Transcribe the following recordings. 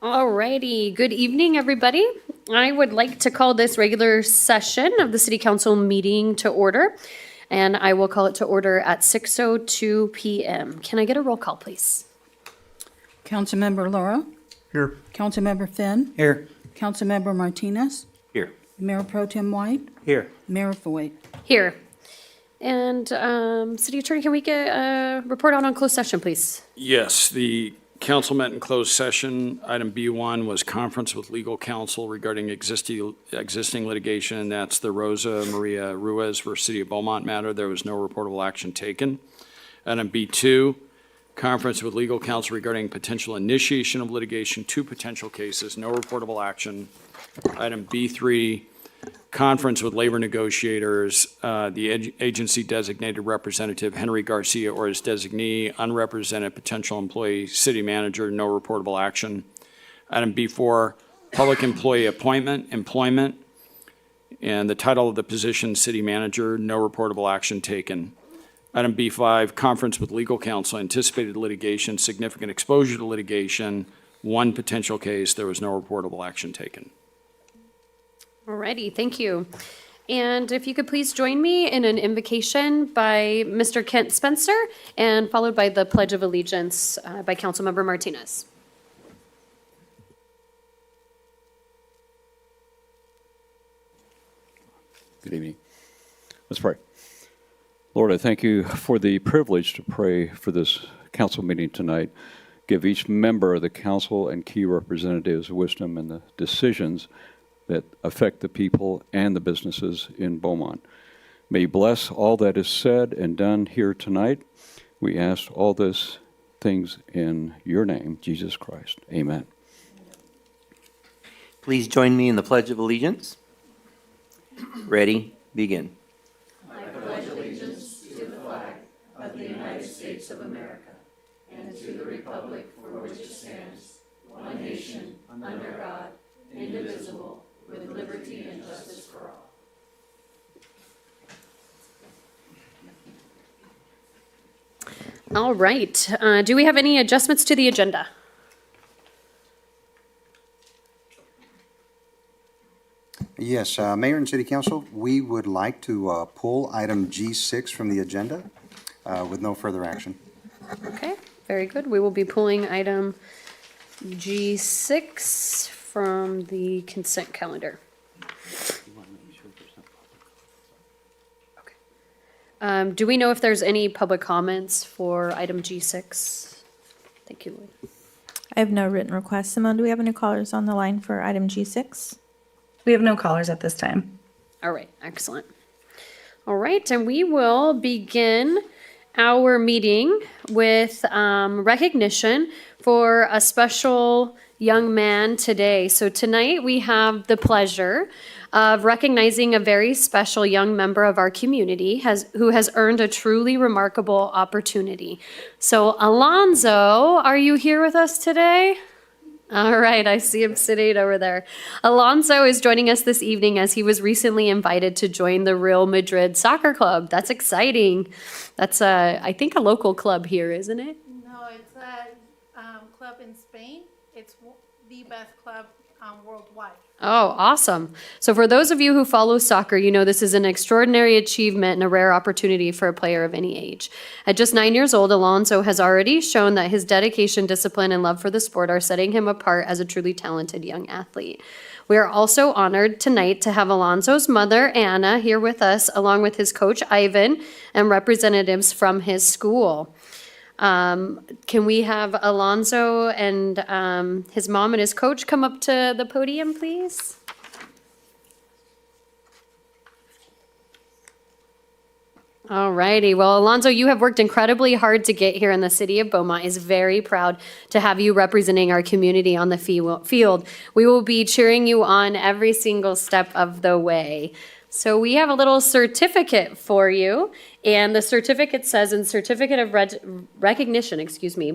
Alrighty, good evening, everybody. I would like to call this regular session of the City Council meeting to order, and I will call it to order at 6:02 p.m. Can I get a roll call, please? Councilmember Laura? Here. Councilmember Finn? Here. Councilmember Martinez? Here. Mayor Pro Tem White? Here. Mayor Foy? Here. And City Attorney, can we get a report on closed session, please? Yes, the council met in closed session. Item B1 was conference with legal counsel regarding existing litigation. That's the Rosa Maria Ruiz versus City of Beaumont matter. There was no reportable action taken. Item B2, conference with legal counsel regarding potential initiation of litigation, 2 potential cases, no reportable action. Item B3, conference with labor negotiators, the agency designated representative Henry Garcia or his designee, unrepresented potential employee, city manager, no reportable action. Item B4, public employee appointment, employment, and the title of the position, city manager, no reportable action taken. Item B5, conference with legal counsel, anticipated litigation, significant exposure to litigation, 1 potential case, there was no reportable action taken. Alrighty, thank you. And if you could please join me in an invocation by Mr. Kent Spencer and followed by the Pledge of Allegiance by Councilmember Martinez. Good evening. Let's pray. Lord, I thank you for the privilege to pray for this council meeting tonight. Give each member of the council and key representatives wisdom in the decisions that affect the people and the businesses in Beaumont. May you bless all that is said and done here tonight. We ask all these things in your name, Jesus Christ. Amen. Please join me in the Pledge of Allegiance. Ready, begin. I pledge allegiance to the flag of the United States of America and to the republic for which it stands, one nation, under God, indivisible, with liberty and justice for all. All right. Do we have any adjustments to the agenda? Yes, Mayor and City Council, we would like to pull item G6 from the agenda with no further action. Okay, very good. We will be pulling item G6 from the consent calendar. Okay. Do we know if there's any public comments for item G6? Thank you, Lloyd. I have no written requests. Simone, do we have any callers on the line for item G6? We have no callers at this time. All right, excellent. All right, and we will begin our meeting with recognition for a special young man today. So tonight we have the pleasure of recognizing a very special young member of our community who has earned a truly remarkable opportunity. So Alonzo, are you here with us today? All right, I see him sitting over there. Alonzo is joining us this evening as he was recently invited to join the Real Madrid Soccer Club. That's exciting. That's, I think, a local club here, isn't it? No, it's a club in Spain. It's the best club worldwide. Oh, awesome. So for those of you who follow soccer, you know this is an extraordinary achievement and a rare opportunity for a player of any age. At just 9 years old, Alonso has already shown that his dedication, discipline, and love for the sport are setting him apart as a truly talented young athlete. We are also honored tonight to have Alonso's mother, Anna, here with us, along with his coach, Ivan, and representatives from his school. Can we have Alonso and his mom and his coach come up to the podium, please? All righty. Well, Alonso, you have worked incredibly hard to get here, and the city of Beaumont is very proud to have you representing our community on the field. We will be cheering you on every single step of the way. So we have a little certificate for you, and the certificate says, in Certificate of Recognition,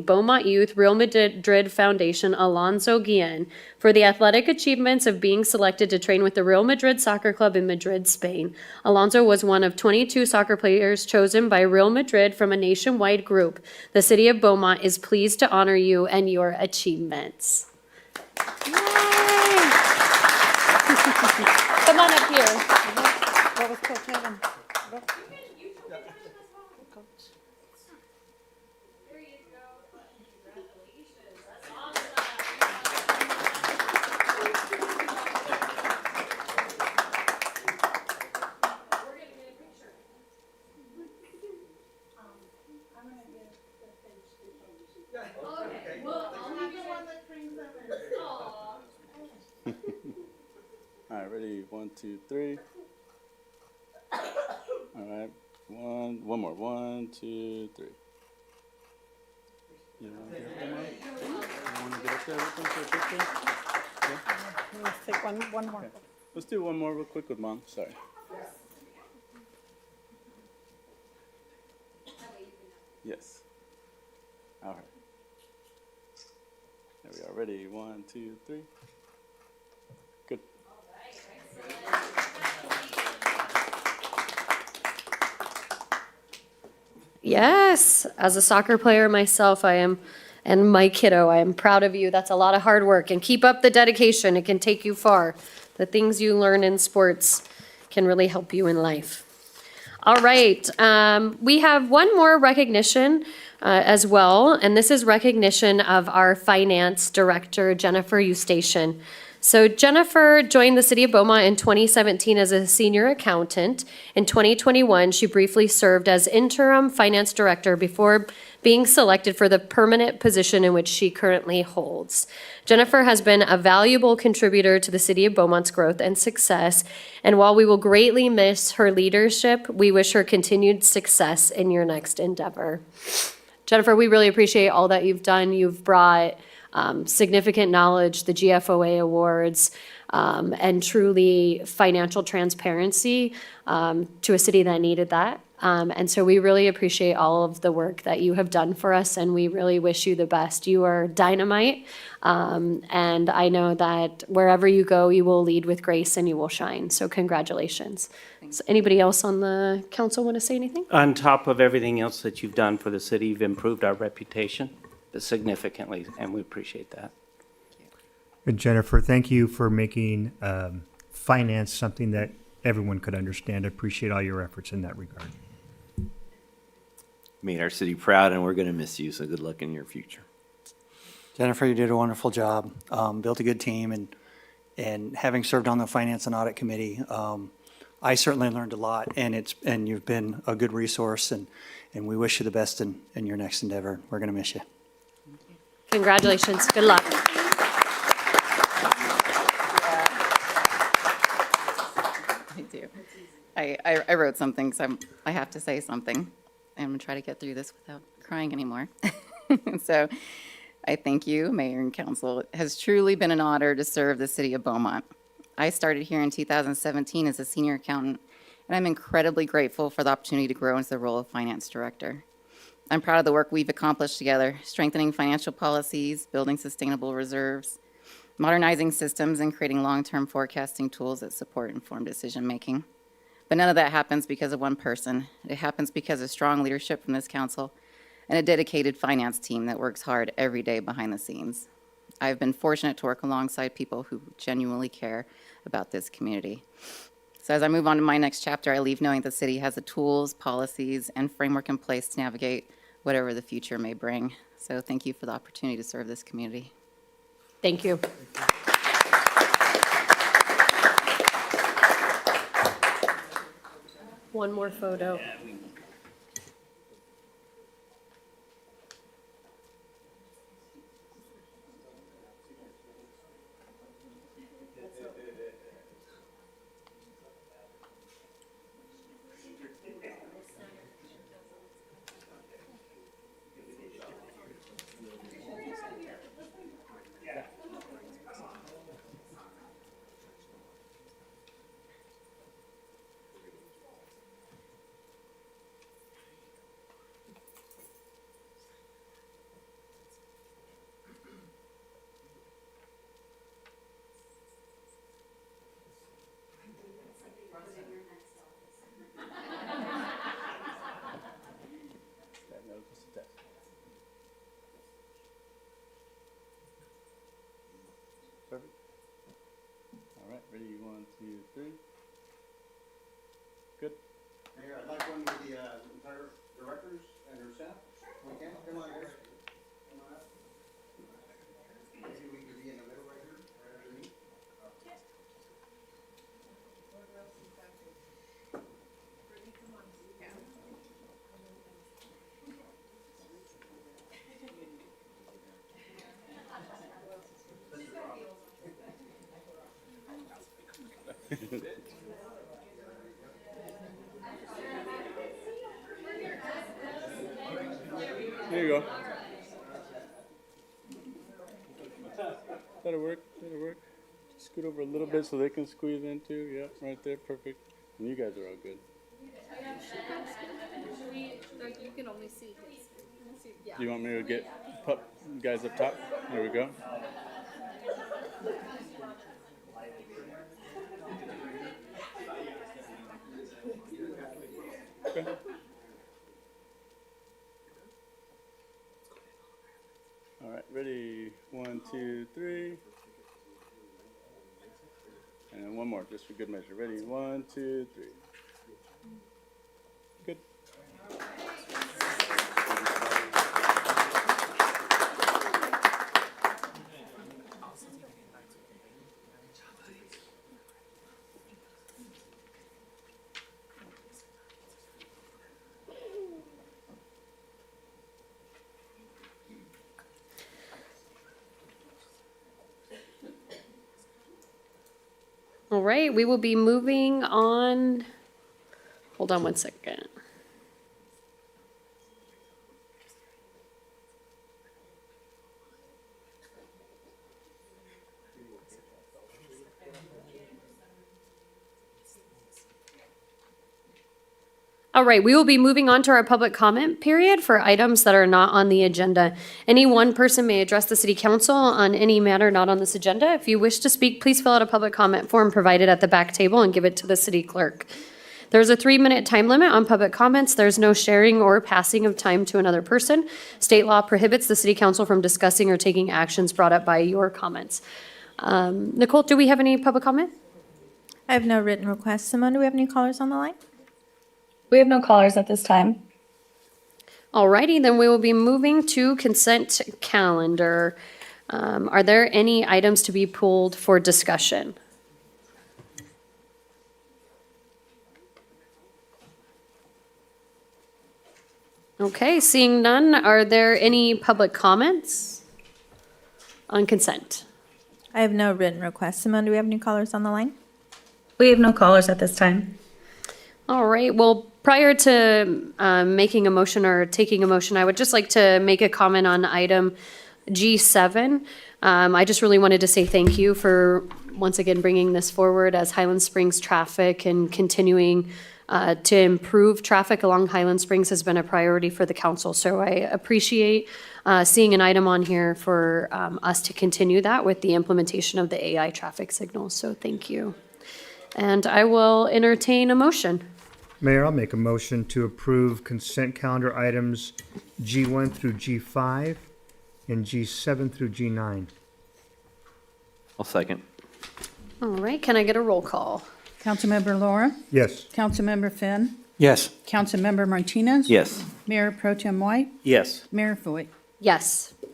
Beaumont Youth Real Madrid Foundation, Alonso Guillen, for the athletic achievements of being selected to train with the Real Madrid Soccer Club in Madrid, Spain. Alonso was one of 22 soccer players chosen by Real Madrid from a nationwide group. The city of Beaumont is pleased to honor you and your achievements. Come on up here. What was Coach Evan? All right, ready? 1, 2, 3. All right, one more. 1, 2, 3. You want to get up there, Mom? You want to get up there with them for a picture? Yeah. Let's take one more. Okay. Let's do one more real quick with Mom. Sorry. Yes. All right. There we are. Ready? 1, 2, 3. Good. Yes, as a soccer player myself, I am, and my kiddo, I am proud of you. That's a lot of hard work, and keep up the dedication. It can take you far. The things you learn in sports can really help you in life. All right, we have one more recognition as well, and this is recognition of our finance director, Jennifer Eustachian. So Jennifer joined the City of Beaumont in 2017 as a senior accountant. In 2021, she briefly served as interim finance director before being selected for the permanent position in which she currently holds. Jennifer has been a valuable contributor to the City of Beaumont's growth and success, and while we will greatly miss her leadership, we wish her continued success in your next endeavor. Jennifer, we really appreciate all that you've done. You've brought significant knowledge, the GFOA awards, and truly financial transparency to a city that needed that. And so we really appreciate all of the work that you have done for us, and we really wish you the best. You are dynamite, and I know that wherever you go, you will lead with grace and you will shine. So congratulations. So anybody else on the council want to say anything? On top of everything else that you've done for the city, you've improved our reputation significantly, and we appreciate that. And Jennifer, thank you for making finance something that everyone could understand. I appreciate all your efforts in that regard. Made our city proud, and we're going to miss you, so good luck in your future. Jennifer, you did a wonderful job, built a good team, and having served on the Finance and Audit Committee, I certainly learned a lot, and you've been a good resource, and we wish you the best in your next endeavor. We're going to miss you. Congratulations. Good luck. I do. I wrote something, so I have to say something. I'm going to try to get through this without crying anymore. So I thank you, Mayor and Council. It has truly been an honor to serve the City of Beaumont. I started here in 2017 as a senior accountant, and I'm incredibly grateful for the opportunity to grow into the role of Finance Director. I'm proud of the work we've accomplished together, strengthening financial policies, building sustainable reserves, modernizing systems, and creating long-term forecasting tools that support informed decision-making. But none of that happens because of one person. It happens because of strong leadership from this council and a dedicated finance team that works hard every day behind the scenes. I've been fortunate to work alongside people who genuinely care about this community. So as I move on to my next chapter, I leave knowing the city has the tools, policies, and framework in place to navigate whatever the future may bring. So thank you for the opportunity to serve this community. Thank you. One more photo. Perfect. All right, ready? 1, 2, 3. Good. Mayor, I'd like one with the entire directors and their staff. We can, come on, guys. Come on up. Maybe we could be in the middle right here, right underneath. There you go. That'll work. That'll work. Just scoot over a little bit so they can squeeze in too. Yep, right there. Perfect. And you guys are all good. You can only see his. Yeah. Do you want me to get guys up top? There we go. Okay. All right, ready? 1, 2, 3. And then one more, just for good measure. Ready? 1, 2, 3. Good. All right, we will be moving on. Hold on one second. All right, we will be moving on to our public comment period for items that are not on the agenda. Any one person may address the city council on any matter not on this agenda. If you wish to speak, please fill out a public comment form provided at the back table and give it to the city clerk. There's a 3-minute time limit on public comments. There's no sharing or passing of time to another person. State law prohibits the city council from discussing or taking actions brought up by your comments. Nicole, do we have any public comment? I have no written requests. Simone, do we have any callers on the line? We have no callers at this time. Alrighty, then we will be moving to consent calendar. Are there any items to be pulled for discussion? Okay, seeing none, are there any public comments on consent? I have no written requests. Simone, do we have any callers on the line? We have no callers at this time. All right, well, prior to making a motion or taking a motion, I would just like to make a comment on item G7. I just really wanted to say thank you for once again bringing this forward as Highland Springs traffic and continuing to improve traffic along Highland Springs has been a priority for the council. So I appreciate seeing an item on here for us to continue that with the implementation of the AI traffic signals. So thank you. And I will entertain a motion. Mayor, I'll make a motion to approve consent calendar items G1 through G5 and G7 through G9. I'll second. All right, can I get a roll call? Councilmember Laura? Yes. Councilmember Finn? Yes. Councilmember Martinez? Yes. Mayor Pro Tem White? Yes. Mayor Foy? Yes. All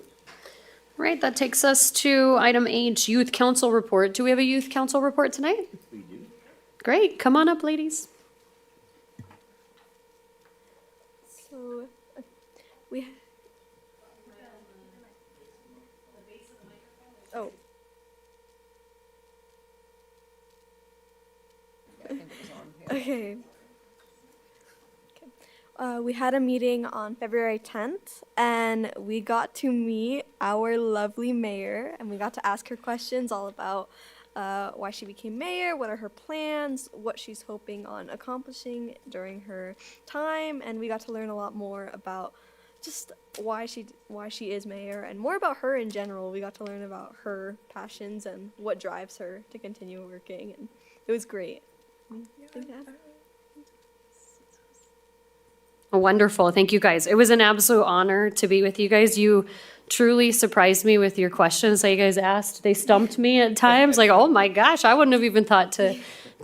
right, that takes us to item H, Youth Council Report. Do we have a Youth Council Report tonight? We do. Great, come on up, ladies. So we. Oh. Okay. We had a meeting on February 10th, and we got to meet our lovely mayor, and we got to ask her questions all about why she became mayor, what are her plans, what she's hoping on accomplishing during her time, and we got to learn a lot more about just why she is mayor and more about her in general. We got to learn about her passions and what drives her to continue working, and it was great. Wonderful. Thank you guys. It was an absolute honor to be with you guys. You truly surprised me with your questions that you guys asked. They stumped me at times, like, oh my gosh, I wouldn't have even thought to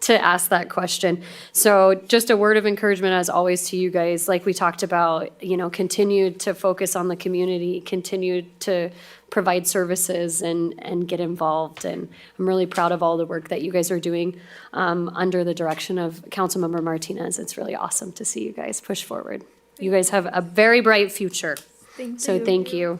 ask that question. So just a word of encouragement as always to you guys, like we talked about, continue to focus on the community, continue to provide services and get involved. And I'm really proud of all the work that you guys are doing under the direction of Councilmember Martinez. It's really awesome to see you guys push forward. You guys have a very bright future. So thank you.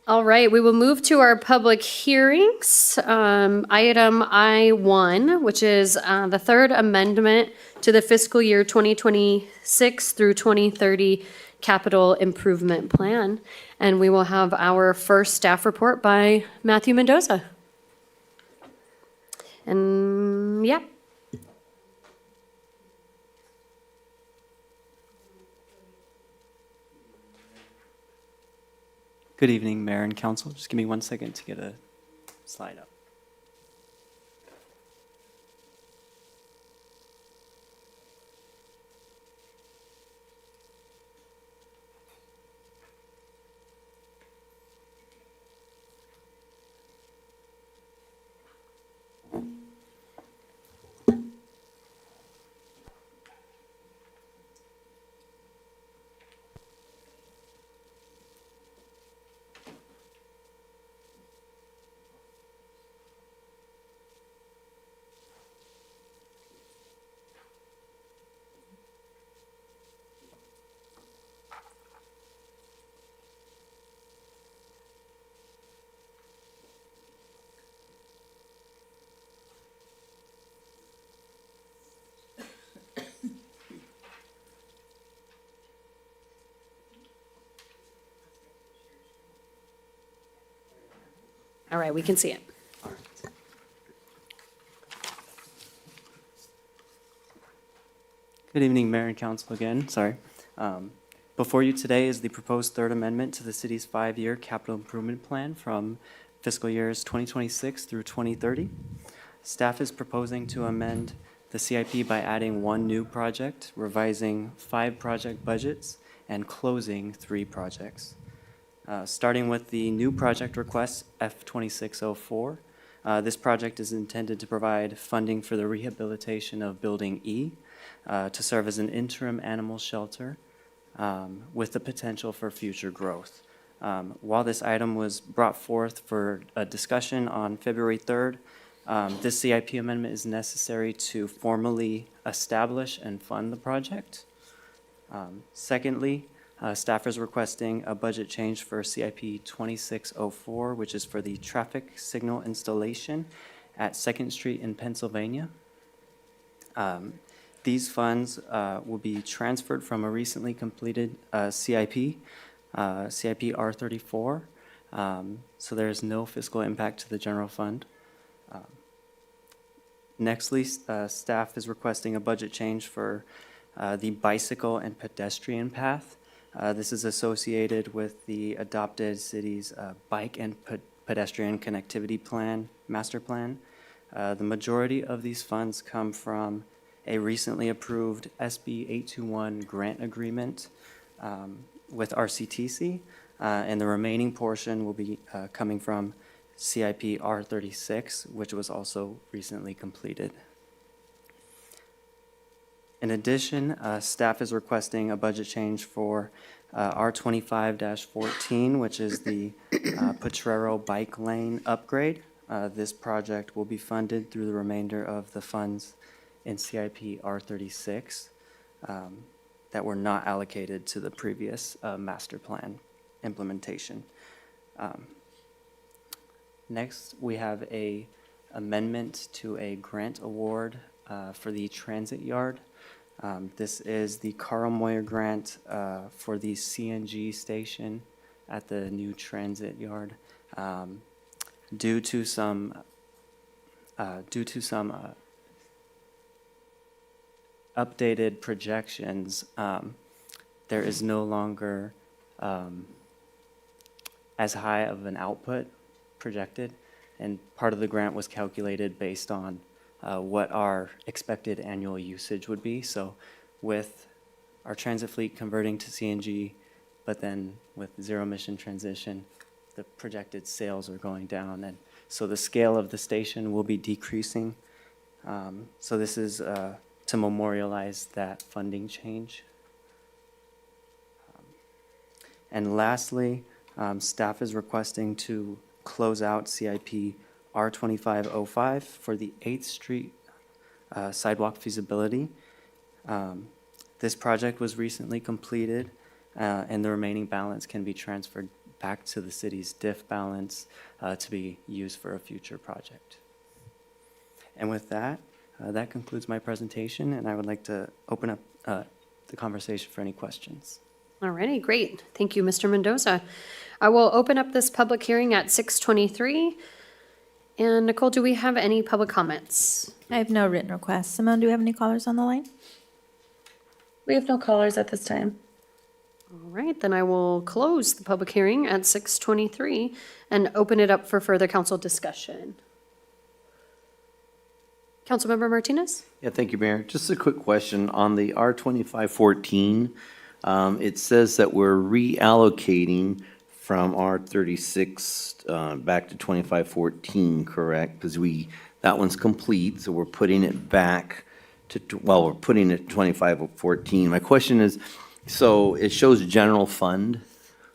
All right, we will move to our public hearings. Item I-1, which is the third amendment to the fiscal year 2026 through 2030 capital improvement plan. And we will have our first staff report by Matthew Mendoza. And yeah. Good evening, Mayor and Council. Just give me 1 second to get a slide up. All right, we can see it. Good evening, Mayor and Council again. Sorry. Before you today is the proposed third amendment to the city's 5-year capital improvement plan from fiscal years 2026 through 2030. Staff is proposing to amend the CIP by adding 1 new project, revising 5 project budgets, and closing 3 projects. Starting with the new project request, F2604. This project is intended to provide funding for the rehabilitation of Building E to serve as an interim animal shelter with the potential for future growth. While this item was brought forth for a discussion on February 3rd, this CIP amendment is necessary to formally establish and fund the project. Secondly, staff is requesting a budget change for CIP 2604, which is for the traffic signal installation at 2nd Street in Pennsylvania. These funds will be transferred from a recently completed CIP, CIP R34, so there is no fiscal impact to the general fund. Nextly, staff is requesting a budget change for the bicycle and pedestrian path. This is associated with the adopted city's bike and pedestrian connectivity plan, master plan. The majority of these funds come from a recently approved SB 821 grant agreement with RCTC, and the remaining portion will be coming from CIP R36, which was also recently completed. In addition, staff is requesting a budget change for R25-14, which is the Potrero bike lane upgrade. This project will be funded through the remainder of the funds in CIP R36 that were not allocated to the previous master plan implementation. Next, we have a amendment to a grant award for the transit yard. This is the Carl Moyer grant for the CNG station at the new transit yard. Due to some updated projections, there is no longer as high of an output projected, and part of the grant was calculated based on what our expected annual usage would be. So with our transit fleet converting to CNG but then with zero emission transition, the projected sales are going down, and so the scale of the station will be decreasing. So this is to memorialize that funding change. And lastly, staff is requesting to close out CIP R2505 for the 8th Street sidewalk feasibility. This project was recently completed, and the remaining balance can be transferred back to the city's DIF balance to be used for a future project. And with that, that concludes my presentation, and I would like to open up the conversation for any questions. Alrighty, great. Thank you, Mr. Mendoza. I will open up this public hearing at 6:23. And Nicole, do we have any public comments? I have no written requests. Simone, do we have any callers on the line? We have no callers at this time. All right, then I will close the public hearing at 6:23 and open it up for further council discussion. Councilmember Martinez? Yeah, thank you, Mayor. Just a quick question on the R2514. It says that we're reallocating from R36 back to 2514, correct? Because that one's complete, so we're putting it back to, we're putting it to 2514. My question is, so it shows general fund.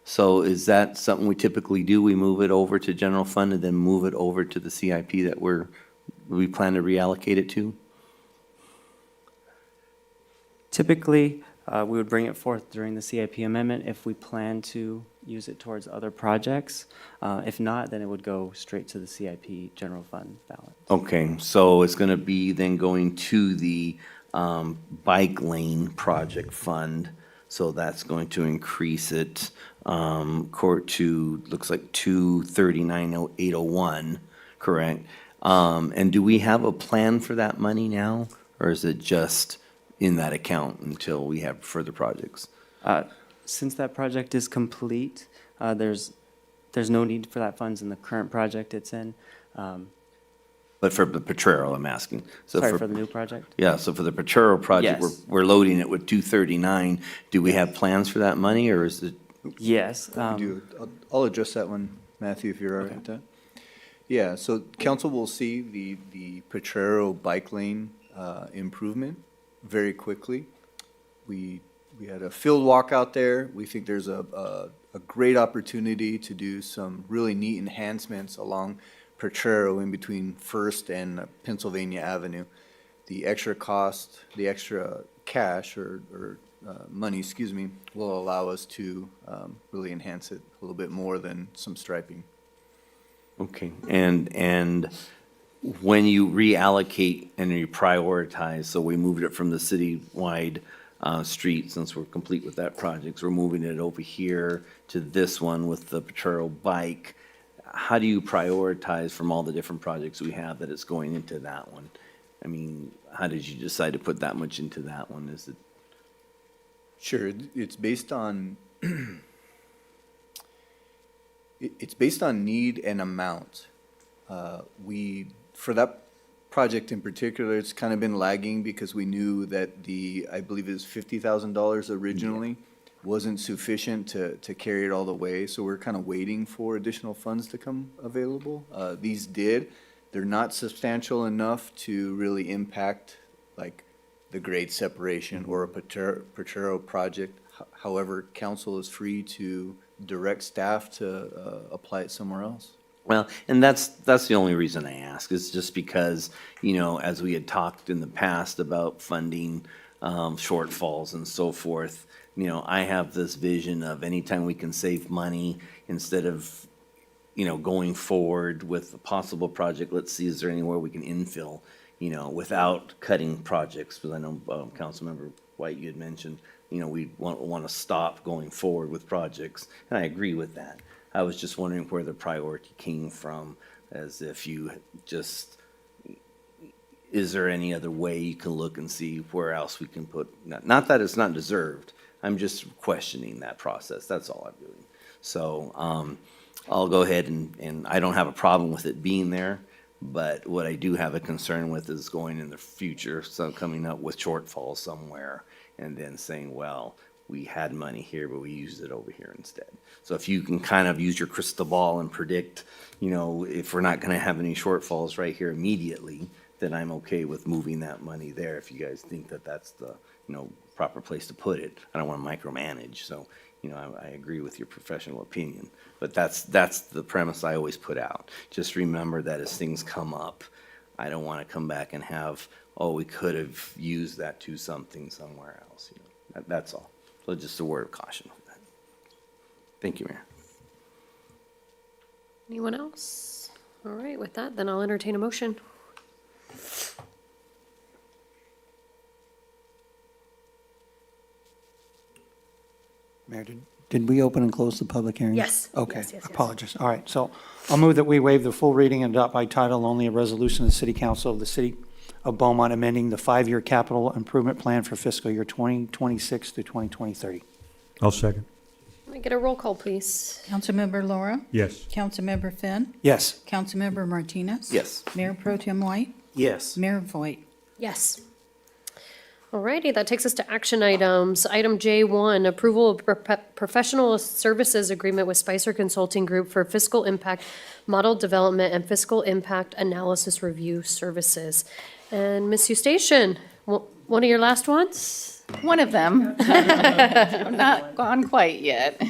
So is that something we typically do? We move it over to general fund and then move it over to the CIP that we plan to reallocate it to? Typically, we would bring it forth during the CIP amendment if we plan to use it towards other projects. If not, then it would go straight to the CIP general fund balance. Okay, so it's going to be then going to the bike lane project fund. So that's going to increase it to, looks like 239,801, correct? And do we have a plan for that money now? Or is it just in that account until we have further projects? Since that project is complete, there's no need for that funds in the current project it's in. But for the Potrero, I'm asking. So Sorry, for the new project? Yeah, so for the Potrero project, Yes. we're loading it with 239. Do we have plans for that money, or is it? Yes. We do. I'll address that one, Matthew, if you're all right with that. Yeah, so council will see the Potrero bike lane improvement very quickly. We had a field walk out there. We think there's a great opportunity to do some really neat enhancements along Potrero in between First and Pennsylvania Avenue. The extra cost, the extra cash or money, excuse me, will allow us to really enhance it a little bit more than some striping. Okay, and when you reallocate and you prioritize, so we moved it from the citywide street, since we're complete with that project, so we're moving it over here to this one with the Potrero bike. How do you prioritize from all the different projects we have that it's going into that one? I mean, how did you decide to put that much into that one? Is it? Sure, it's based on it's based on need and amount. For that project in particular, it's kind of been lagging because we knew that I believe it was $50,000 originally wasn't sufficient to carry it all the way. So we're kind of waiting for additional funds to come available. These did. They're not substantial enough to really impact like the grade separation or a Potrero project. However, council is free to direct staff to apply it somewhere else. Well, and that's the only reason I ask, is just because, as we had talked in the past about funding shortfalls and so forth, I have this vision of anytime we can save money instead of, going forward with a possible project, let's see, is there anywhere we can infill, without cutting projects? Because I know Councilmember White, you had mentioned, we want to stop going forward with projects, and I agree with that. I was just wondering where the priority came from, as if you just, is there any other way you can look and see where else we can put, not that it's not deserved, I'm just questioning that process, that's all I'm doing. So I'll go ahead and I don't have a problem with it being there, but what I do have a concern with is going in the future, so coming up with shortfalls somewhere, and then saying, well, we had money here, but we used it over here instead. So if you can kind of use your crystal ball and predict, if we're not gonna have any shortfalls right here immediately, then I'm okay with moving that money there if you guys think that that's the, proper place to put it. I don't wanna micromanage, so, I agree with your professional opinion. But that's the premise I always put out. Just remember that as things come up, I don't wanna come back and have, oh, we could have used that to something somewhere else, That's all. So just a word of caution for that. Thank you, Mayor. Anyone else? All right, with that, then I'll entertain a motion. Mayor, did we open and close the public hearing? Yes. Okay, Yes, yes, yes. apologies. All right, so I'll move that we waive the full reading and adopt by title only a resolution of the City Council of the City of Beaumont amending the 5-year capital improvement plan for fiscal year 2026 through 2030. I'll second. Can I get a roll call, please? Councilmember Laura? Yes. Councilmember Finn? Yes. Councilmember Martinez? Yes. Mayor Pro Tem White? Yes. Mayor Voigt? Yes. Alrighty, that takes us to action items. Item J1, approval of professional services agreement with Spicer Consulting Group for fiscal impact model development and fiscal impact analysis review services. And Ms. Eustachian, one of your last ones? One of them. I'm not gone quite yet.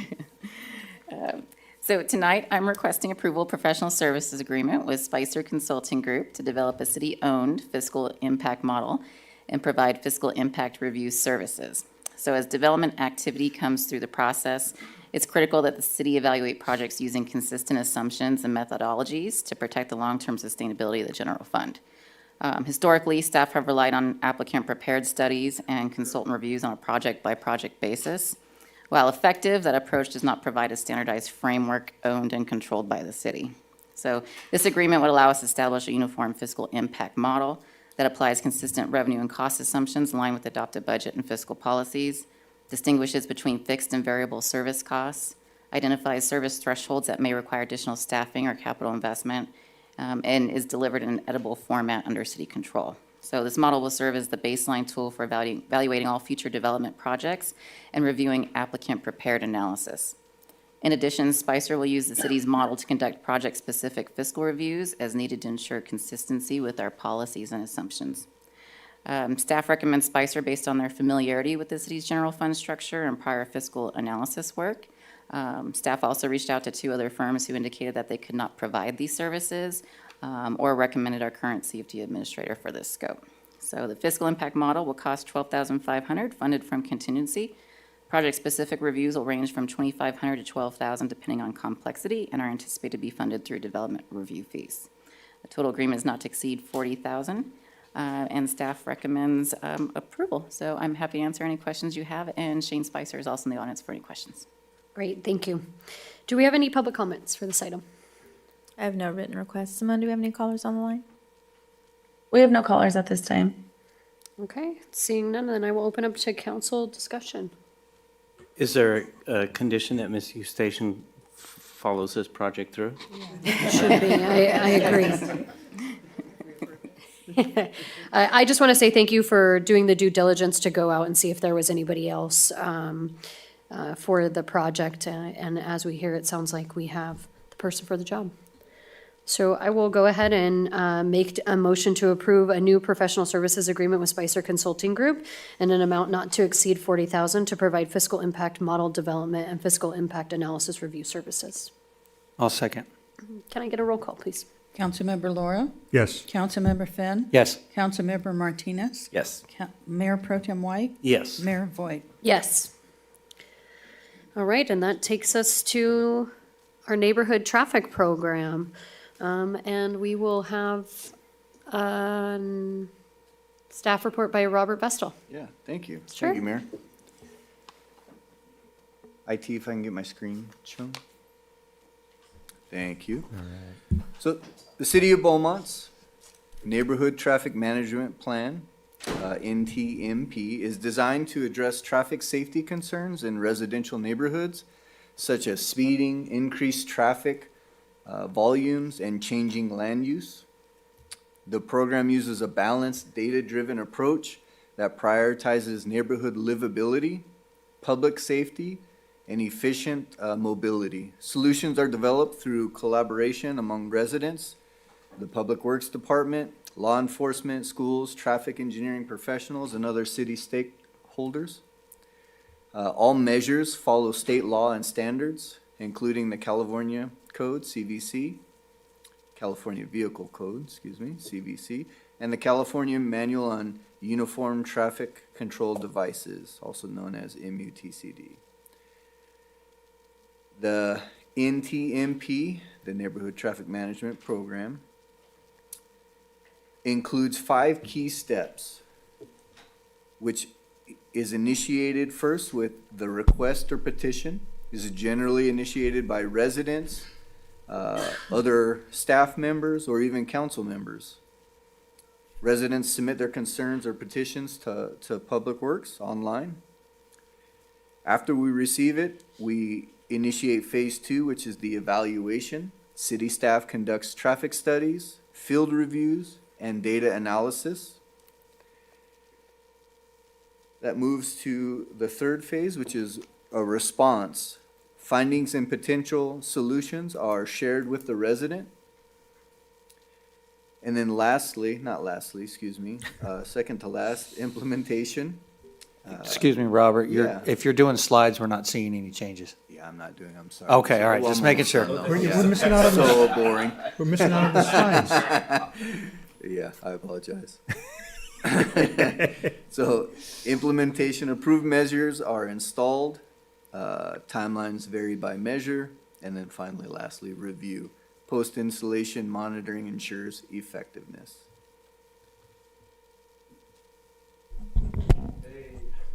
So tonight, I'm requesting approval of professional services agreement with Spicer Consulting Group to develop a city-owned fiscal impact model and provide fiscal impact review services. So as development activity comes through the process, it's critical that the city evaluate projects using consistent assumptions and methodologies to protect the long-term sustainability of the general fund. Historically, staff have relied on applicant-prepared studies and consultant reviews on a project-by-project basis. While effective, that approach does not provide a standardized framework owned and controlled by the city. So this agreement would allow us to establish a uniform fiscal impact model that applies consistent revenue and cost assumptions in line with adopted budget and fiscal policies, distinguishes between fixed and variable service costs, identifies service thresholds that may require additional staffing or capital investment, and is delivered in an editable format under city control. So this model will serve as the baseline tool for evaluating all future development projects and reviewing applicant-prepared analysis. In addition, Spicer will use the city's model to conduct project-specific fiscal reviews as needed to ensure consistency with our policies and assumptions. Staff recommends Spicer based on their familiarity with the city's general fund structure and prior fiscal analysis work. Staff also reached out to 2 other firms who indicated that they could not provide these services or recommended our current CFD administrator for this scope. So the fiscal impact model will cost $12,500 funded from contingency. Project-specific reviews will range from $2,500 to $12,000 depending on complexity and are anticipated to be funded through development review fees. The total agreement is not to exceed $40,000 and staff recommends approval. So I'm happy to answer any questions you have, and Shane Spicer is also in the audience for any questions. Great, thank you. Do we have any public comments for this item? I have no written requests. Simone, do we have any callers on the line? We have no callers at this time. Okay, seeing none, then I will open up to council discussion. Is there a condition that Ms. Eustachian follows this project through? Should be, I agree. I just want to say thank you for doing the due diligence to go out and see if there was anybody else for the project. And as we hear, it sounds like we have the person for the job. So I will go ahead and make a motion to approve a new professional services agreement with Spicer Consulting Group in an amount not to exceed $40,000 to provide fiscal impact model development and fiscal impact analysis review services. I'll second. Can I get a roll call, please? Councilmember Laura? Yes. Councilmember Finn? Yes. Councilmember Martinez? Yes. Mayor Pro Tem White? Yes. Mayor Voigt? Yes. All right, and that takes us to our neighborhood traffic program. And we will have a staff report by Robert Vestal. Yeah, thank you. Sure. Thank you, Mayor. IT, if I can get my screen shown. Thank you. All right. So the City of Beaumont's Neighborhood Traffic Management Plan, NTMP, is designed to address traffic safety concerns in residential neighborhoods, such as speeding, increased traffic volumes, and changing land use. The program uses a balanced, data-driven approach that prioritizes neighborhood livability, public safety, and efficient mobility. Solutions are developed through collaboration among residents, the Public Works Department, law enforcement, schools, traffic engineering professionals, and other city stakeholders. All measures follow state law and standards, including the California Code, CVC, California Vehicle Code, CVC, and the California Manual on Uniform Traffic Control Devices, also known as MUTCD. The NTMP, the Neighborhood Traffic Management Program, includes 5 key steps, which is initiated first with the request or petition. This is generally initiated by residents, other staff members, or even council members. Residents submit their concerns or petitions to Public Works online. After we receive it, we initiate phase 2, which is the evaluation. City staff conducts traffic studies, field reviews, and data analysis. That moves to the 3rd phase, which is a response. Findings and potential solutions are shared with the resident. And then second to last, implementation. Excuse me, Robert, yeah. if you're doing slides, we're not seeing any changes. Yeah, I'm not doing, I'm sorry. Okay, all right, just making sure. We're missing out on the- So boring. We're missing out on the slides. Yeah, I apologize. So implementation approved measures are installed, timelines vary by measure, and then finally, lastly, review. Post-installation monitoring ensures effectiveness.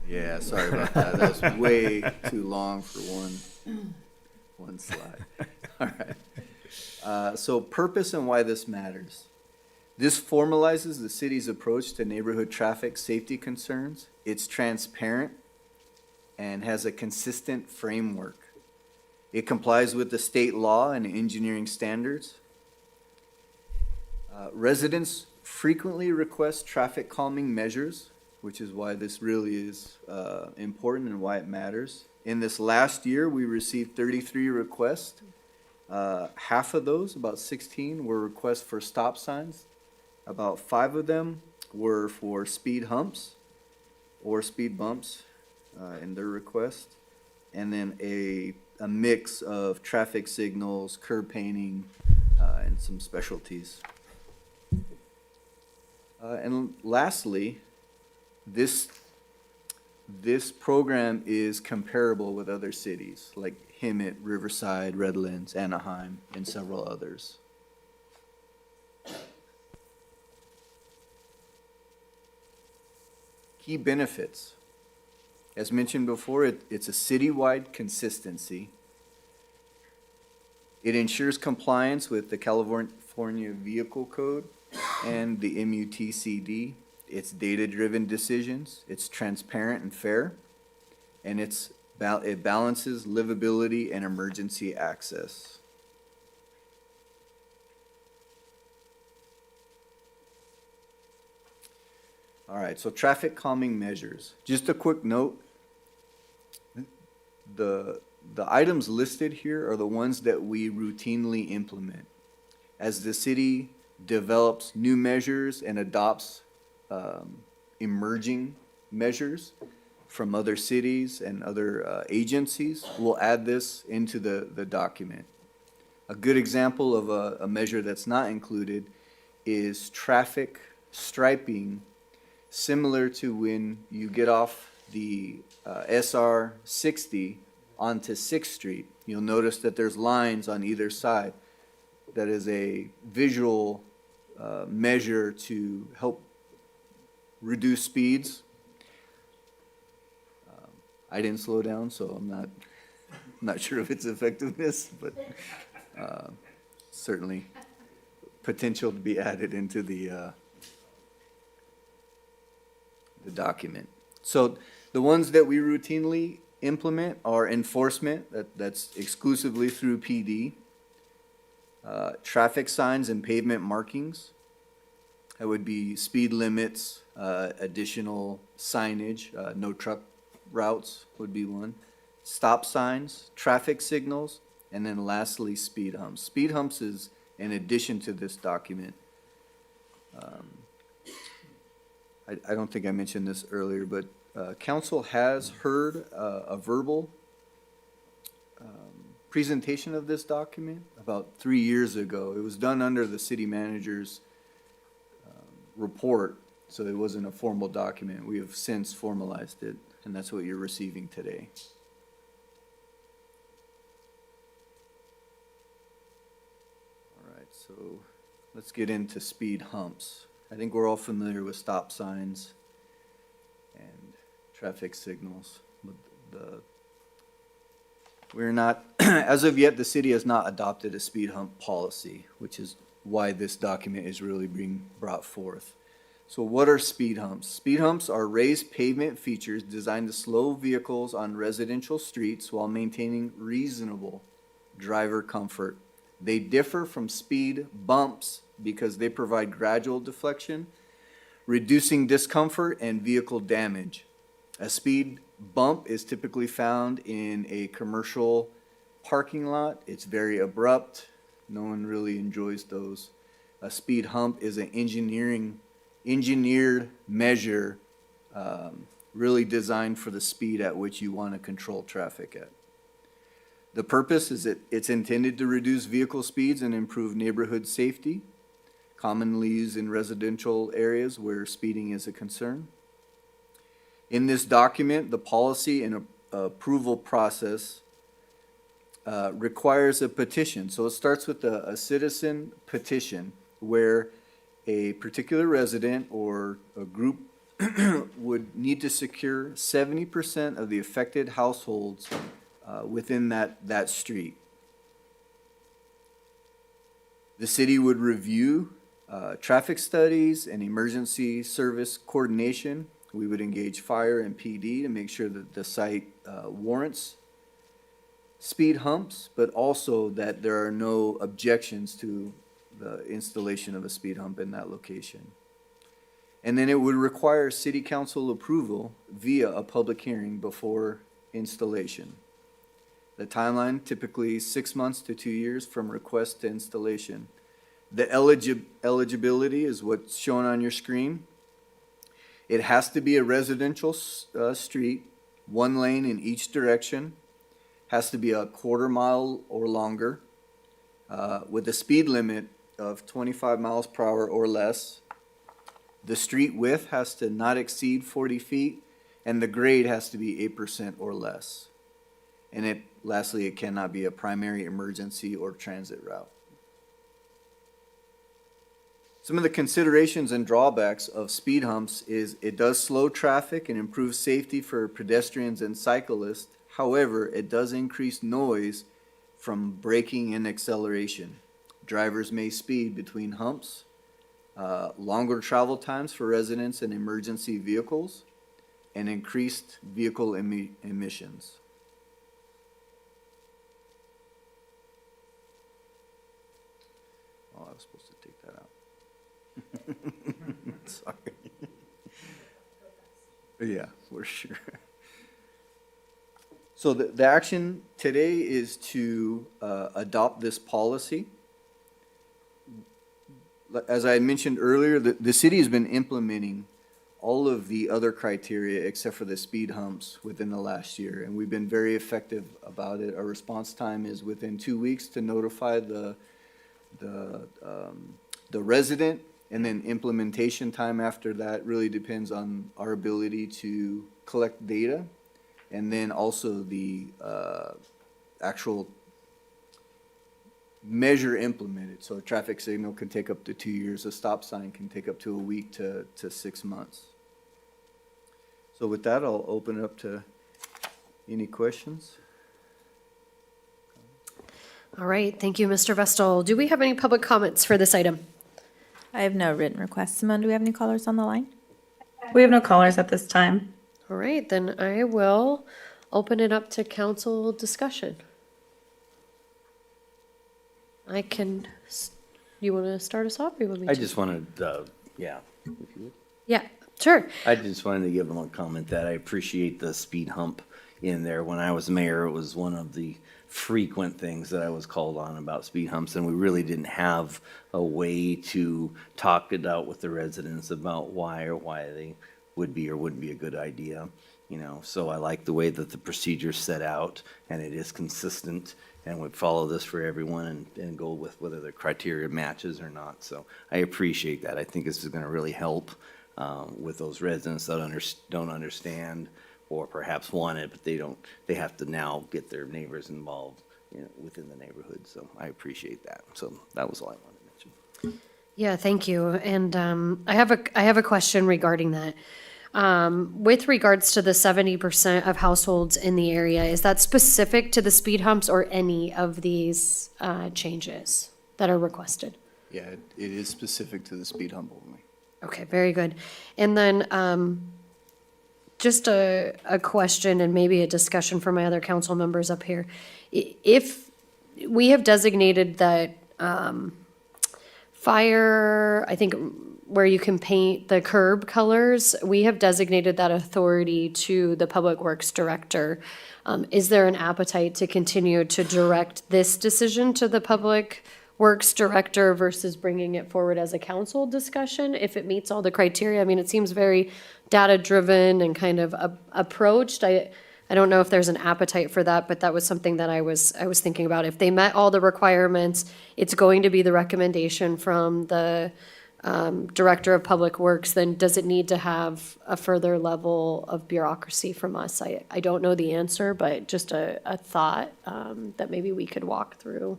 Yeah, sorry about that. That was way too long for one slide. All right. So purpose and why this matters. This formalizes the city's approach to neighborhood traffic safety concerns. It's transparent and has a consistent framework. It complies with the state law and engineering standards. Residents frequently request traffic calming measures, which is why this really is important and why it matters. In this last year, we received 33 requests. Half of those, about 16, were requests for stop signs. About 5 of them were for speed humps or speed bumps in their request. And then a mix of traffic signals, curb painting, and some specialties. And lastly, this program is comparable with other cities like Hemet, Riverside, Redlands, Anaheim, and several others. Key benefits. As mentioned before, it's a citywide consistency. It ensures compliance with the California Vehicle Code and the MUTCD. It's data-driven decisions. It's transparent and fair. And it balances livability and emergency access. All right, so traffic calming measures. Just a quick note. The items listed here are the ones that we routinely implement. As the city develops new measures and adopts emerging measures from other cities and other agencies, we'll add this into the document. A good example of a measure that's not included is traffic striping, similar to when you get off the SR 60 onto 6th Street. You'll notice that there's lines on either side. That is a visual measure to help reduce speeds. I didn't slow down, so I'm not sure of its effectiveness, but certainly potential to be added into the document. So the ones that we routinely implement are enforcement, that's exclusively through PD, traffic signs and pavement markings. That would be speed limits, additional signage, no truck routes would be one. Stop signs, traffic signals, and then lastly, speed humps. Speed humps is in addition to this document. I don't think I mentioned this earlier, but council has heard a verbal presentation of this document about 3 years ago. It was done under the city manager's report, so it wasn't a formal document. We have since formalized it, and that's what you're receiving today. All right, so let's get into speed humps. I think we're all familiar with stop signs and traffic signals. But we're not, as of yet, the city has not adopted a speed hump policy, which is why this document is really being brought forth. So what are speed humps? Speed humps are raised pavement features designed to slow vehicles on residential streets while maintaining reasonable driver comfort. They differ from speed bumps because they provide gradual deflection, reducing discomfort and vehicle damage. A speed bump is typically found in a commercial parking lot. It's very abrupt. No one really enjoys those. A speed hump is an engineered measure really designed for the speed at which you want to control traffic at. The purpose is that it's intended to reduce vehicle speeds and improve neighborhood safety, commonly used in residential areas where speeding is a concern. In this document, the policy and approval process requires a petition. So it starts with a citizen petition where a particular resident or a group would need to secure 70% of the affected households within that street. The city would review traffic studies and emergency service coordination. We would engage fire and PD to make sure that the site warrants speed humps, but also that there are no objections to the installation of a speed hump in that location. And then it would require city council approval via a public hearing before installation. The timeline typically 6 months to 2 years from request to installation. The eligibility is what's shown on your screen. It has to be a residential street, 1 lane in each direction, has to be a 1/4 mile or longer, with a speed limit of 25 miles per hour or less. The street width has to not exceed 40 feet, and the grade has to be 8% or less. And lastly, it cannot be a primary emergency or transit route. Some of the considerations and drawbacks of speed humps is it does slow traffic and improve safety for pedestrians and cyclists. However, it does increase noise from braking and acceleration. Drivers may speed between humps, longer travel times for residents and emergency vehicles, and increased vehicle emissions. Oh, I was supposed to take that out. Sorry. Yeah, for sure. So the action today is to adopt this policy. As I mentioned earlier, the city has been implementing all of the other criteria except for the speed humps within the last year, and we've been very effective about it. Our response time is within 2 weeks to notify the resident, and then implementation time after that really depends on our ability to collect data, and then also the actual measure implemented. So a traffic signal can take up to 2 years, a stop sign can take up to a week to 6 months. So with that, I'll open it up to any questions. All right, thank you, Mr. Vestal. Do we have any public comments for this item? I have no written requests. Simone, do we have any callers on the line? We have no callers at this time. All right, then I will open it up to council discussion. You want to start us off, or you want me to? I just wanted, yeah. If you would. Yeah, Sure. I just wanted to give them a comment that I appreciate the speed hump in there. When I was mayor, it was one of the frequent things that I was called on about speed humps, and we really didn't have a way to talk it out with the residents about why they would be or wouldn't be a good idea. You know, so I like the way that the procedure's set out, and it is consistent, and would follow this for everyone and go with whether the criteria matches or not. So I appreciate that. I think this is gonna really help with those residents that don't understand or perhaps want it, but they have to now get their neighbors involved, you know, within the neighborhood. So I appreciate that. So that was all I wanted to mention. Yeah, thank you. And I have a question regarding that. With regards to the 70% of households in the area, is that specific to the speed humps or any of these changes that are requested? Yeah, it is specific to the speed hump only. Okay, very good. And then just a question and maybe a discussion for my other council members up here. If we have designated that fire, I think where you can paint the curb colors, we have designated that authority to the Public Works Director. Is there an appetite to continue to direct this decision to the Public Works Director versus bringing it forward as a council discussion if it meets all the criteria? I mean, it seems very data-driven and kind of approached. I don't know if there's an appetite for that, but that was something that I was thinking about. If they met all the requirements, it's going to be the recommendation from the Director of Public Works, then does it need to have a further level of bureaucracy from us? I don't know the answer, but just a thought that maybe we could walk through.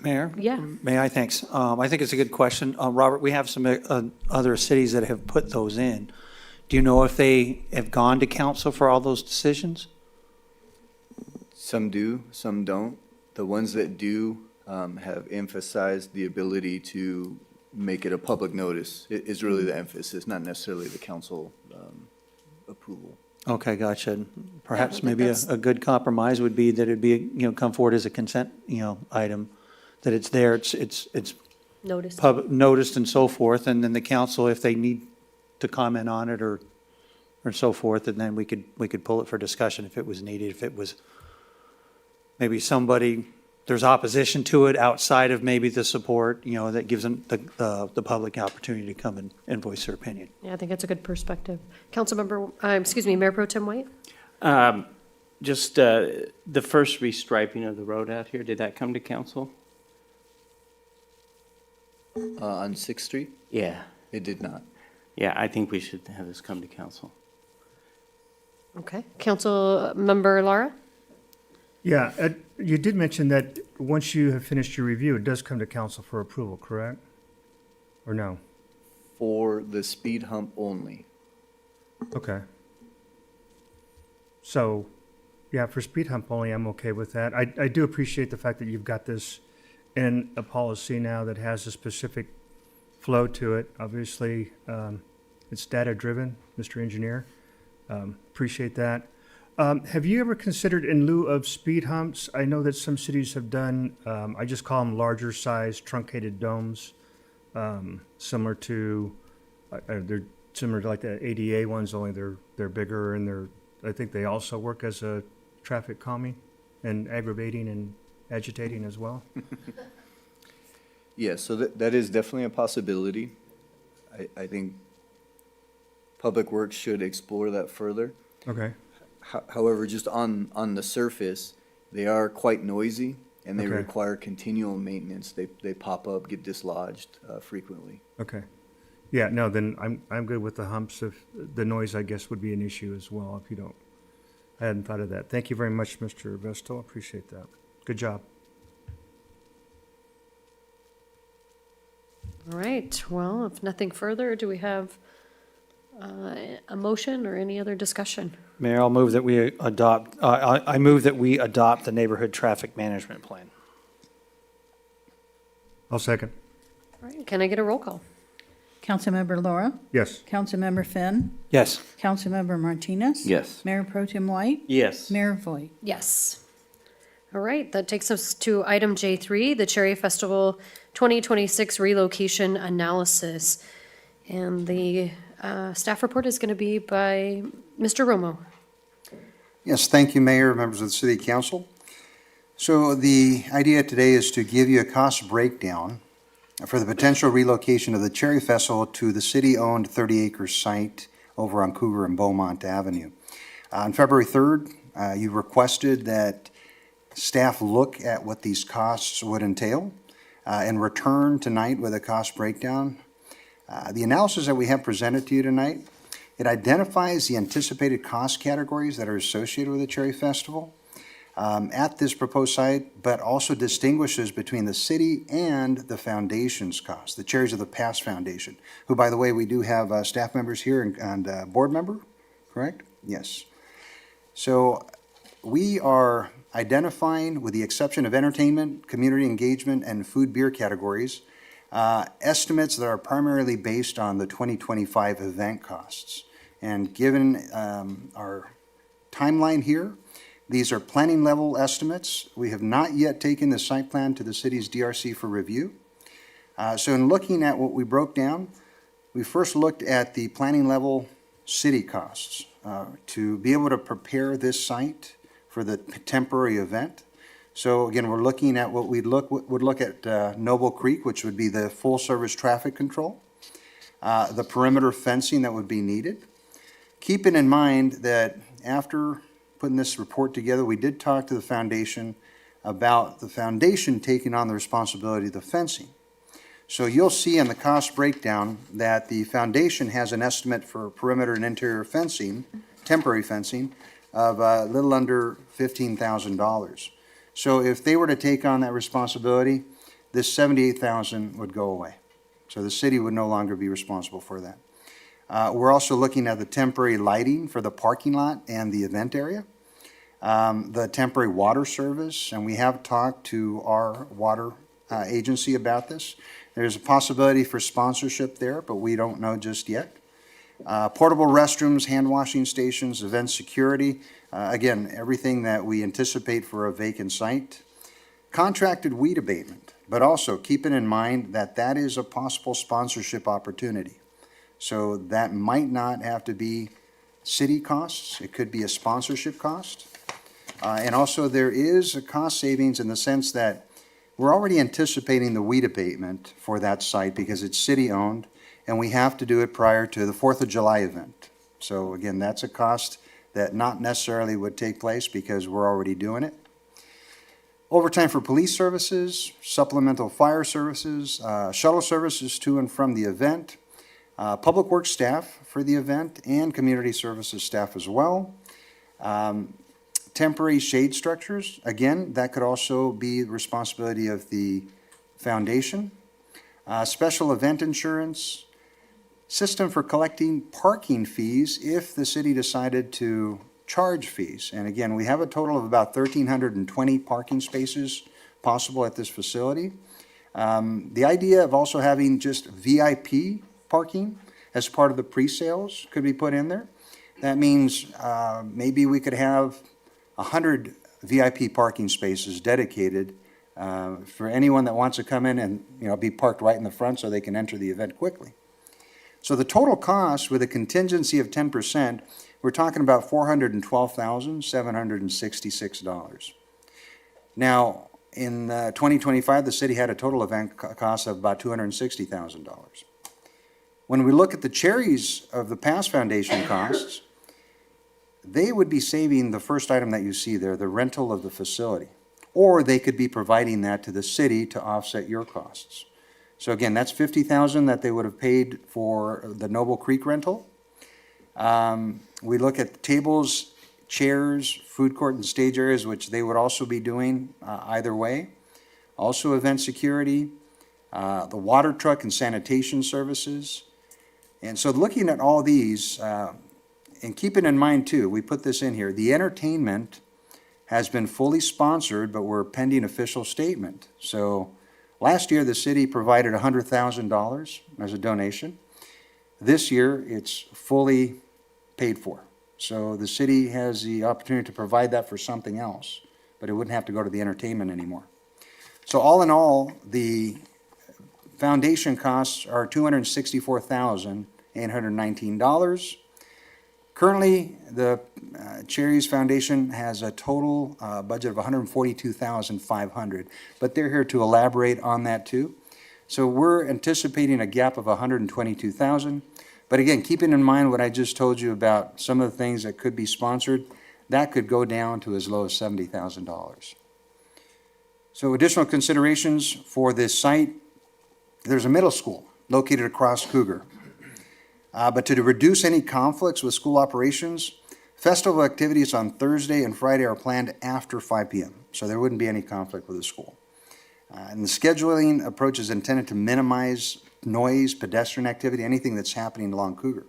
Mayor? Yeah. May I? Thanks. I think it's a good question. Robert, we have some other cities that have put those in. Do you know if they have gone to council for all those decisions? Some do, some don't. The ones that do have emphasized the ability to make it a public notice. It is really the emphasis, not necessarily the council approval. Okay, gotcha. Perhaps maybe that's- a good compromise would be that it'd be, come forward as a consent, item, that it's there, it's Notice. noticed and so forth, and then the council, if they need to comment on it or so forth, and then we could pull it for discussion if it was needed, if it was maybe somebody, there's opposition to it outside of maybe the support, that gives them the public opportunity to come and voice their opinion. Yeah, I think that's a good perspective. Councilmember, Mayor Pro Tem White? Just the first restriping of the road out here, did that come to council? On 6th Street? Yeah. It did not. Yeah, I think we should have this come to council. Okay. Councilmember Lara? Yeah, you did mention that once you have finished your review, it does come to council for approval, correct? Or no? For the speed hump only. Okay. So, yeah, for speed hump only, I'm okay with that. I do appreciate the fact that you've got this in a policy now that has a specific flow to it. Obviously, it's data-driven, Mr. Engineer. Appreciate that. Have you ever considered in lieu of speed humps, I know that some cities have done, I just call them larger size truncated domes, similar to, they're similar to like the ADA ones, only they're bigger and I think they also work as a traffic calming and aggravating and agitating as well. Yeah, so that is definitely a possibility. I think Public Works should explore that further. Okay. However, just on the surface, they are quite noisy and they Okay. require continual maintenance. They pop up, get dislodged frequently. Okay. Yeah, no, then I'm good with the humps. If the noise, I guess, would be an issue as well if you don't. I hadn't thought of that. Thank you very much, Mr. Vestal. Appreciate that. Good job. All right. Well, if nothing further, do we have a motion or any other discussion? Mayor, I'll move that we adopt, I move that we adopt the neighborhood traffic management plan. I'll second. All right. Can I get a roll call? Councilmember Laura? Yes. Councilmember Finn? Yes. Councilmember Martinez? Yes. Mayor Pro Tem White? Yes. Mayor Voigt? Yes. All right. That takes us to item J3, the Cherry Festival 2026 relocation analysis. And the staff report is going to be by Mr. Romo. Yes, thank you, Mayor, members of the City Council. So the idea today is to give you a cost breakdown for the potential relocation of the Cherry Festival to the city-owned 30-acre site over on Cougar and Beaumont Avenue. On February 3rd, you requested that staff look at what these costs would entail and return tonight with a cost breakdown. The analysis that we have presented to you tonight, it identifies the anticipated cost categories that are associated with the Cherry Festival at this proposed site, but also distinguishes between the city and the foundation's cost, the Cherries of the Past Foundation, who, by the way, we do have staff members here and board member, correct? Yes. So we are identifying, with the exception of entertainment, community engagement, and food beer categories, estimates that are primarily based on the 2025 event costs. And given our timeline here, these are planning level estimates. We have not yet taken the site plan to the city's DRC for review. So in looking at what we broke down, we first looked at the planning level city costs to be able to prepare this site for the temporary event. So again, we're looking at what would look at Noble Creek, which would be the full service traffic control, the perimeter fencing that would be needed. Keeping in mind that after putting this report together, we did talk to the foundation about the foundation taking on the responsibility of the fencing. So you'll see in the cost breakdown that the foundation has an estimate for perimeter and interior fencing, temporary fencing, of a little under $15,000. So if they were to take on that responsibility, this $78,000 would go away. So the city would no longer be responsible for that. We're also looking at the temporary lighting for the parking lot and the event area, the temporary water service, and we have talked to our water agency about this. There's a possibility for sponsorship there, but we don't know just yet. Portable restrooms, hand washing stations, event security, again, everything that we anticipate for a vacant site. Contracted weed abatement, but also keeping in mind that that is a possible sponsorship opportunity. So that might not have to be city costs, it could be a sponsorship cost. And also there is a cost savings in the sense that we're already anticipating the weed abatement for that site because it's city-owned, and we have to do it prior to the 4th of July event. So again, that's a cost that not necessarily would take place because we're already doing it. Overtime for police services, supplemental fire services, shuttle services to and from the event, public works staff for the event, and community services staff as well. Temporary shade structures, again, that could also be the responsibility of the foundation. Special event insurance, system for collecting parking fees if the city decided to charge fees. And again, we have a total of about 1,320 parking spaces possible at this facility. The idea of also having just VIP parking as part of the pre-sales could be put in there. That means maybe we could have 100 VIP parking spaces dedicated for anyone that wants to come in and, be parked right in the front so they can enter the event quickly. So the total cost with a contingency of 10%, we're talking about $412,766. Now, in 2025, the city had a total event cost of about $260,000. When we look at the Cherries of the Past Foundation costs, they would be saving the first item that you see there, the rental of the facility. Or they could be providing that to the city to offset your costs. So again, that's $50,000 that they would have paid for the Noble Creek rental. We look at tables, chairs, food court and stage areas, which they would also be doing either way. Also event security, the water truck and sanitation services. And so looking at all these, and keeping in mind too, we put this in here, the entertainment has been fully sponsored, but we're pending official statement. So last year, the city provided $100,000 as a donation. This year, it's fully paid for. So the city has the opportunity to provide that for something else, but it wouldn't have to go to the entertainment anymore. So all in all, the foundation costs are $264,819. Currently, the Cherries Foundation has a total budget of $142,500, but they're here to elaborate on that too. So we're anticipating a gap of $122,000. But again, keeping in mind what I just told you about some of the things that could be sponsored, that could go down to as low as $70,000. So additional considerations for this site, there's a middle school located across Cougar. But to reduce any conflicts with school operations, festival activities on Thursday and Friday are planned after 5 p.m., so there wouldn't be any conflict with the school. And the scheduling approach is intended to minimize noise, pedestrian activity, anything that's happening along Cougar.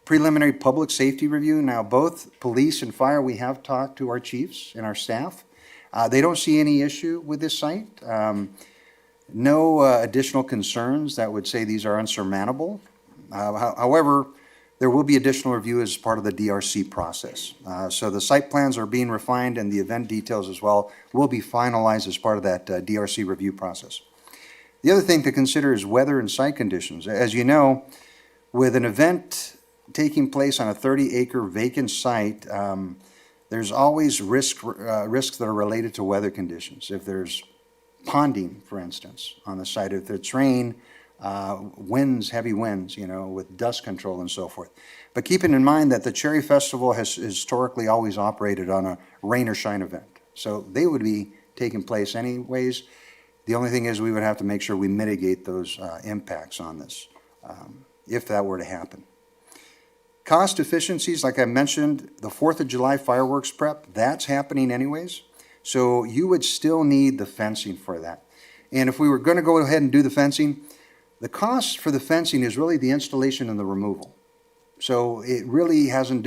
Preliminary public safety review. Now, both police and fire, we have talked to our chiefs and our staff. They don't see any issue with this site. No additional concerns that would say these are unsurmountable. However, there will be additional review as part of the DRC process. So the site plans are being refined and the event details as well will be finalized as part of that DRC review process. The other thing to consider is weather and site conditions. As you know, with an event taking place on a 30-acre vacant site, there's always risks that are related to weather conditions. If there's ponding, for instance, on the site, if it's rain, winds, heavy winds, with dust control and so forth. But keeping in mind that the Cherry Festival has historically always operated on a rain or shine event. So they would be taking place anyways. The only thing is we would have to make sure we mitigate those impacts on this, if that were to happen. Cost efficiencies, like I mentioned, the 4th of July fireworks prep, that's happening anyways. So you would still need the fencing for that. And if we were going to go ahead and do the fencing, the cost for the fencing is really the installation and the removal. So it really hasn't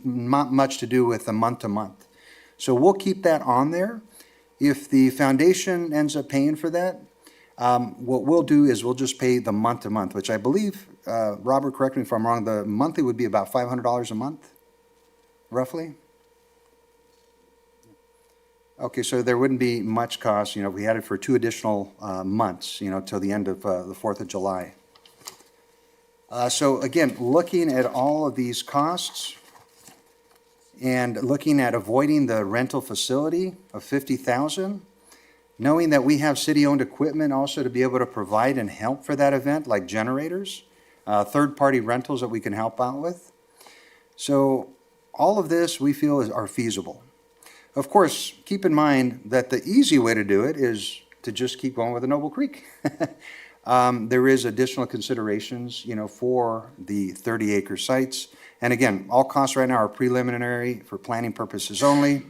not much to do with the month to month. So we'll keep that on there. If the foundation ends up paying for that, what we'll do is we'll just pay the month to month, which I believe, Robert, correct me if I'm wrong, the monthly would be about $500 a month, roughly? Okay, so there wouldn't be much cost, if we had it for 2 additional months, till the end of the 4th of July. So again, looking at all of these costs and looking at avoiding the rental facility of $50,000, knowing that we have city-owned equipment also to be able to provide and help for that event, like generators, third-party rentals that we can help out with. So all of this we feel are feasible. Of course, keep in mind that the easy way to do it is to just keep going with the Noble Creek. There is additional considerations, for the 30-acre sites. And again, all costs right now are preliminary for planning purposes only.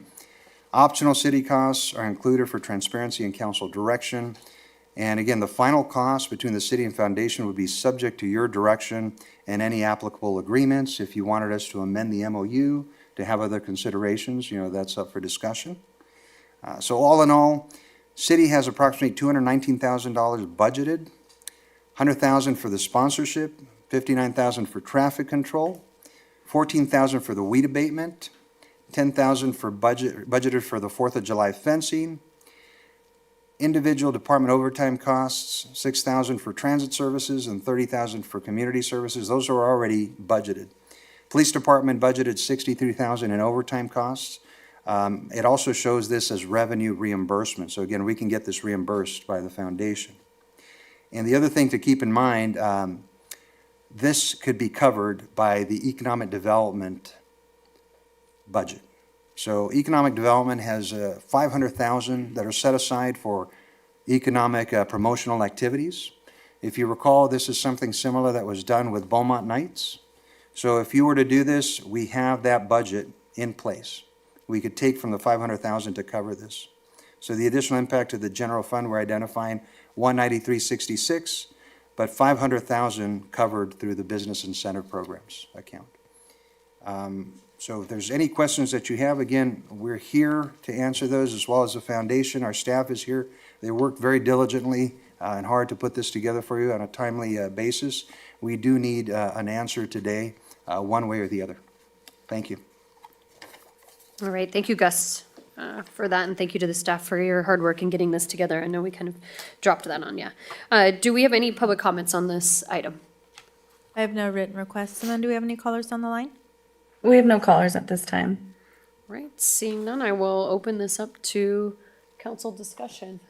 Optional city costs are included for transparency and council direction. And again, the final cost between the city and foundation would be subject to your direction and any applicable agreements. If you wanted us to amend the MOU to have other considerations, that's up for discussion. So all in all, city has approximately $219,000 budgeted, $100,000 for the sponsorship, $59,000 for traffic control, $14,000 for the weed abatement, $10,000 for budgeted for the 4th of July fencing, individual department overtime costs, $6,000 for transit services and $30,000 for community services. Those are already budgeted. Police department budgeted $63,000 in overtime costs. It also shows this as revenue reimbursement. So again, we can get this reimbursed by the foundation. And the other thing to keep in mind, this could be covered by the economic development budget. So economic development has $500,000 that are set aside for economic promotional activities. If you recall, this is something similar that was done with Beaumont Nights. So if you were to do this, we have that budget in place. We could take from the $500,000 to cover this. So the additional impact of the general fund, we're identifying $193.66, but $500,000 covered through the business incentive programs account. So if there's any questions that you have, again, we're here to answer those, as well as the foundation. Our staff is here. They worked very diligently and hard to put this together for you on a timely basis. We do need an answer today, one way or the other. Thank you. All right, thank you, Gus. for that, and thank you to the staff for your hard work in getting this together. I know we kind of dropped that on you. Do we have any public comments on this item? I have no written requests. Simone, do we have any callers on the line? We have no callers at this time. Right, seeing none, I will open this up to council discussion.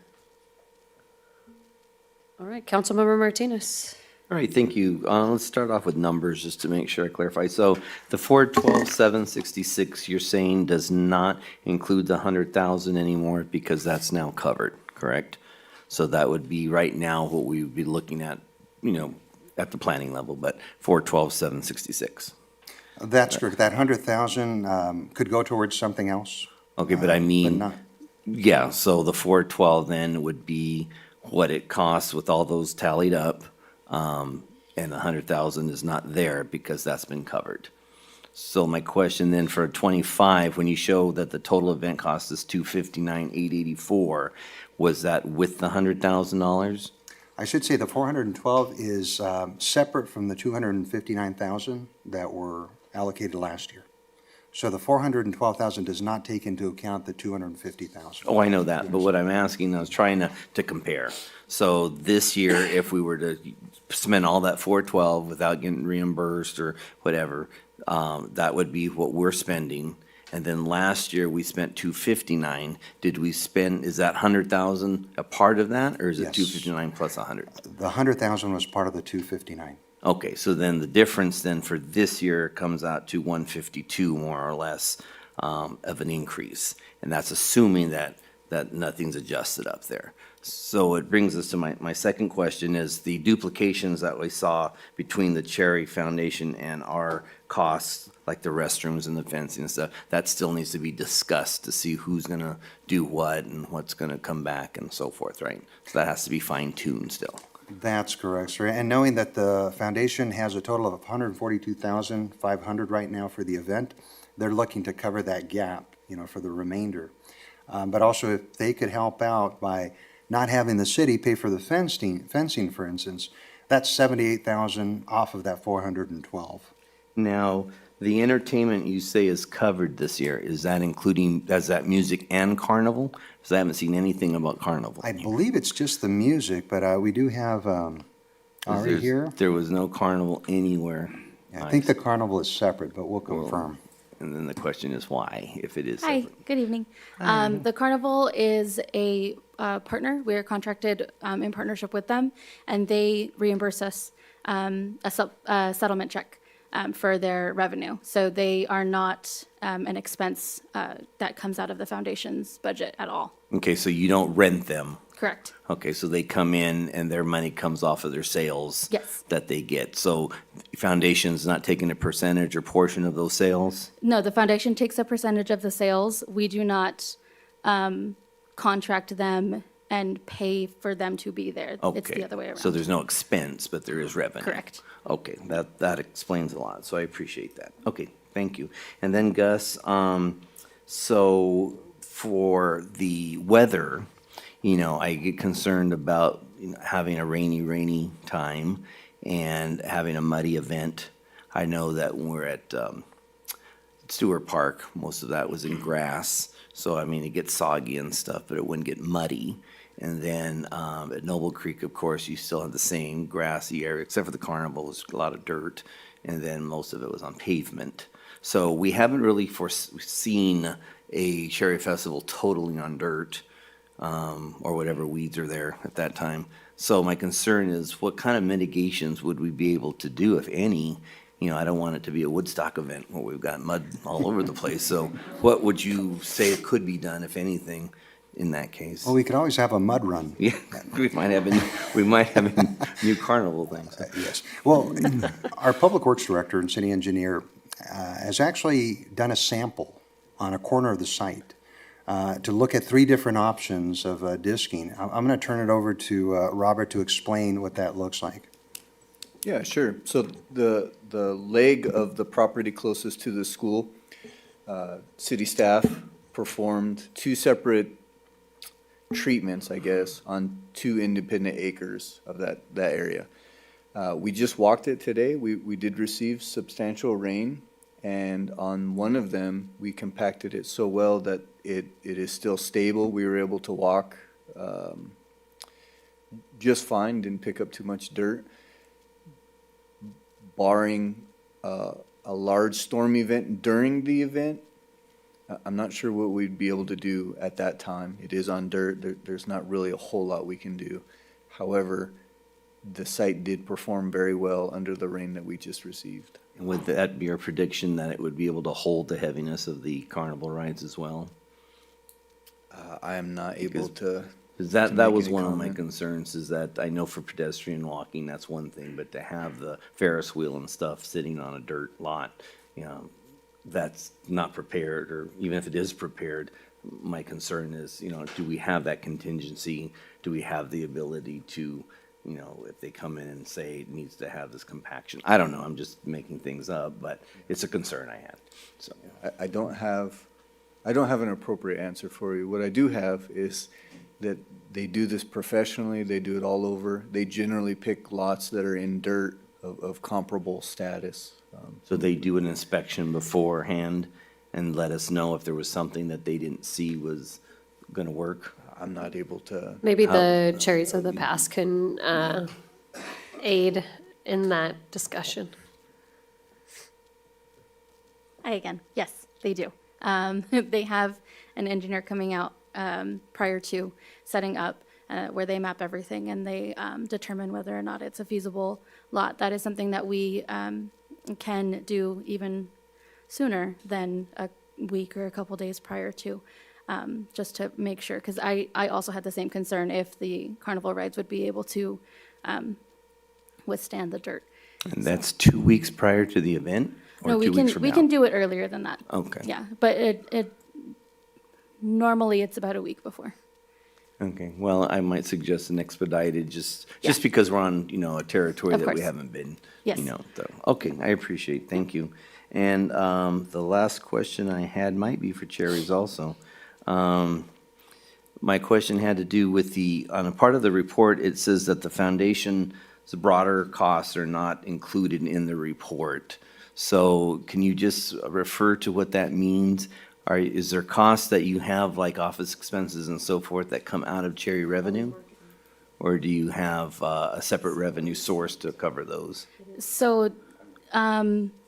All right, Councilmember Martinez. All right, thank you. Let's start off with numbers just to make sure I clarify. So the 412,766 you're saying does not include the 100,000 anymore because that's now covered, correct? So that would be right now what we would be looking at, at the planning level, but 412,766. That's correct. That 100,000 could go towards something else. Okay, but I mean, not- yeah, so the 412 then would be what it costs with all those tallied up. And the 100,000 is not there because that's been covered. So my question then for 25, when you show that the total event cost is $259,884, was that with the $100,000? I should say the 412 is separate from the 259,000 that were allocated last year. So the 412,000 does not take into account the 250,000. Oh, I know that, but what I'm asking, I was trying to compare. So this year, if we were to spend all that 412 without getting reimbursed or whatever, that would be what we're spending. And then last year, we spent 259. Did we spend, is that 100,000 a part of that, or is it Yes. 259 plus 100? The 100,000 was part of the 259. Okay, so then the difference then for this year comes out to 152 more or less of an increase. And that's assuming that nothing's adjusted up there. So it brings us to my second question is the duplications that we saw between the Cherry Foundation and our costs, like the restrooms and the fencing and stuff, that still needs to be discussed to see who's gonna do what and what's gonna come back and so forth, right? So that has to be fine-tuned still. That's correct, sir. And knowing that the foundation has a total of 142,500 right now for the event, they're looking to cover that gap, for the remainder. But also if they could help out by not having the city pay for the fencing, for instance, that's 78,000 off of that 412. Now, the entertainment you say is covered this year, is that music and carnival? Because I haven't seen anything about carnival. I believe it's just the music, but we do have Ari here. There was no carnival anywhere. I think the carnival is separate, but we'll confirm. And then the question is why, if it is Hi, separate. good evening. The Carnival is a partner. We're contracted in partnership with them, and they reimburse us a settlement check for their revenue. So they are not an expense that comes out of the foundation's budget at all. Okay, so you don't rent them? Correct. Okay, so they come in and their money comes off of their sales? Yes. That they get. So foundation's not taking a percentage or portion of those sales? No, the foundation takes a percentage of the sales. We do not contract them and pay for them to be there. It's the other way around. So there's no expense, but there is revenue? Correct. Okay, that explains a lot, so I appreciate that. Okay, thank you. And then Gus, so for the weather, I get concerned about having a rainy time and having a muddy event. I know that when we're at Stewart Park, most of that was in grass. So, it gets soggy and stuff, but it wouldn't get muddy. And then at Noble Creek, of course, you still have the same grassy area, except for the carnival, was a lot of dirt. And then most of it was on pavement. So we haven't really foreseen a Cherry Festival totally on dirt. Or whatever weeds are there at that time. So my concern is what kind of mitigations would we be able to do, if any? I don't want it to be a Woodstock event where we've got mud all over the place. So what would you say could be done, if anything, in that case? Well, we could always have a mud run. Yeah, we might have a new carnival thing. So. Yes. Well, our Public Works Director and City Engineer has actually done a sample on a corner of the site. To look at 3 different options of disking. I'm going to turn it over to Robert to explain what that looks like. Yeah, sure. So the leg of the property closest to the school, city staff performed 2 separate treatments, I guess, on 2 independent acres of that area. We just walked it today. We did receive substantial rain And on one of them, we compacted it so well that it is still stable. We were able to walk just fine, didn't pick up too much dirt. Barring a large storm event during the event, I'm not sure what we'd be able to do at that time. It is on dirt. There's not really a whole lot we can do. However, the site did perform very well under the rain that we just received. And would that be your prediction that it would be able to hold the heaviness of the carnival rides as well? I am not able to. Because to that make was any one of my comment. concerns, is that I know for pedestrian walking, that's one thing, but to have the Ferris wheel and stuff sitting on a dirt lot, you know, that's not prepared, or even if it is prepared, my concern is, you know, do we have that contingency? Do we have the ability to, you know, if they come in and say it needs to have this compaction? I don't know, I'm just making things up, but it's a concern I had, so. I don't have an appropriate answer for you. What I do have is that they do this professionally, they do it all over. They generally pick lots that are in dirt of comparable status. So they do an inspection beforehand and let us know if there was something that they didn't see was gonna work? I'm not able to. Maybe the cherries of the past can aid in that discussion. Hi again. Yes, they do. They have an engineer coming out prior to setting up where they map everything and they determine whether or not it's a feasible lot. That is something that we can do even sooner than a week or a couple days prior to, just to make sure. Because I also had the same concern if the carnival rides would be able to withstand the dirt. And that's 2 weeks prior to the event? Or No, 2 weeks from we now? can do it earlier than that. Okay. Yeah, but it normally it's about a week before. Okay, well, I might suggest an expedited, just Yeah. because we're on, you know, a territory Of that we course. haven't been, Yes. you know, so, okay, I appreciate, thank you. And the last question I had might be for Cherries also. My question had to do with on a part of the report, it says that the foundation's broader costs are not included in the report. So can you just refer to what that means? Is there costs that you have, like office expenses and so forth, that come out of Cherry revenue? Or do you have a separate revenue source to cover those? So,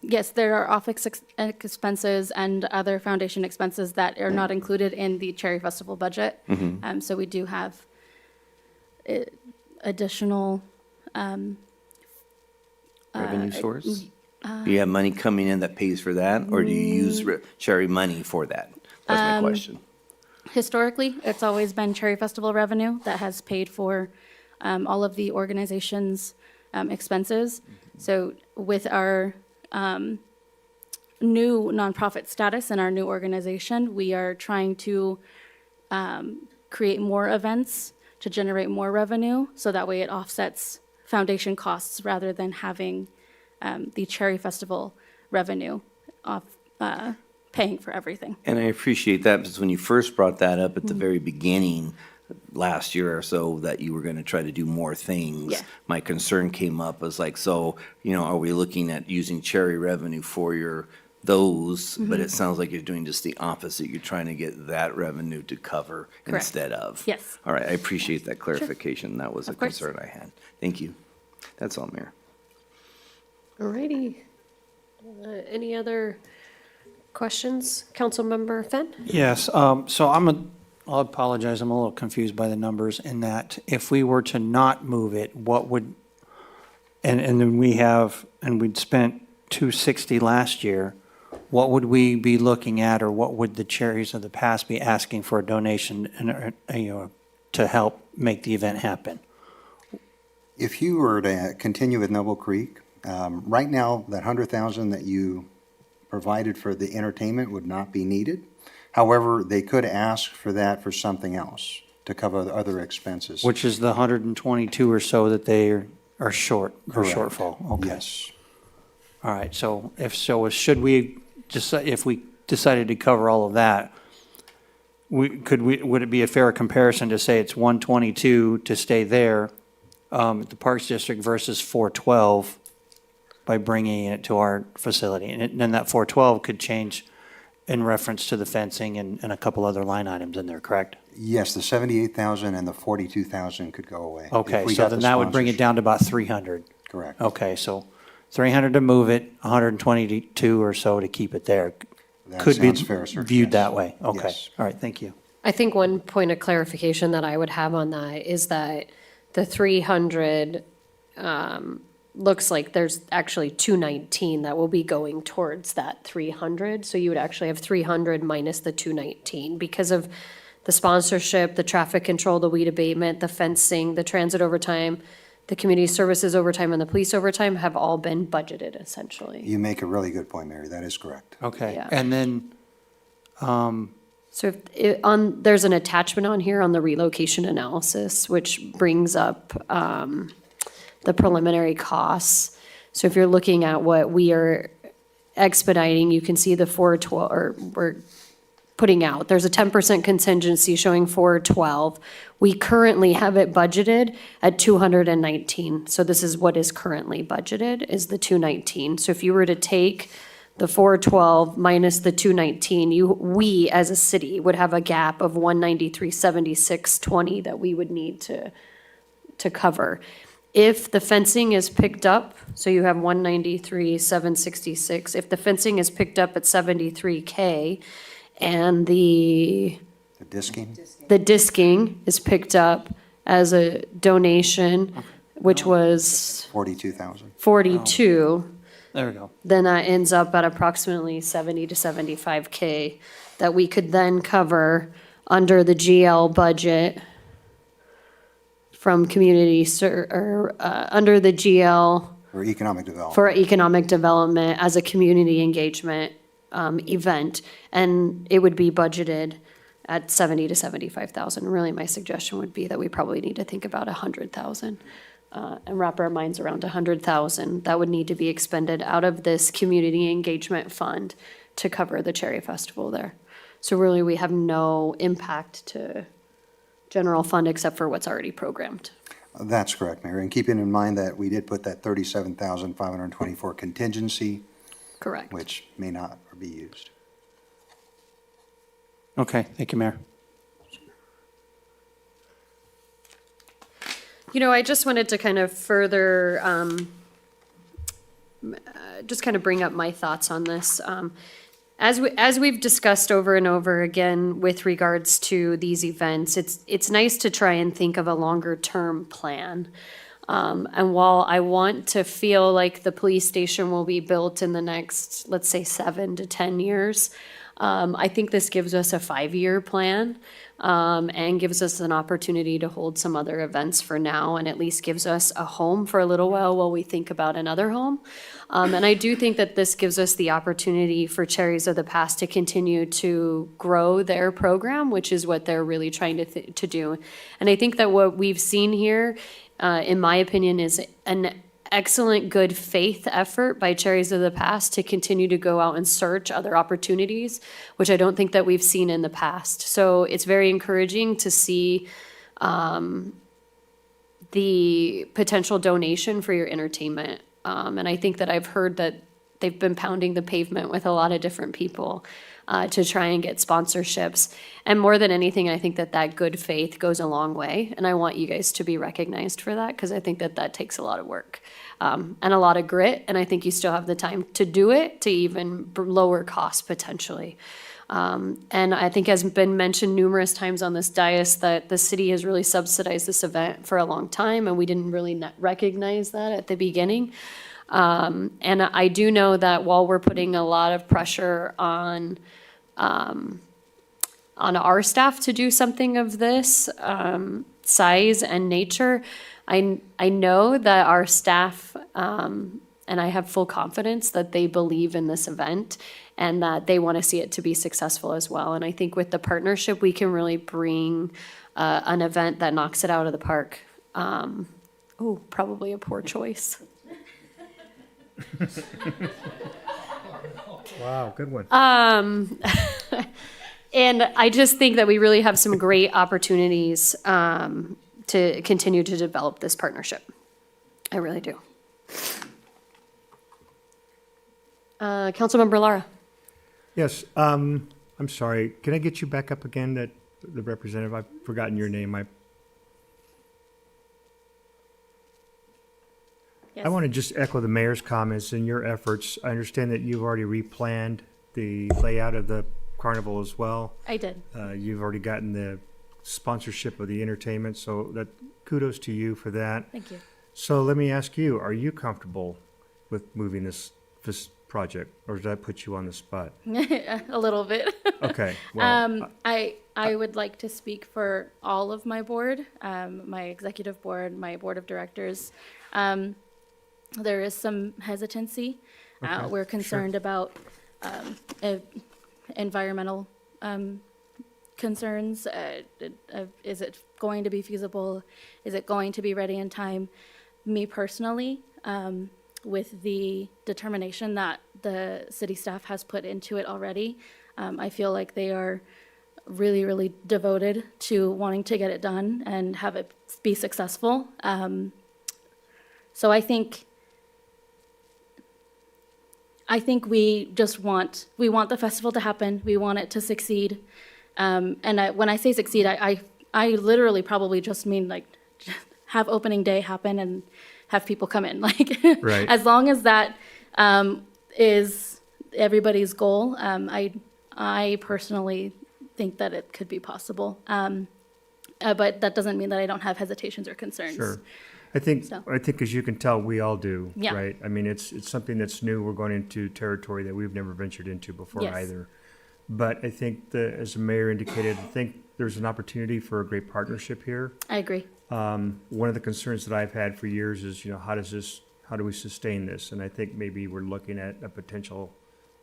yes, there are office expenses and other foundation expenses that are not included in the Cherry Festival budget. Mhm. So we do have additional. Revenue source? Do you have money coming in that pays for that, or do you use Cherry money for that? That's my question. Historically, it's always been Cherry Festival revenue that has paid for all of the organization's expenses. So with our new nonprofit status and our new organization, we are trying to create more events to generate more revenue, so that way it offsets foundation costs rather than having the Cherry Festival revenue off paying for everything. And I appreciate that, because when you first brought that up at the Mhm. very beginning, last year or so, that you were gonna try to do more things. Yeah. My concern came up as like, so, you know, are we looking at using Cherry revenue for those? But Mhm. it sounds like you're doing just the opposite. You're trying to get that revenue to cover Correct. instead of. Yes. All right, I appreciate that clarification. That was a Of course. concern I had. Thank you. That's all, Mayor. Alrighty. Any other questions? Councilmember Fenn? Yes, so I'll apologize, I'm a little confused by the numbers in that if we were to not move it, what would, and then we'd spent 260 last year, what would we be looking at, or what would the Cherries of the past be asking for a donation and, you know, to help make the event happen? If you were to continue with Noble Creek, right now, that 100,000 that you provided for the entertainment would not be needed. However, they could ask for that for something else to cover the other expenses. Which is the 122 or so that they are short, or Correct. shortfall? Okay. Yes. All right, so should we, if we decided to cover all of that, would it be a fair comparison to say it's 122 to stay there, the Parks District versus 412 by bringing it to our facility. And then that 412 could change in reference to the fencing and a couple other line items in there, correct? Yes, the 78,000 and the 42,000 could go away. if Okay, we so got then the that would bring it sponsorship. down to about 300. Correct. Okay, so 300 to move it, 122 or so to keep it there. That Could be sounds fair, sir. viewed Yes. that way. Okay, Yes. all right, thank you. I think one point of clarification that I would have on that is that the 300 looks like there's actually 219 that will be going towards that 300. So you would actually have 300 minus the 219 because of the sponsorship, the traffic control, the weed abatement, the fencing, the transit overtime, the community services overtime, and the police overtime have all been budgeted essentially. You make a really good point, Mary. That is correct. Okay, Yeah. and then, So there's an attachment on here on the relocation analysis, which brings up the preliminary costs. So if you're looking at what we are expediting, you can see the 412, or we're putting out. There's a 10% contingency showing 412. We currently have it budgeted at 219. So this is what is currently budgeted, is the 219. So if you were to take the 412 minus the 219, we as a city would have a gap of 193.7620 that we would need to cover. If the fencing is picked up, so you have 193.766, if the fencing is picked up at 73K and the disking is picked up as a donation, which was 42,000. 42, there we go. then that ends up at approximately 70 to 75K that we could then cover under the GL budget from under the GL For economic development. for economic development as a community engagement event. And it would be budgeted at 70 to 75,000. Really, my suggestion would be that we probably need to think about 100,000 and wrap our minds around 100,000. That would need to be expended out of this community engagement fund to cover the Cherry Festival there. So really, we have no impact to general fund except for what's already programmed. That's correct, Mayor. And keeping in mind that we did put that 37,524 contingency, Correct. which may not be used. Okay, thank you, Mayor. You know, I just wanted to kind of further, just kind of bring up my thoughts on this. As we've discussed over and over again with regards to these events, it's nice to try and think of a longer term plan. And while I want to feel like the police station will be built in the next, let's say, 7 to 10 years, I think this gives us a 5-year plan and gives us an opportunity to hold some other events for now, and at least gives us a home for a little while we think about another home. And I do think that this gives us the opportunity for Cherries of the Past to continue to grow their program, which is what they're really trying to do. And I think that what we've seen here, in my opinion, is an excellent good faith effort by Cherries of the Past to continue to go out and search other opportunities, which I don't think that we've seen in the past. So it's very encouraging to see the potential donation for your entertainment. And I think that I've heard that they've been pounding the pavement with a lot of different people to try and get sponsorships. And more than anything, I think that good faith goes a long way. And I want you guys to be recognized for that, because I think that takes a lot of work and a lot of grit. And I think you still have the time to do it, to even lower costs potentially. And I think has been mentioned numerous times on this dais that the city has really subsidized this event for a long time, and we didn't really recognize that at the beginning. And I do know that while we're putting a lot of pressure on our staff to do something of this size and nature, I know that our staff, and I have full confidence that they believe in this event and that they want to see it to be successful as well. And I think with the partnership, we can really bring an event that knocks it out of the park. Probably a poor choice. Wow, good one. And I just think that we really have some great opportunities to continue to develop this partnership. I really do. Councilmember Lara. Yes, I'm sorry. Can I get you back up again, that the representative? I've forgotten your name. I want to just echo the mayor's comments and your efforts. I understand that you've already replanned the layout of the carnival as well. I did. You've already gotten the sponsorship of the entertainment, so that kudos to you for that. Thank you. So let me ask you, are you comfortable with moving this project, or did I put you on the spot? A little bit. Okay, well, I would like to speak for all of my board, my executive board, my board of directors. There is some hesitancy. Okay, We're concerned about environmental concerns. Is it going to be feasible? Is it going to be ready in time? Me personally, with the determination that the city staff has put into it already, I feel like they are really, really devoted to wanting to get it done and have it be successful. So I think we just want the festival to happen. We want it to succeed. When I say succeed, I literally probably just mean like have opening day happen and have people come in. Like, right. As long as that is everybody's goal, I personally think that it could be possible. But that doesn't mean that I don't have hesitations or concerns. sure. I think as you can tell, we all do, Yeah. right? I mean, it's something that's new. We're going into territory that we've never ventured into before Yes. either. But I think that, as the mayor indicated, I think there's an opportunity for a great partnership here. I agree. One of the concerns that I've had for years is, how do we sustain this? And I think maybe we're looking at a potential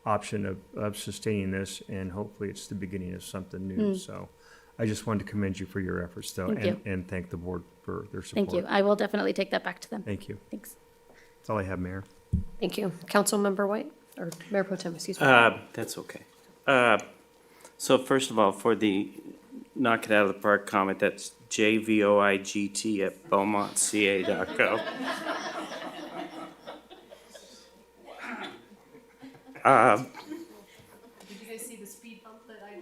option of sustaining this, and hopefully it's the beginning of something new. So I just wanted to commend you for your efforts, though, Thank you. and thank the board for their support. Thank you. I will definitely take that back to them. Thank you. Thanks. That's all I have, Mayor. Thank you. Councilmember White, or Mayor Pro Tem, excuse me. That's okay. So first of all, for the knock it out of the park comment, that's jvoigt@beaumontca.gov. Did you guys see the speed bump that I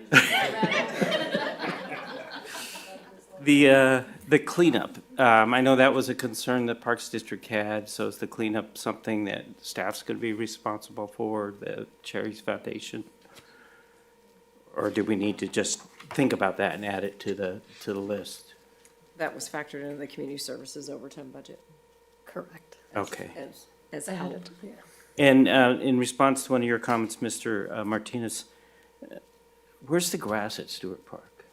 just The cleanup, I know that was a concern the Parks District had, so is the cleanup something that staff's gonna be responsible for, the Charities Foundation? Or do we need to just think about that and add it to the list? That was factored into the community services overtime budget. Correct. Okay. As held. And in response to one of your comments, Mr. Martinez, where's the grass at Stewart Park?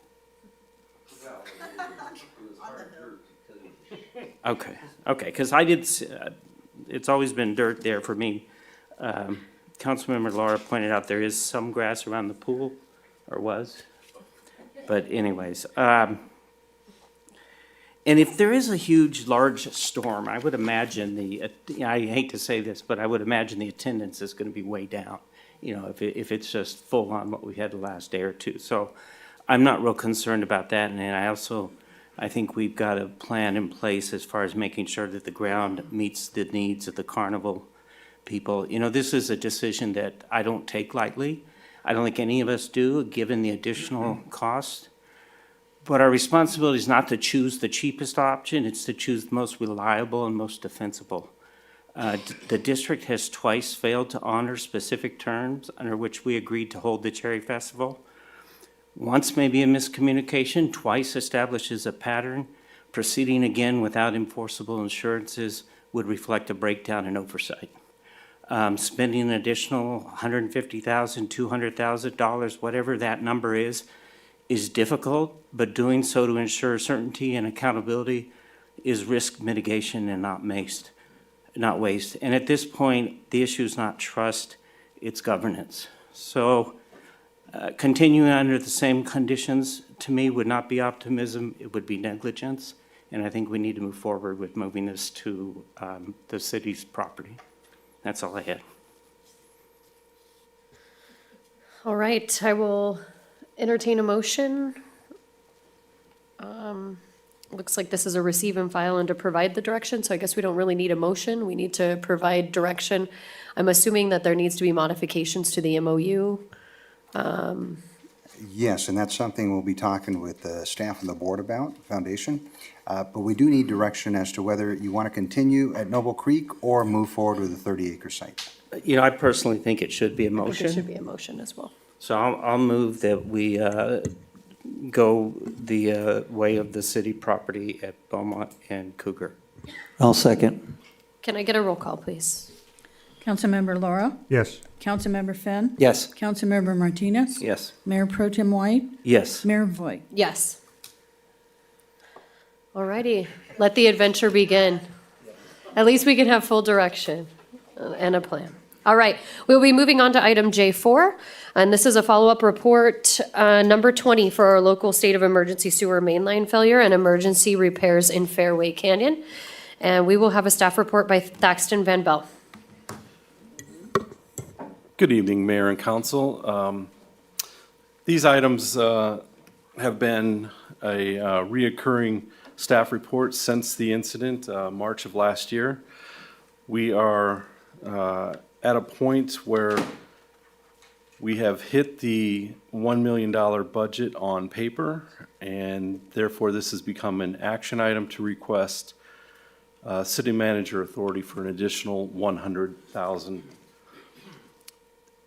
Okay, because I did, it's always been dirt there for me. Councilmember Laura pointed out there is some grass around the pool, or was. But anyways, and if there is a huge, large storm, I would imagine I hate to say this, but I would imagine the attendance is going to be way down, if it's just full on what we had the last day or two. So I'm not real concerned about that. And I think we've got a plan in place as far as making sure that the ground meets the needs of the carnival people. This is a decision that I don't take lightly. I don't think any of us do, given the additional cost. But our responsibility is not to choose the cheapest option, it's to choose the most reliable and most defensible. The district has twice failed to honor specific terms under which we agreed to hold the Cherry Festival. Once may be a miscommunication, twice establishes a pattern. Proceeding again without enforceable assurances would reflect a breakdown in oversight. Spending an additional $150,000, $200,000, whatever that number is difficult, but doing so to ensure certainty and accountability is risk mitigation and not waste. And at this point, the issue is not trust, it's governance. So continuing under the same conditions, to me, would not be optimism, it would be negligence. And I think we need to move forward with moving this to the city's property. That's all I had. All right, I will entertain a motion looks like this is a receive and file and to provide the direction, so I guess we don't really need a motion. We need to provide direction. I'm assuming that there needs to be modifications to the MOU. Yes, and that's something we'll be talking with the staff and the board about, foundation. But we do need direction as to whether you want to continue at Noble Creek or move forward with a 30-acre site. You know, I personally think it should be a I think it should motion. be a motion as well. So I'll move that we go the way of the city property at Beaumont and Cougar. I'll second. Can I get a roll call, please? Councilmember Laura? Yes. Councilmember Finn? Yes. Councilmember Martinez? Yes. Mayor Pro Tem White? Yes. Mayor Voigt? Yes. Alrighty, let the adventure begin. At least we can have full direction and a plan. All right, we'll be moving on to item J4, and this is a follow-up report, number 20 for our local state of emergency sewer mainline failure and emergency repairs in Fairway Canyon. And we will have a staff report by Thaxton Van Bell. Good evening, Mayor and Council. These items have been a reoccurring staff report since the incident, March of last year. We are at a point where we have hit the $1 million budget on paper, and therefore this has become an action item to request city manager authority for an additional $100,000.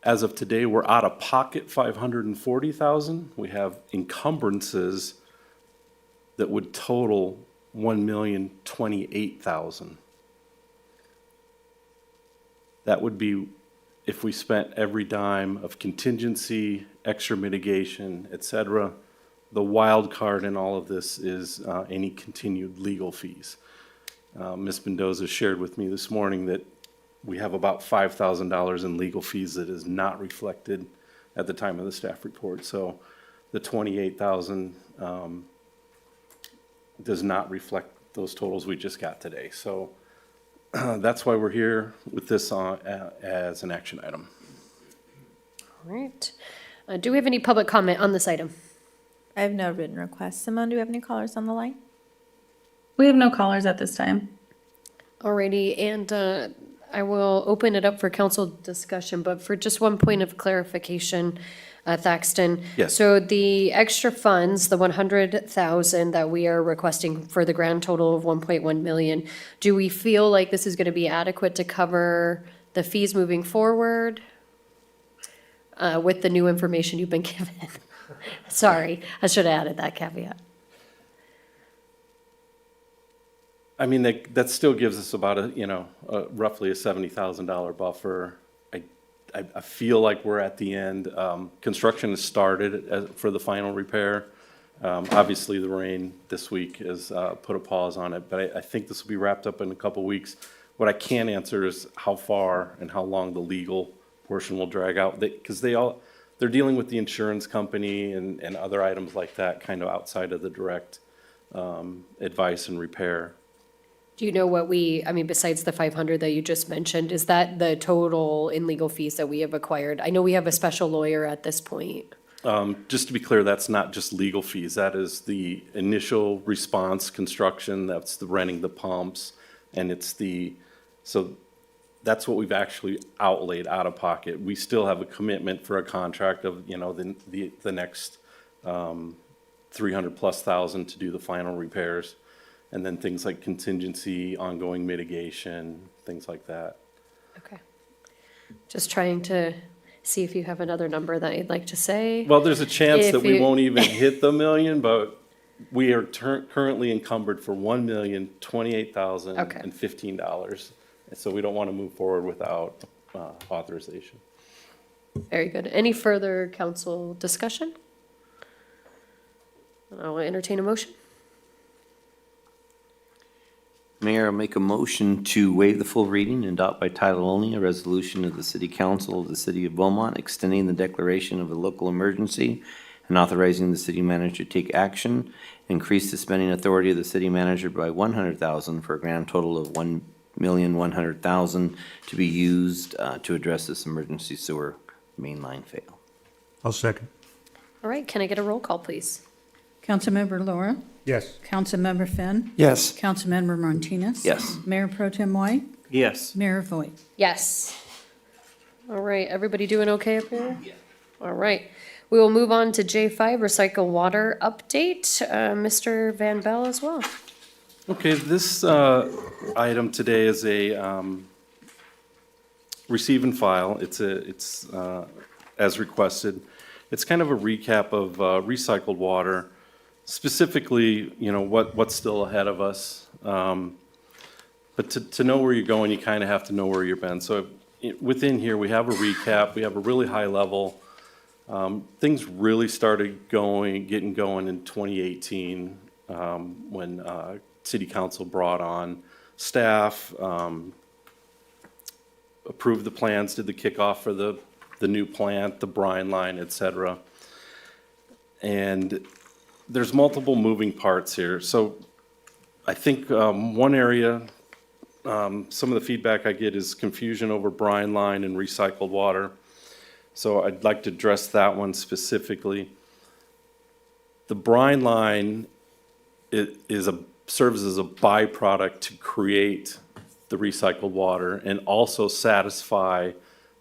As of today, we're out of pocket $540,000. We have encumbrances that would total $1,028,000. That would be if we spent every dime of contingency, extra mitigation, et cetera. The wild card in all of this is any continued legal fees. Ms. Mendoza shared with me this morning that we have about $5,000 in legal fees that is not reflected at the time of the staff report. So the $28,000 does not reflect those totals we just got today. So that's why we're here with this as an action item. All right. Do we have any public comment on this item? I have no written requests. Simone, do we have any callers on the line? We have no callers at this time. Alrighty, and I will open it up for council discussion, but for just one point of clarification, Thaxton. Yes. So the extra funds, the 100,000 that we are requesting for the grand total of 1.1 million, do we feel like this is going to be adequate to cover the fees moving forward with the new information you've been given? Sorry, I should have added that caveat. I mean, that still gives us about roughly a $70,000 buffer. I feel like we're at the end. Construction has started for the final repair. Obviously, the rain this week has put a pause on it, but I think this will be wrapped up in a couple weeks. What I can't answer is how far and how long the legal portion will drag out, because they're dealing with the insurance company and other items like that, kind of outside of the direct advice and repair. Do you know what besides the 500 that you just mentioned, is that the total in legal fees that we have acquired? I know we have a special lawyer at this point. Just to be clear, that's not just legal fees. That is the initial response construction, that's the renting the pumps, and so that's what we've actually outlaid out of pocket. We still have a commitment for a contract of, the next 300,000+ to do the final repairs. And then things like contingency, ongoing mitigation, things like that. Okay. Just trying to see if you have another number that you'd like to say. Well, there's a chance that we you- won't even hit the million, but we are currently encumbered for $1,028,015. So we don't want to move forward without authorization. Very good. Any further council discussion? I'll entertain a motion. Mayor, I'll make a motion to waive the full reading and adopt by title only a resolution of the City Council of the City of Beaumont extending the declaration of a local emergency and authorizing the city manager to take action, increase the spending authority of the city manager by $100,000 for a grand total of $1,100,000 to be used to address this emergency sewer mainline fail. I'll second. All right, can I get a roll call, please? Councilmember Laura? Yes. Councilmember Finn, Yes. Councilmember Martinez. Yes. Mayor Pro Tem White, Yes. Mayor Voigt. Yes. All right, everybody doing okay up here? Yeah. All right. We will move on to J5, recycle water update. Mr. Van Bell as well. Okay, this item today is a receive and file. It's as requested. It's kind of a recap of recycled water, specifically, what's still ahead of us. But to know where you're going, you kind of have to know where you've been. So within here, we have a recap. We have a really high level. Things really started getting going in 2018 when City Council brought on staff, approved the plans, did the kickoff for the new plant, the brine line, et cetera. And there's multiple moving parts here. So I think one area, some of the feedback I get is confusion over brine line and recycled water. So I'd like to address that one specifically. The brine line serves as a byproduct to create the recycled water and also satisfy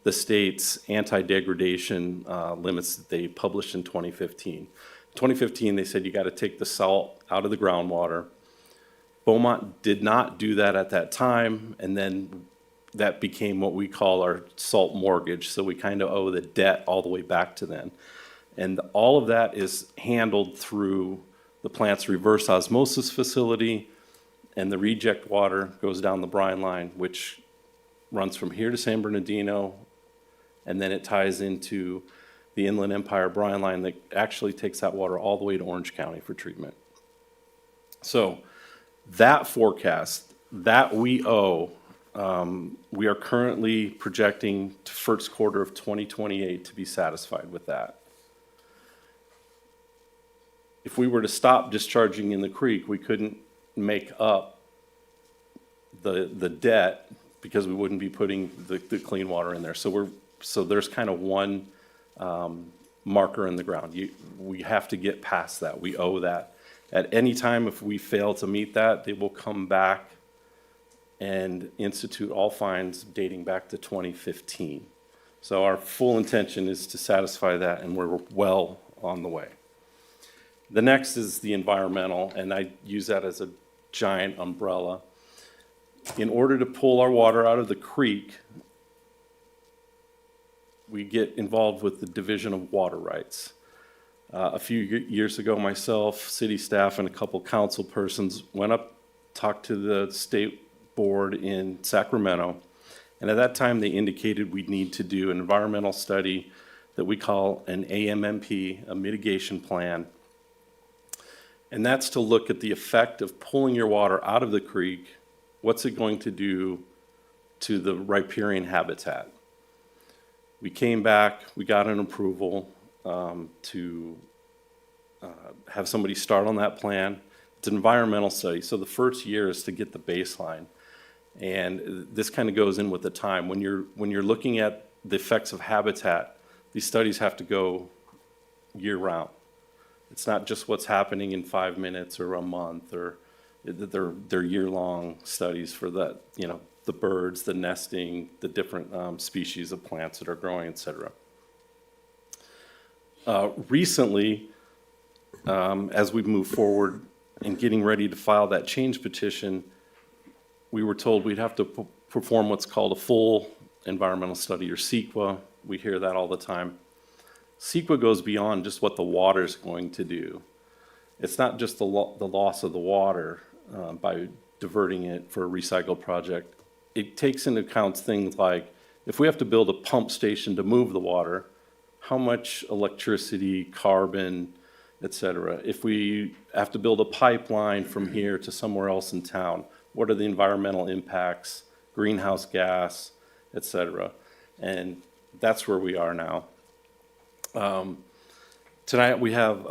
the state's anti-degradation limits that they published in 2015. 2015, they said you got to take the salt out of the groundwater. Beaumont did not do that at that time, and then that became what we call our salt mortgage. So we kind of owe the debt all the way back to then. And all of that is handled through the plant's reverse osmosis facility, and the reject water goes down the brine line, which runs from here to San Bernardino, and then it ties into the Inland Empire brine line that actually takes that water all the way to Orange County for treatment. So that forecast, that we owe, we are currently projecting to first quarter of 2028 to be satisfied with that. If we were to stop discharging in the creek, we couldn't make up the debt because we wouldn't be putting the clean water in there. So there's kind of one marker in the ground. We have to get past that. We owe that. At any time, if we fail to meet that, they will come back and institute all fines dating back to 2015. So our full intention is to satisfy that, and we're well on the way. The next is the environmental, and I use that as a giant umbrella. In order to pull our water out of the creek, we get involved with the Division of Water Rights. A few years ago, myself, city staff, and a couple council persons went up, talked to the state board in Sacramento, and at that time they indicated we'd need to do an environmental study that we call an AMMP, a mitigation plan. And that's to look at the effect of pulling your water out of the creek. What's it going to do to the riparian habitat? We came back, we got an approval to have somebody start on that plan. It's an environmental study, so the first year is to get the baseline. And this kind of goes in with the time. When you're looking at the effects of habitat, these studies have to go year round. It's not just what's happening in 5 minutes or a month, or they're year-long studies for that, the birds, the nesting, the different species of plants that are growing, et cetera. Recently, as we move forward in getting ready to file that change petition, we were told we'd have to perform what's called a full environmental study, or CEQA. We hear that all the time. CEQA goes beyond just what the water's going to do. It's not just the loss of the water by diverting it for a recycle project. It takes into account things like, if we have to build a pump station to move the water, how much electricity, carbon, et cetera. If we have to build a pipeline from here to somewhere else in town, what are the environmental impacts, greenhouse gas, et cetera. And that's where we are now. Tonight we have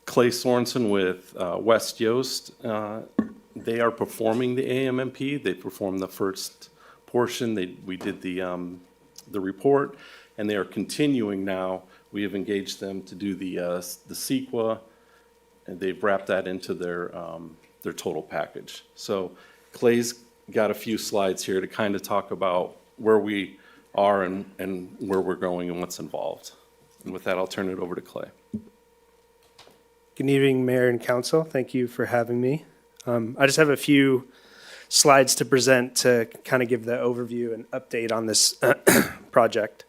Clay Sorensen with West Yost. They are performing the AMMP. They performed the first portion. We did the report, and they are continuing now. We have engaged them to do the CEQA and they've wrapped that into their total package. So Clay's got a few slides here to kind of talk about where we are and where we're going and what's involved. And with that, I'll turn it over to Clay. Good evening, Mayor and Council. Thank you for having me. I just have a few slides to present to kind of give the overview and update on this project.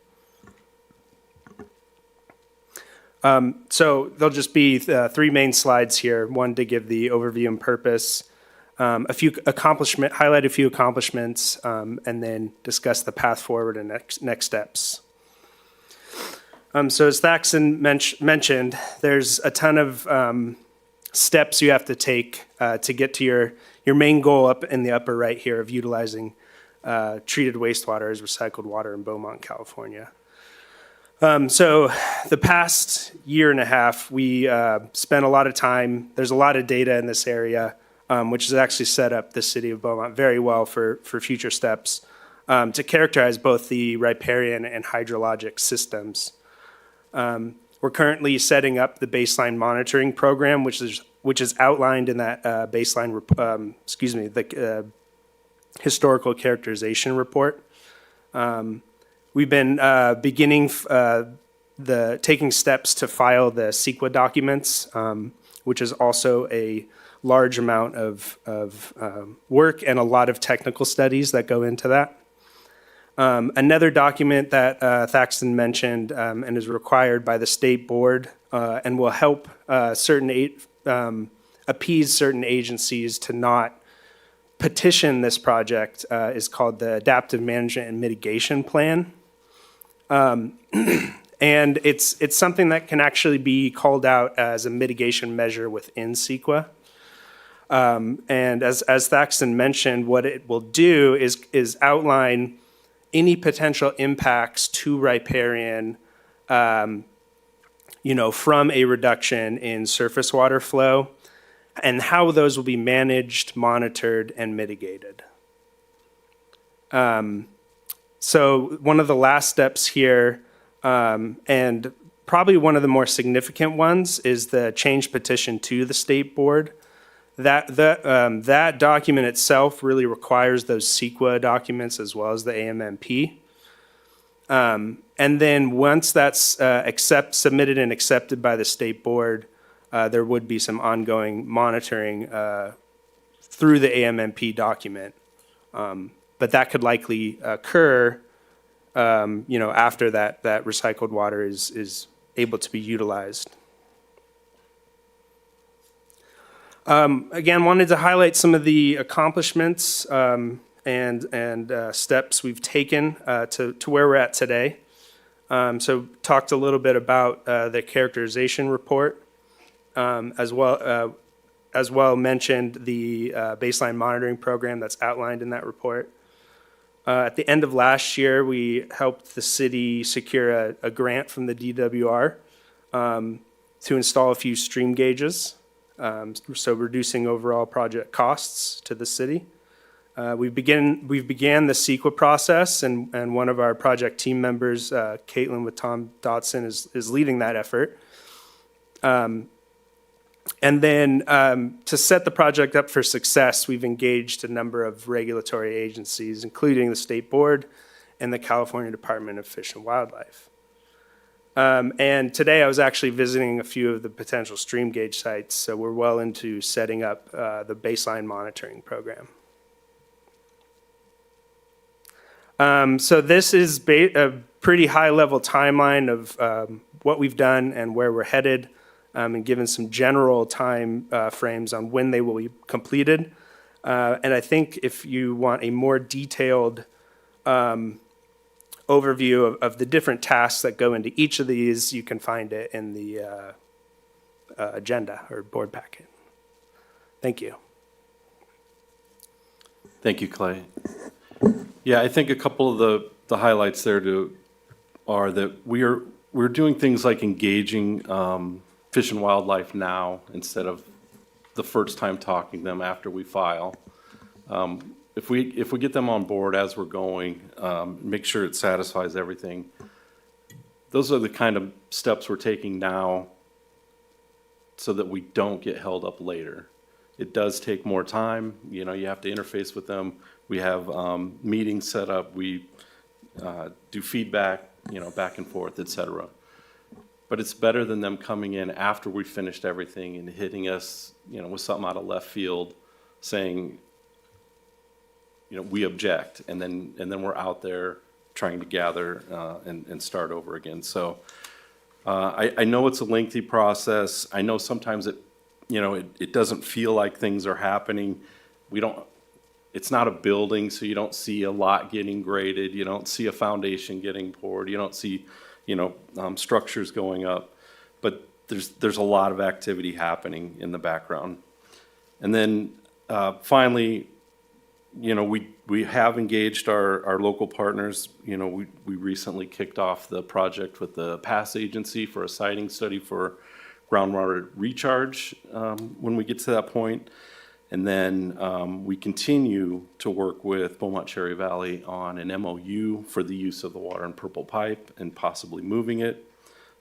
So there'll just be three main slides here. One to give the overview and purpose, highlight a few accomplishments, and then discuss the path forward and next steps. So as Thaxton mentioned, there's a ton of steps you have to take to get to your main goal up in the upper right here of utilizing treated wastewater as recycled water in Beaumont, California. So the past year and a half, we spent a lot of time, there's a lot of data in this area, which has actually set up the city of Beaumont very well for future steps to characterize both the riparian and hydrologic systems. We're currently setting up the baseline monitoring program, which is outlined in that the historical characterization report. We've been beginning taking steps to file the CEQA documents, which is also a large amount of work and a lot of technical studies that go into that. Another document that Thaxton mentioned and is required by the state board and will help appease certain agencies to not petition this project is called the Adaptive Management and Mitigation Plan. And it's something that can actually be called out as a mitigation measure within CEQA. And as Thaxton mentioned, what it will do is outline any potential impacts to riparian, from a reduction in surface water flow and how those will be managed, monitored, and mitigated. So one of the last steps here, and probably one of the more significant ones, is the change petition to the state board. That document itself really requires those CEQA documents as well as the AMMP. And then once that's submitted and accepted by the state board, there would be some ongoing monitoring through the AMMP document. But that could likely occur, after that recycled water is able to be utilized. Again, wanted to highlight some of the accomplishments and steps we've taken to where we're at today. So talked a little bit about the characterization report, as well mentioned the baseline monitoring program that's outlined in that report. At the end of last year, we helped the city secure a grant from the DWR to install a few stream gauges. So reducing overall project costs to the city. We've began the CEQA process, and one of our project team members, Caitlin with Tom Dotson, is leading that effort. And then to set the project up for success, we've engaged a number of regulatory agencies, including the State Board and the California Department of Fish and Wildlife. And today I was actually visiting a few of the potential stream gauge sites, so we're well into setting up the baseline monitoring program. So this is a pretty high-level timeline of what we've done and where we're headed, and given some general time frames on when they will be completed. And I think if you want a more detailed overview of the different tasks that go into each of these, you can find it in the agenda or board packet. Thank you. Thank you, Clay. Yeah, I think a couple of the highlights there are that we're doing things like engaging Fish and Wildlife now instead of the first time talking to them after we file. If we get them on board as we're going, make sure it satisfies everything. Those are the kind of steps we're taking now so that we don't get held up later. It does take more time, you know, you have to interface with them. We have meetings set up, we do feedback, you know, back and forth, et cetera. But it's better than them coming in after we finished everything and hitting us, you know, with something out of left field, saying, you know, we object, and then we're out there trying to gather and start over again. So I know it's a lengthy process. I know sometimes it doesn't feel like things are happening. It's not a building, so you don't see a lot getting graded. You don't see a foundation getting poured. You don't see, structures going up. But there's a lot of activity happening in the background. And then finally, we have engaged our local partners. We recently kicked off the project with the Pass Agency for a siting study for groundwater recharge when we get to that point. And then we continue to work with Beaumont Cherry Valley on an MOU for the use of the water and purple pipe and possibly moving it.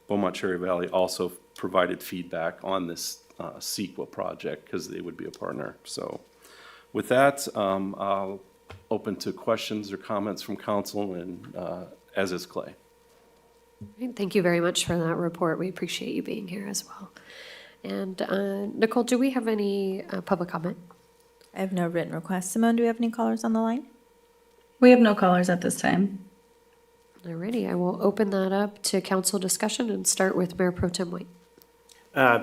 Beaumont Cherry Valley also provided feedback on this CEQA project because they would be a partner. So with that, I'll open to questions or comments from council, and as is Clay. Thank you very much for that report. We appreciate you being here as well. And Nicole, do we have any public comment? I have no written requests. Simone, do we have any callers on the line? We have no callers at this time. Alrighty, I will open that up to council discussion and start with Mayor Pro Tem White.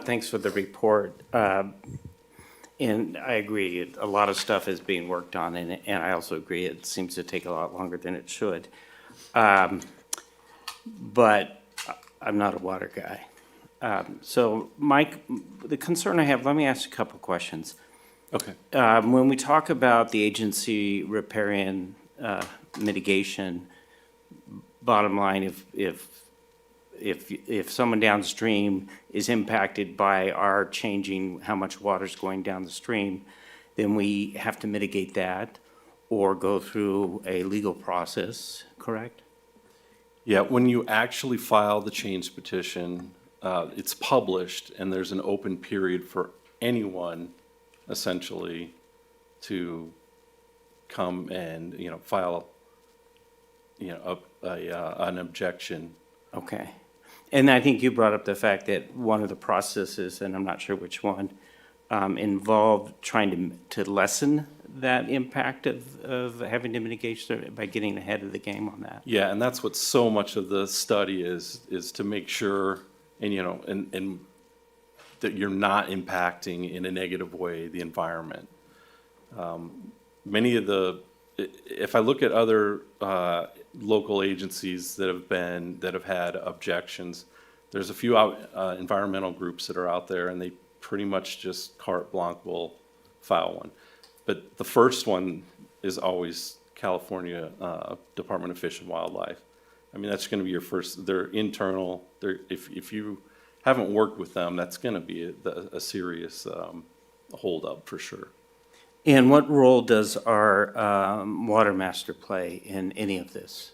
Thanks for the report. And I agree, a lot of stuff is being worked on, and I also agree it seems to take a lot longer than it should. But I'm not a water guy. So Mike, the concern I have, let me ask a couple questions. Okay. When we talk about the agency riparian mitigation, bottom line, if someone downstream is impacted by our changing how much water's going down the stream, then we have to mitigate that or go through a legal process, correct? Yeah, when you actually file the change petition, it's published, and there's an open period for anyone, essentially, to come and, file, an objection. Okay. And I think you brought up the fact that one of the processes, and I'm not sure which one, involved trying to lessen that impact of having to mitigate by getting ahead of the game on that. Yeah, and that's what so much of the study is to make sure, and that you're not impacting in a negative way the environment. Many of if I look at other local agencies that have had objections, there's a few environmental groups that are out there, and they pretty much just carte blanche will file one. But the first one is always California Department of Fish and Wildlife. I mean, that's going to be your first. They're internal. If you haven't worked with them, that's going to be a serious holdup for sure. And what role does our water master play in any of this?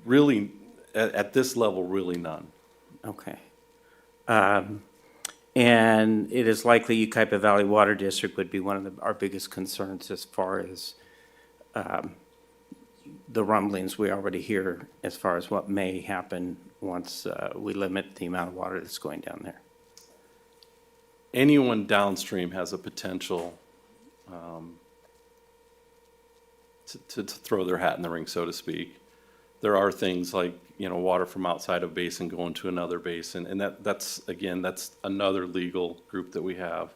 Really, at this level, really none. Okay. And it is likely Ucaipa Valley Water District would be one of our biggest concerns as far as the rumblings we already hear as far as what may happen once we limit the amount of water that's going down there. Anyone downstream has a potential to throw their hat in the ring, so to speak. There are things like, water from outside a basin going to another basin, and that's another legal group that we have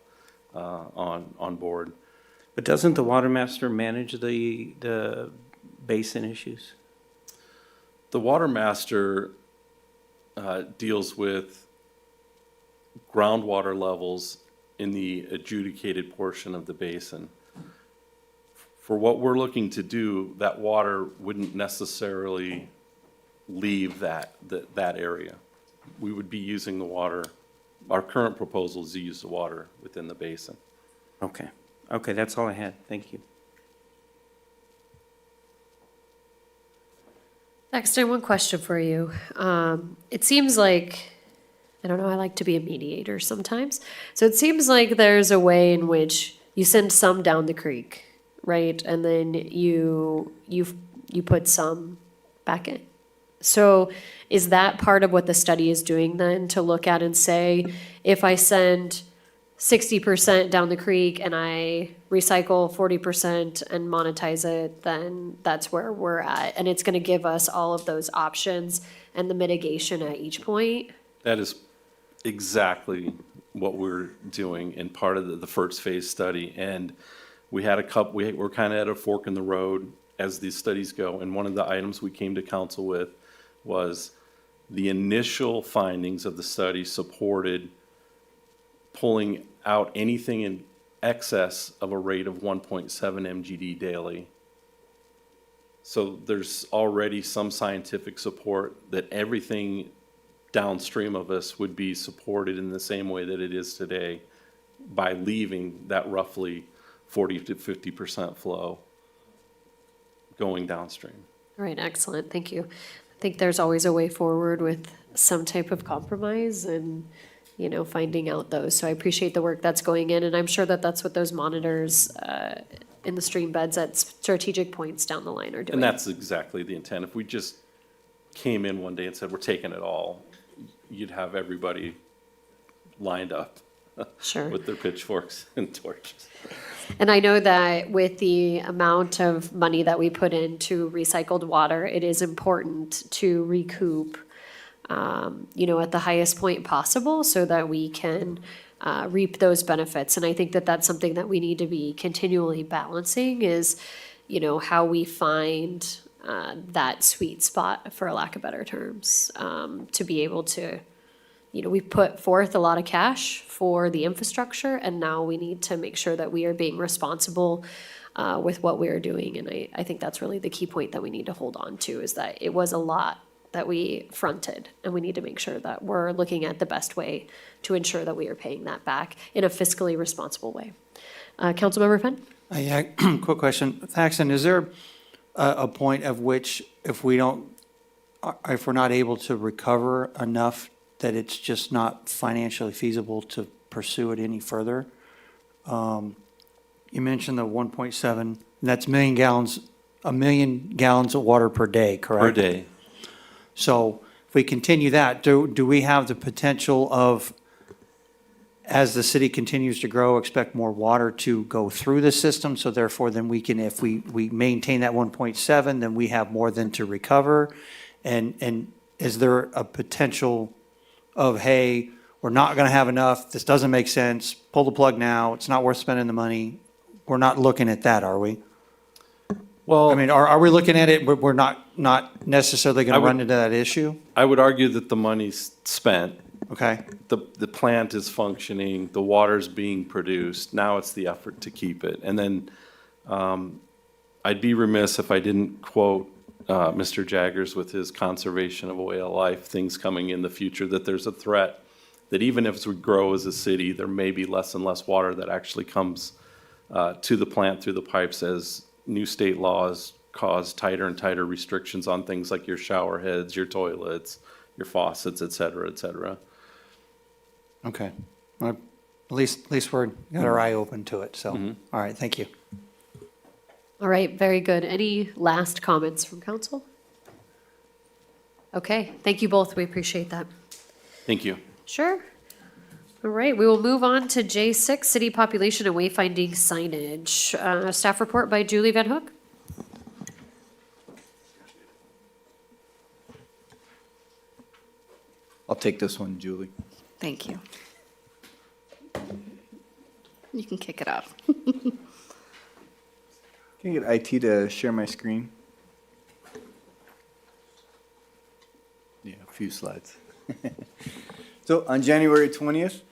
on board. But doesn't the water master manage the basin issues? The water master deals with groundwater levels in the adjudicated portion of the basin. For what we're looking to do, that water wouldn't necessarily leave that area. We would be using the water. Our current proposal is to use the water within the basin. Okay. Okay, that's all I had. Thank you. Next, I have one question for you. It seems like I don't know, I like to be a mediator sometimes. So it seems like there's a way in which you send some down the creek, right? And then you put some back in. So is that part of what the study is doing then, to look at and say, if I send 60% down the creek and I recycle 40% and monetize it, then that's where we're at. And it's gonna give us all of those options and the mitigation at each point. That is exactly what we're doing in part of the first phase study. And we had a couple, we're kind of at a fork in the road as these studies go. And one of the items we came to council with was the initial findings of the study supported pulling out anything in excess of a rate of 1.7 MGD daily. So there's already some scientific support that everything downstream of us would be supported in the same way that it is today by leaving that roughly 40 to 50% flow going downstream. All right, excellent, thank you. I think there's always a way forward with some type of compromise and, you know, finding out those. So I appreciate the work that's going in, and I'm sure that that's what those monitors in the stream beds at strategic points down the line are doing. And that's exactly the intent. If we just came in one day and said, we're taking it all, you'd have everybody lined up Sure. with their pitchforks and torches. And I know that with the amount of money that we put into recycled water, it is important to recoup, you know, at the highest point possible so that we can reap those benefits. And I think that that's something that we need to be continually balancing is, you know, how we find that sweet spot, for lack of better terms, to be able to, you know, we've put forth a lot of cash for the infrastructure, and now we need to make sure that we are being responsible with what we are doing. And I think that's really the key point that we need to hold on to, is that it was a lot that we fronted, and we need to make sure that we're looking at the best way to ensure that we are paying that back in a fiscally responsible way. Councilmember Fenn? Yeah, quick question. Thaxton, is there a point of which if we're not able to recover enough that it's just not financially feasible to pursue it any further? You mentioned the 1.7, that's 1 million gallons of water per day, correct? Per day. So if we continue that, do we have the potential of, as the city continues to grow, expect more water to go through the system? So therefore, then we can, if we maintain that 1.7, then we have more than to recover? And is there a potential of, hey, we're not going to have enough, this doesn't make sense, pull the plug now, it's not worth spending the money? We're not looking at that, are we? Well, I mean, are we looking at it, we're not necessarily going to run into that issue? I would argue that the money's spent. Okay. The plant is functioning, the water's being produced, now it's the effort to keep it. And then I'd be remiss if I didn't quote Mr. Jaggers with his conservation of a way of life, things coming in the future, that there's a threat that even if we grow as a city, there may be less and less water that actually comes to the plant through the pipes as new state laws cause tighter and tighter restrictions on things like your shower heads, your toilets, your faucets, et cetera, et cetera. Okay. Well, at least we're got our eye open to it, so, all right, thank you. All right, very good. Any last comments from council? Okay, thank you both. We appreciate that. Thank you. Sure. All right, we will move on to J6, City Population and Wayfinding Signage. Staff report by Julie Van Hook. I'll take this one, Julie. Thank you. You can kick it off. Can I get IT to share my screen? Yeah, a few slides. So on January 20th,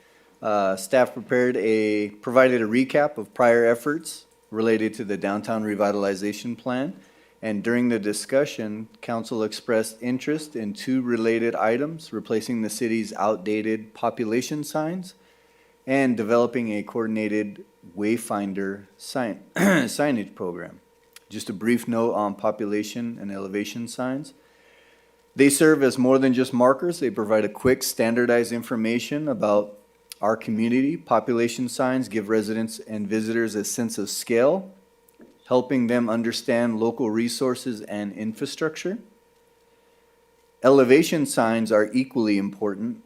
staff provided a recap of prior efforts related to the downtown revitalization plan. And during the discussion, council expressed interest in 2 related items: replacing the city's outdated population signs and developing a coordinated wayfinder signage program. Just a brief note on population and elevation signs. They serve as more than just markers. They provide a quick, standardized information about our community. Population signs give residents and visitors a sense of scale, helping them understand local resources and infrastructure. Elevation signs are equally important,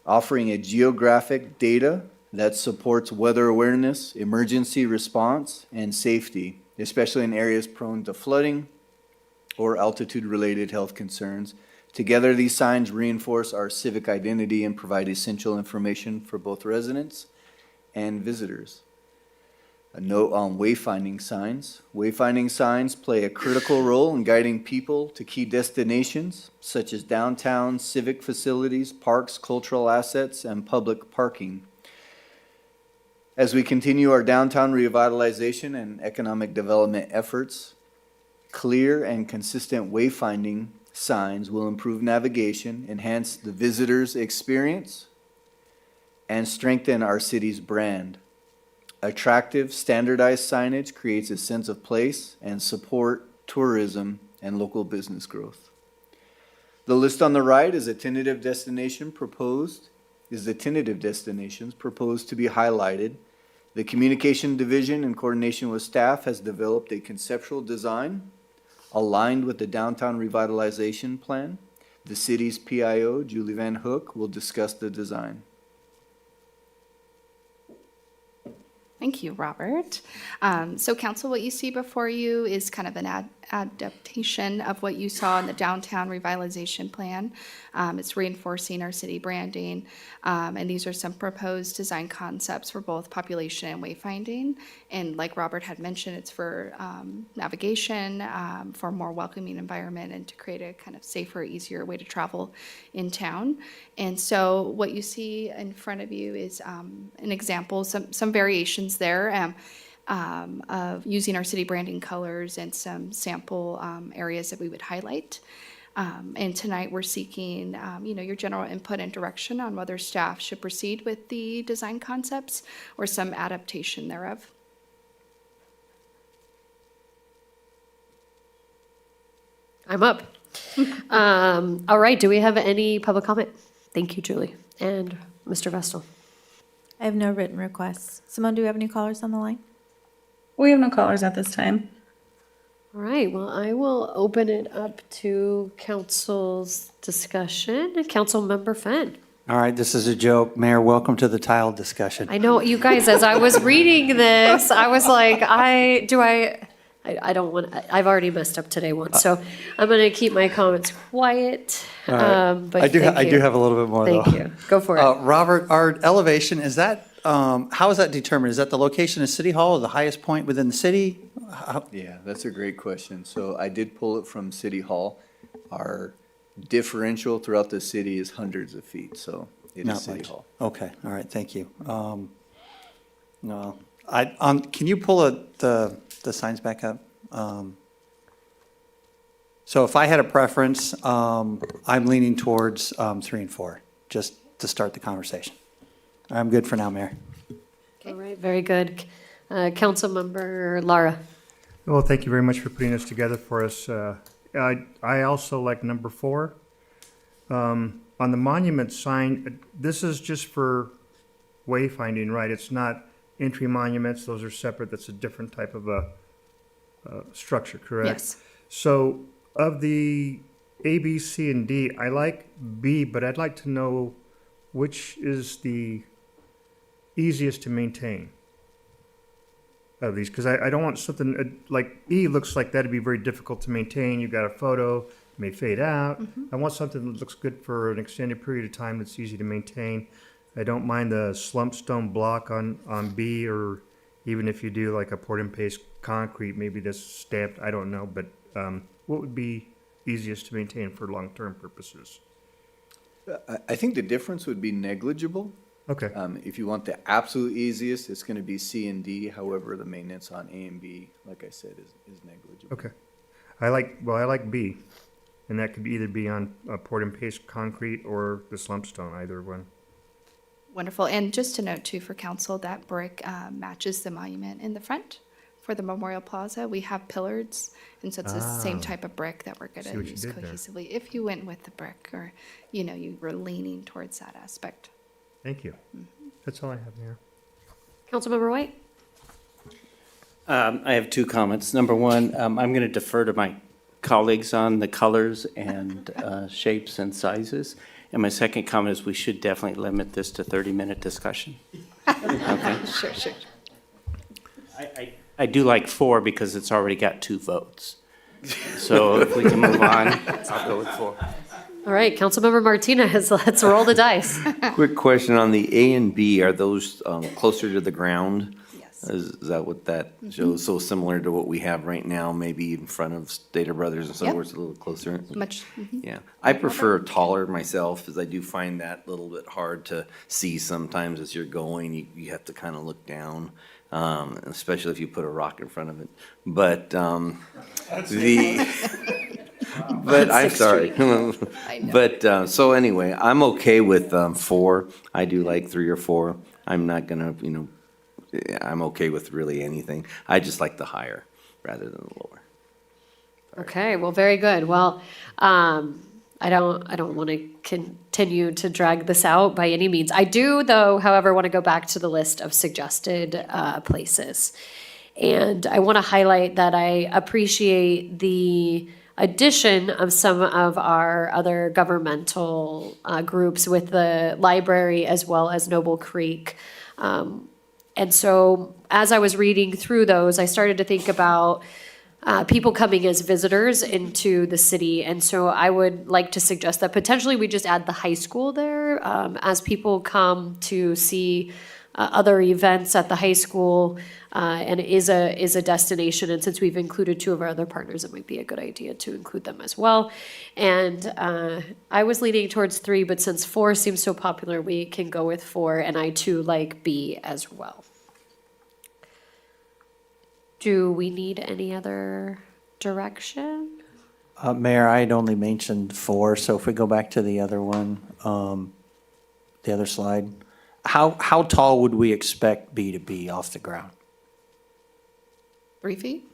offering a geographic data that supports weather awareness, emergency response, and safety, especially in areas prone to flooding or altitude-related health concerns. Together, these signs reinforce our civic identity and provide essential information for both residents and visitors. A note on wayfinding signs. Wayfinding signs play a critical role in guiding people to key destinations such as downtown, civic facilities, parks, cultural assets, and public parking. As we continue our downtown revitalization and economic development efforts, clear and consistent wayfinding signs will improve navigation, enhance the visitor's experience, and strengthen our city's brand. Attractive, standardized signage creates a sense of place and support tourism and local business growth. The list on the right is the tentative destinations proposed to be highlighted. The Communication Division, in coordination with staff, has developed a conceptual design aligned with the Downtown Revitalization Plan. The city's PIO, Julie Van Hook, will discuss the design. Thank you, Robert. So council, what you see before you is kind of an adaptation of what you saw in the Downtown Revitalization Plan. It's reinforcing our city branding, and these are some proposed design concepts for both population and wayfinding. And like Robert had mentioned, it's for navigation, for a more welcoming environment, and to create a kind of safer, easier way to travel in town. And so what you see in front of you is an example, some variations there of using our city branding colors and some sample areas that we would highlight. And tonight we're seeking, your general input and direction on whether staff should proceed with the design concepts or some adaptation thereof. I'm up. All right, do we have any public comment? Thank you, Julie. And Mr. Vestal. I have no written requests. Simone, do we have any callers on the line? We have no callers at this time. All right, well, I will open it up to council's discussion. Councilmember Fenn. All right, this is a joke. Mayor, welcome to the tile discussion. I know, you guys, as I was reading this, I was like, I don't want, I've already messed up today once, so I'm going to keep my comments quiet. All right. But I do thank you. have a little bit more, though. Thank you. Go for it. Robert, our elevation, is that, how is that determined? Is that the location of City Hall or the highest point within the city? Yeah, that's a great question. So I did pull it from City Hall. Our differential throughout the city is hundreds of feet, so it Not is City much. Hall. Okay, all right, thank you. No, can you pull the signs back up? So if I had a preference, I'm leaning towards 3 and 4, just to start the conversation. I'm good for now, Mayor. All right, very good. Councilmember Lara. Well, thank you very much for putting this together for us. I also like number 4. On the monument sign, this is just for wayfinding, right? It's not entry monuments. Those are separate. That's a different type of a structure, correct? Yes. So of the A, B, C, and D, I like B, but I'd like to know which is the easiest to maintain of these, because I don't want something like E looks like that'd be very difficult to maintain. You've got a photo, it may fade out. I want something that looks good for an extended period of time that's easy to maintain. I don't mind the slump stone block on B, or even if you do like a poured and paste concrete, maybe that's stamped, I don't know, but what would be easiest to maintain for long-term purposes? I think the difference would be negligible. Okay. If you want the absolute easiest, it's going to be C and D. However, the maintenance on A and B, like I said, is negligible. Okay. I like B, and that could either be on poured and paste concrete or the slump stone, either one. Wonderful. And just to note too for council, that brick matches the monument in the front for the Memorial Plaza, we have pillars, and so it's the same Ah. type of brick that we're See gonna what you use did there. cohesively. If you went with the brick, or, you know, you were leaning towards that aspect. Thank you. That's all I have, Mayor. Councilmember White? I have two comments. Number one, I'm going to defer to my colleagues on the colors and shapes and sizes. And my second comment is we should definitely limit this to 30-minute discussion. Okay. Sure, sure. I do like 4 because it's already got 2 votes. So if we can move on, I'll go with 4. All right, Councilmember Martinez, let's roll the dice. Quick question on the A and B, are those closer to the ground? Yes. Is that what that shows? So similar to what we have right now, maybe in front of Stater Brothers and so Yep. forth, it's a little closer? Much, Yeah, I prefer taller myself, as I do find that a little bit hard to see sometimes as you're going. You have to kind of look down, especially if you put a rock in front of it. But but I'm sorry. But so anyway, I'm okay with 4. I do like 3 or 4. I'm not gonna, I'm okay with really anything. I just like the higher rather than the lower. Okay, well, very good. Well, I don't want to continue to drag this out by any means. I do, though, however, want to go back to the list of suggested places. And I want to highlight that I appreciate the addition of some of our other governmental groups with the library as well as Noble Creek. And so as I was reading through those, I started to think about people coming as visitors into the city. And so I would like to suggest that potentially we just add the high school there as people come to see other events at the high school. And it is a destination. And since we've included 2 of our other partners, it might be a good idea to include them as well. And I was leaning towards 3, but since 4 seems so popular, we can go with 4. And I too like B as well. Do we need any other direction? Mayor, I had only mentioned 4, so if we go back to the other one, the other slide, how tall would we expect B to be off the ground? 3 feet?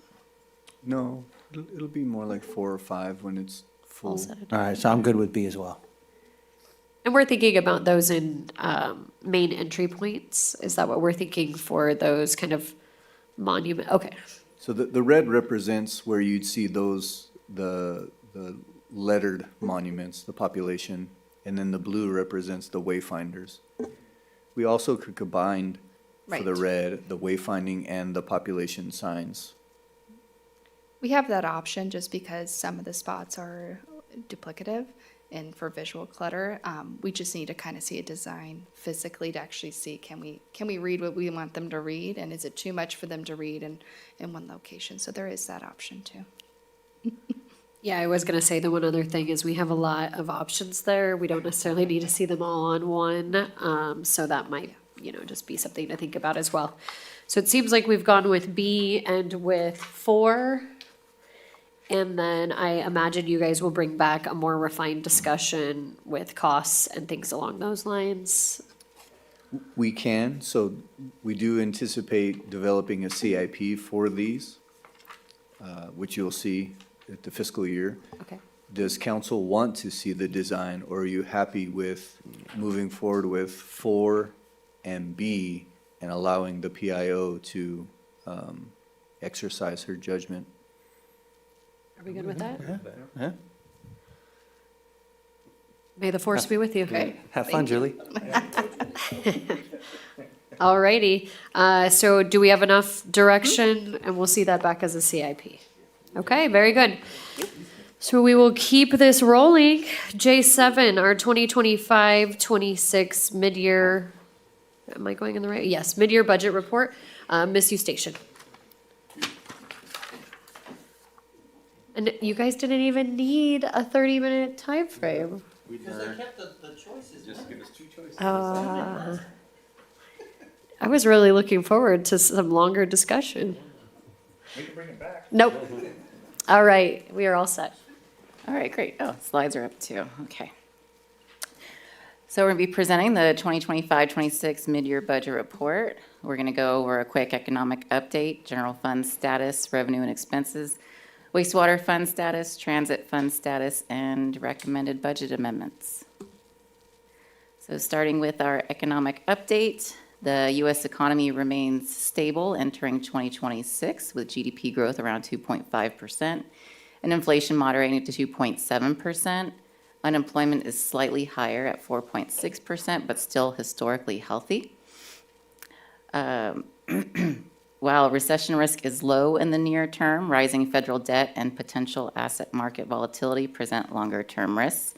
No, it'll be more like 4 or 5 when it's full. All right, so I'm good with B as well. And we're thinking about those in main entry points. Is that what we're thinking for those kind of monument? Okay. So the red represents where you'd see those, the lettered monuments, the population, and then the blue represents the wayfinders. We also could combine for the Right. red, the wayfinding and the population signs. We have that option just because some of the spots are duplicative and for visual clutter. We just need to kind of see a design physically to actually see, can we read what we want them to read? And is it too much for them to read in one location? So there is that option too. Yeah, I was going to say the one other thing is we have a lot of options there. We don't necessarily need to see them all on one. So that might, just be something to think about as well. So it seems like we've gone with B and with 4. And then I imagine you guys will bring back a more refined discussion with costs and things along those lines. We can, so we do anticipate developing a CIP for these, which you'll see at the fiscal year. Okay. Does council want to see the design, or are you happy with moving forward with 4 and B and allowing the PIO to exercise her judgment? Are we good with that? Yeah. May the force be with you. Have fun, Julie. Alrighty, so do we have enough direction? And we'll see that back as a CIP. Okay, very good. So we will keep this rolling. J7, our 2025-26 mid-year, am I going in the right? Yes, mid-year budget report. Miss Eustachian. And you guys didn't even need a 30-minute time frame. Because they kept the choices. Just give us 2 choices. I was really looking forward to some longer discussion. We can bring it back. Nope. All right, we are all set. All right, great. Oh, slides are up too. Okay. So we're going to be presenting the 2025-26 mid-year budget report. We're going to go over a quick economic update, general fund status, revenue and expenses, wastewater fund status, transit fund status, and recommended budget amendments. So starting with our economic update, the U.S. economy remains stable entering 2026 with GDP growth around 2.5% and inflation moderating to 2.7%. Unemployment is slightly higher at 4.6%, but still historically healthy. While recession risk is low in the near term, rising federal debt and potential asset market volatility present longer-term risks.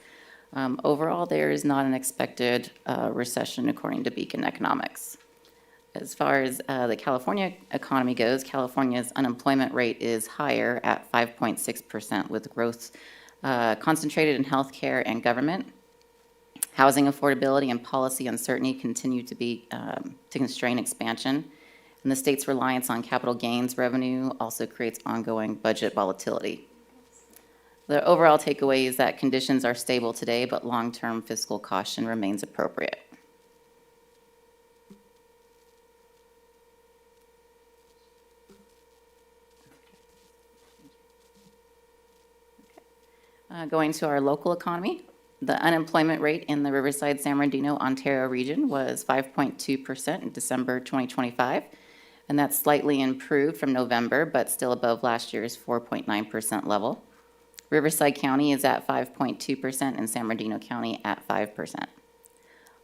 Overall, there is not an expected recession according to Beacon Economics. As far as the California economy goes, California's unemployment rate is higher at 5.6% with growth concentrated in healthcare and government. Housing affordability and policy uncertainty continue to constrain expansion. And the state's reliance on capital gains revenue also creates ongoing budget volatility. The overall takeaway is that conditions are stable today, but long-term fiscal caution remains appropriate. Going to our local economy, the unemployment rate in the Riverside-San Bernardino, Ontario region was 5.2% in December 2025, and that's slightly improved from November, but still above last year's 4.9% level. Riverside County is at 5.2% and San Bernardino County at 5%.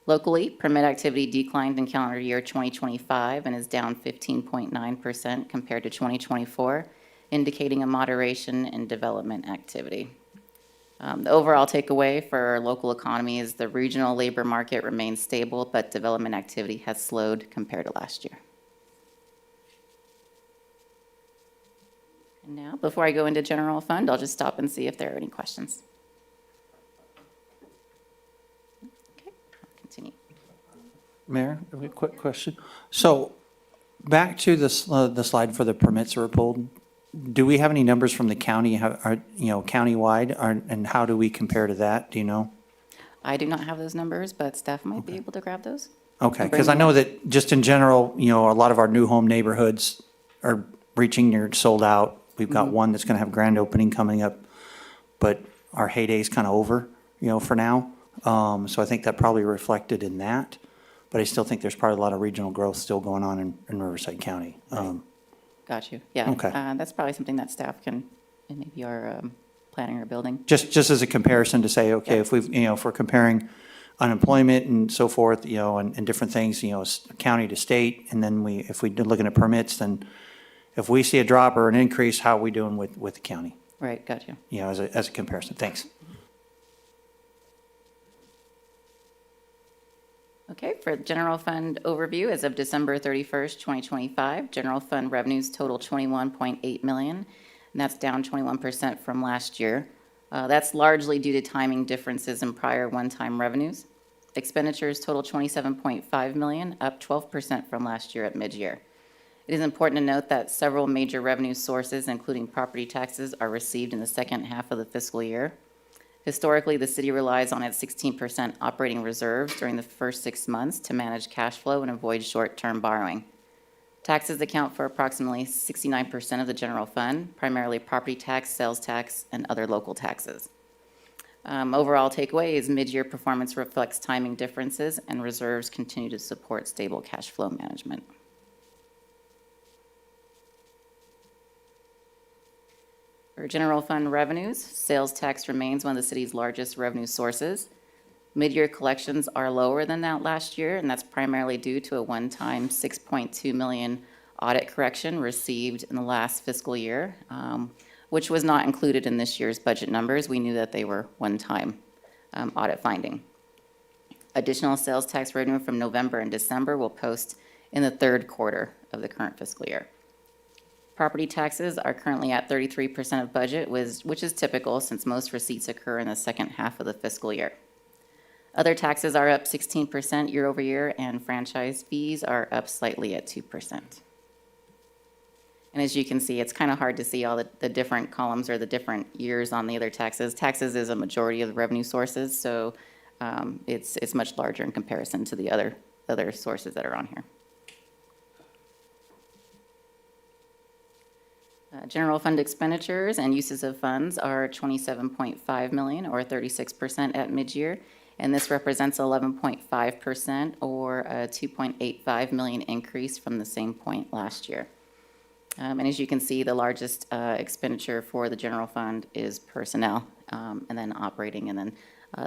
Locally, permit activity declined in calendar year 2025 and is down 15.9% compared to 2024, indicating a moderation in development activity. The overall takeaway for our local economy is the regional labor market remains stable, but development activity has slowed compared to last year. And now, before I go into general fund, I'll just stop and see if there are any questions. Okay, I'll continue. Mayor, a quick question. So back to the slide for the permits that were pulled. Do we have any numbers from the county, countywide, and how do we compare to that? Do you know? I do not have those numbers, but staff might be able to grab those. Okay, because I know that just in general, a lot of our new home neighborhoods are reaching near sold out. We've got one that's going to have grand opening coming up, but our heyday's kind of over, for now. So I think that probably reflected in that. But I still think there's probably a lot of regional growth still going on in Riverside County. Got you. Yeah. Okay. That's probably something that staff can, and maybe our planning or building. Just as a comparison to say, okay, if we're comparing unemployment and so forth, and different things, county to state, and then if we're looking at permits, then if we see a drop or an increase, how are we doing with the county? Right. Got you. As a comparison. Thanks. Okay, for general fund overview, as of December 31st, 2025, general fund revenues total $21.8 million, and that's down 21% from last year. That's largely due to timing differences in prior one-time revenues. Expenditures total $27.5 million, up 12% from last year at mid-year. It is important to note that several major revenue sources, including property taxes, are received in the second half of the fiscal year. Historically, the city relies on its 16% operating reserves during the first 6 months to manage cash flow and avoid short-term borrowing. Taxes account for approximately 69% of the general fund, primarily property tax, sales tax, and other local taxes. Overall takeaway is mid-year performance reflects timing differences and reserves continue to support stable cash flow management. For general fund revenues, sales tax remains one of the city's largest revenue sources. Mid-year collections are lower than that last year, and that's primarily due to a one-time $6.2 million audit correction received in the last fiscal year, which was not included in this year's budget numbers. We knew that they were one-time audit finding. Additional sales tax revenue from November and December will post in the third quarter of the current fiscal year. Property taxes are currently at 33% of budget, which is typical since most receipts occur in the second half of the fiscal year. Other taxes are up 16% year over year, and franchise fees are up slightly at 2%. And as you can see, it's kind of hard to see all the different columns or the different years on the other taxes. Taxes is a majority of the revenue sources, so it's much larger in comparison to the other sources that are on here. General fund expenditures and uses of funds are 27.5 million, or 36% at mid-year, and this represents 11.5%, or a 2.85 million increase from the same point last year. And as you can see, the largest expenditure for the general fund is personnel, and then operating, and then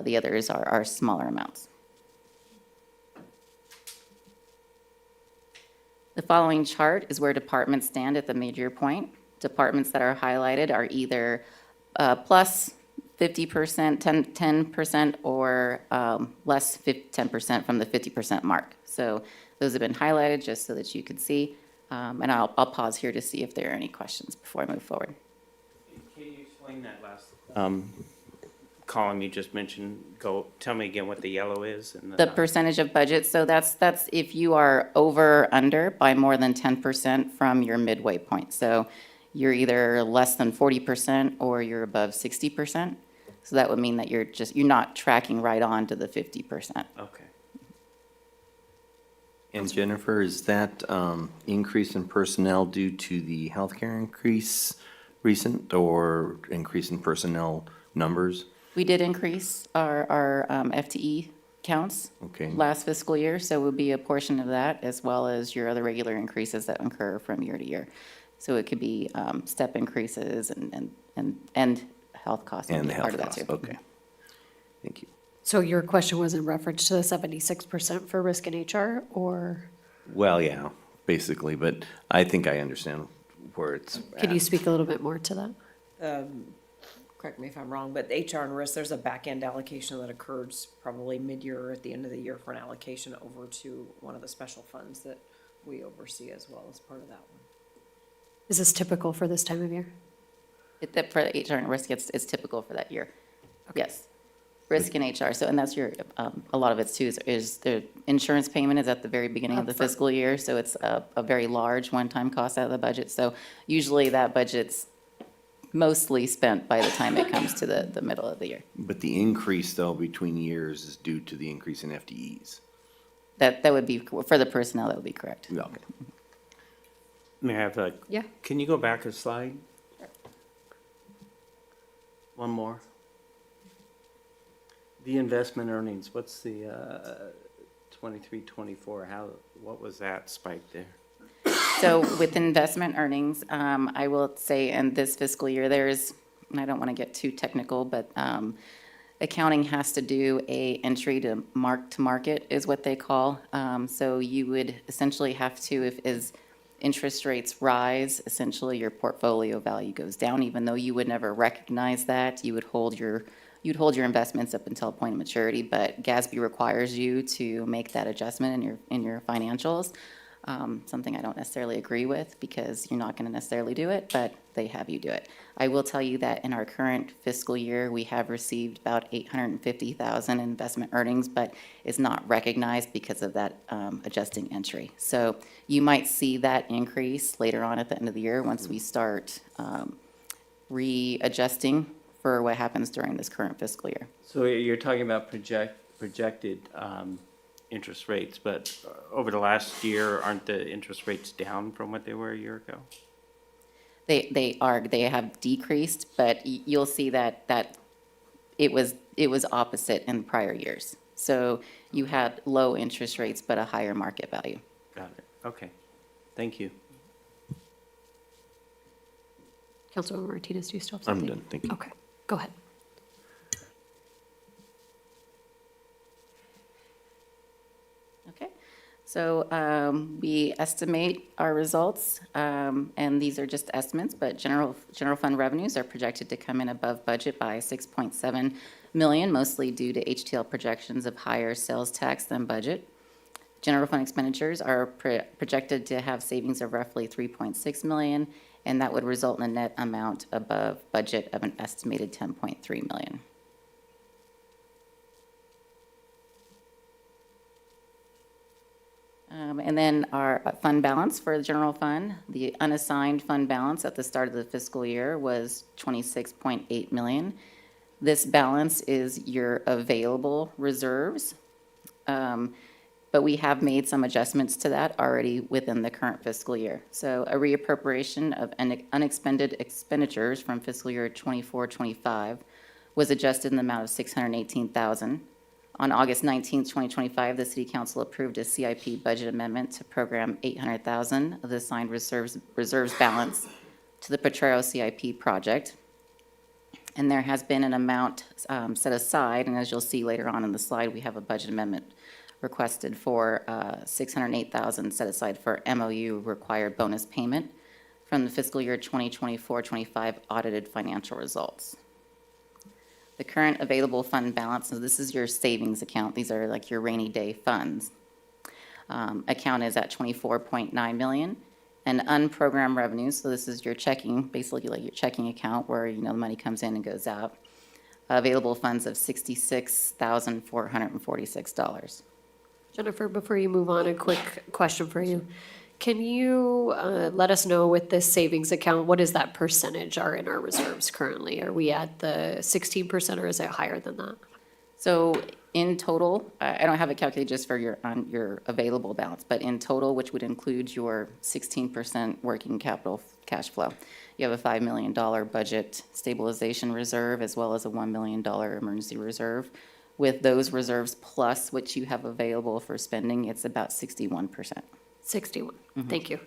the others are smaller amounts. The following chart is where departments stand at the mid-year point. Departments that are highlighted are either plus 50%, 10%, or less 10% from the 50% mark. So those have been highlighted just so that you could see. And I'll pause here to see if there are any questions before I move forward. Can you explain that last column you just mentioned? Tell me again what the yellow is. And The percentage of budget, so that's if you are over or under by more than 10% from your midway point. So you're either less than 40% or you're above 60%. So that would mean that you're not tracking right on to the 50%. Okay. And Jennifer, is that increase in personnel due to the healthcare increase recent, or increase in personnel numbers? We did increase our FTE counts last fiscal year, so it would be a portion of that, as well as your other regular increases that occur from year to year. So it could be step increases and health costs would And be the part health of that costs, too. okay. Thank you. So your question was in reference to the 76% for risk and HR, or Well, yeah, basically, but I think I understand where it's could you at. speak a little bit more to that? Correct me if I'm wrong, but HR and risk, there's a back-end allocation that occurs probably mid-year or at the end of the year for an allocation over to one of the special funds that we oversee as well as part of that one. Is this typical for this time of year? For HR and risk, it's typical for that year. Yes. Risk and HR, so, and that's your, a lot of it too, is the insurance payment is at the very beginning of the fiscal year, so it's a very large one-time cost out of the budget. So usually that budget's mostly spent by the time it comes to the middle of the year. But the increase, though, between years is due to the increase in FTEs. That would be, for the personnel, that would be correct. Yeah, okay. May I have Yeah. Can you go back a slide? One more. The investment earnings, what's the 23, 24, what was that spike there? So with investment earnings, I will say in this fiscal year, there's, and I don't want to get too technical, but accounting has to do a entry to market is what they call. So you would essentially have to, if as interest rates rise, essentially your portfolio value goes down, even though you would never recognize that. You would hold your investments up until a point of maturity, but GASB requires you to make that adjustment in your financials. Something I don't necessarily agree with because you're not going to necessarily do it, but they have you do it. I will tell you that in our current fiscal year, we have received about $850,000 in investment earnings, but it's not recognized because of that adjusting entry. So you might see that increase later on at the end of the year once we start readjusting for what happens during this current fiscal year. So you're talking about projected interest rates, but over the last year, aren't the interest rates down from what they were a year ago? They have decreased, but you'll see that it was opposite in prior years. So you had low interest rates, but a higher market value. Got it. Okay. Thank you. Councilwoman Martinez, do you still have I'm something? done, thank you. Okay, go ahead. Okay, so we estimate our results, and these are just estimates, but general fund revenues are projected to come in above budget by 6.7 million, mostly due to HTL projections of higher sales tax than budget. General fund expenditures are projected to have savings of roughly 3.6 million, and that would result in a net amount above budget of an estimated 10.3 million. And then our fund balance for the general fund, the unassigned fund balance at the start of the fiscal year was 26.8 million. This balance is your available reserves. But but we have made some adjustments to that already within the current fiscal year. So a reappropriation of unexpended expenditures from fiscal year 24-25 was adjusted in the amount of $618,000. On August 19th, 2025, the City Council approved a CIP budget amendment to program $800,000 of the assigned reserves balance to the Potrero CIP project. And there has been an amount set aside, and as you'll see later on in the slide, we have a budget amendment requested for $608,000 set aside for MOU required bonus payment from the fiscal year 2024-25 audited financial results. The current available fund balance, so this is your savings account. These are like your rainy day funds. Account is at $24.9 million. And unprogrammed revenues, so this is your checking, basically like your checking account where, you know, the money comes in and goes out. Available funds of $66,446. Jennifer, before you move on, a quick question for you. Can you let us know with this savings account, what is that percentage are in our reserves currently? Are we at the 16% or is it higher than that? So in total, I don't have it calculated just for your available balance, but in total, which would include your 16% working capital cash flow, you have a $5 million budget stabilization reserve as well as a $1 million emergency reserve. With those reserves plus what you have available for spending, it's about 61%. 61. Thank you.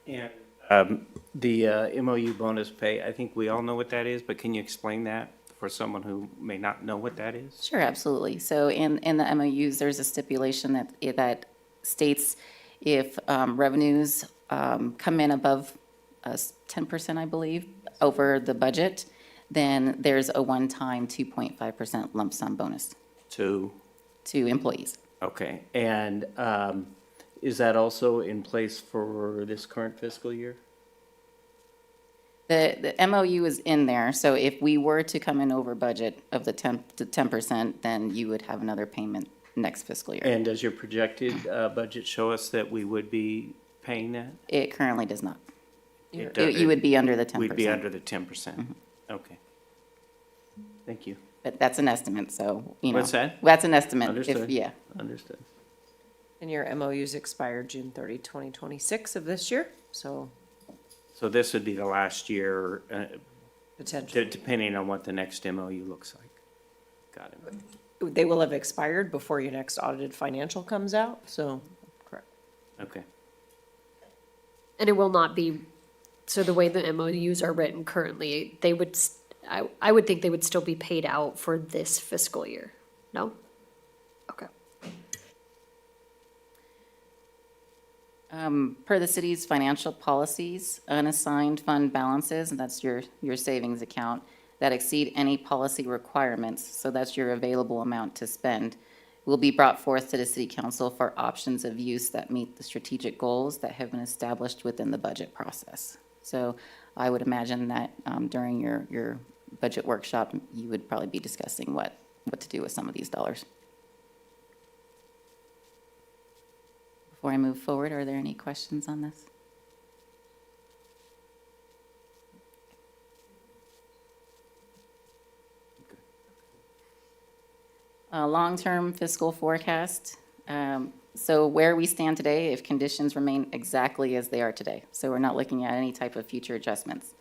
And the MOU bonus pay, I think we all know what that is, but can you explain that for someone who may not know what that is? Sure, absolutely. So in the MOUs, there's a stipulation that states if revenues come in above 10%, I believe, over the budget, then there's a one-time 2.5% lump sum bonus To employees. Okay, and is that also in place for this current fiscal year? The MOU is in there, so if we were to come in over budget of the 10%, then you would have another payment next fiscal year. And does your projected budget show us that we would be paying that? It currently does not. It You would be under the 10%. We'd be under the 10%. Okay. Thank you. But that's an estimate, so, you know. What's that? That's an estimate. Understood. Yeah. Understood. And your MOUs expired June 30, 2026 of this year, so So this would be the last year, potentially. depending on what the next MOU looks like. Got it. They will have expired before your next audited financial comes out, so, correct. Okay. And it will not be, so the way the MOUs are written currently, they would, I would think they would still be paid out for this fiscal year. No? Okay. Per the city's financial policies, unassigned fund balances, and that's your savings account, that exceed any policy requirements, so that's your available amount to spend, will be brought forth to the city council for options of use that meet the strategic goals that have been established within the budget process. So I would imagine that during your budget workshop, you would probably be discussing what to do with some of these dollars. Before I move forward, are there any questions on this? Long-term fiscal forecast. So where we stand today, if conditions remain exactly as they are today, so we're not looking at any type of future adjustments.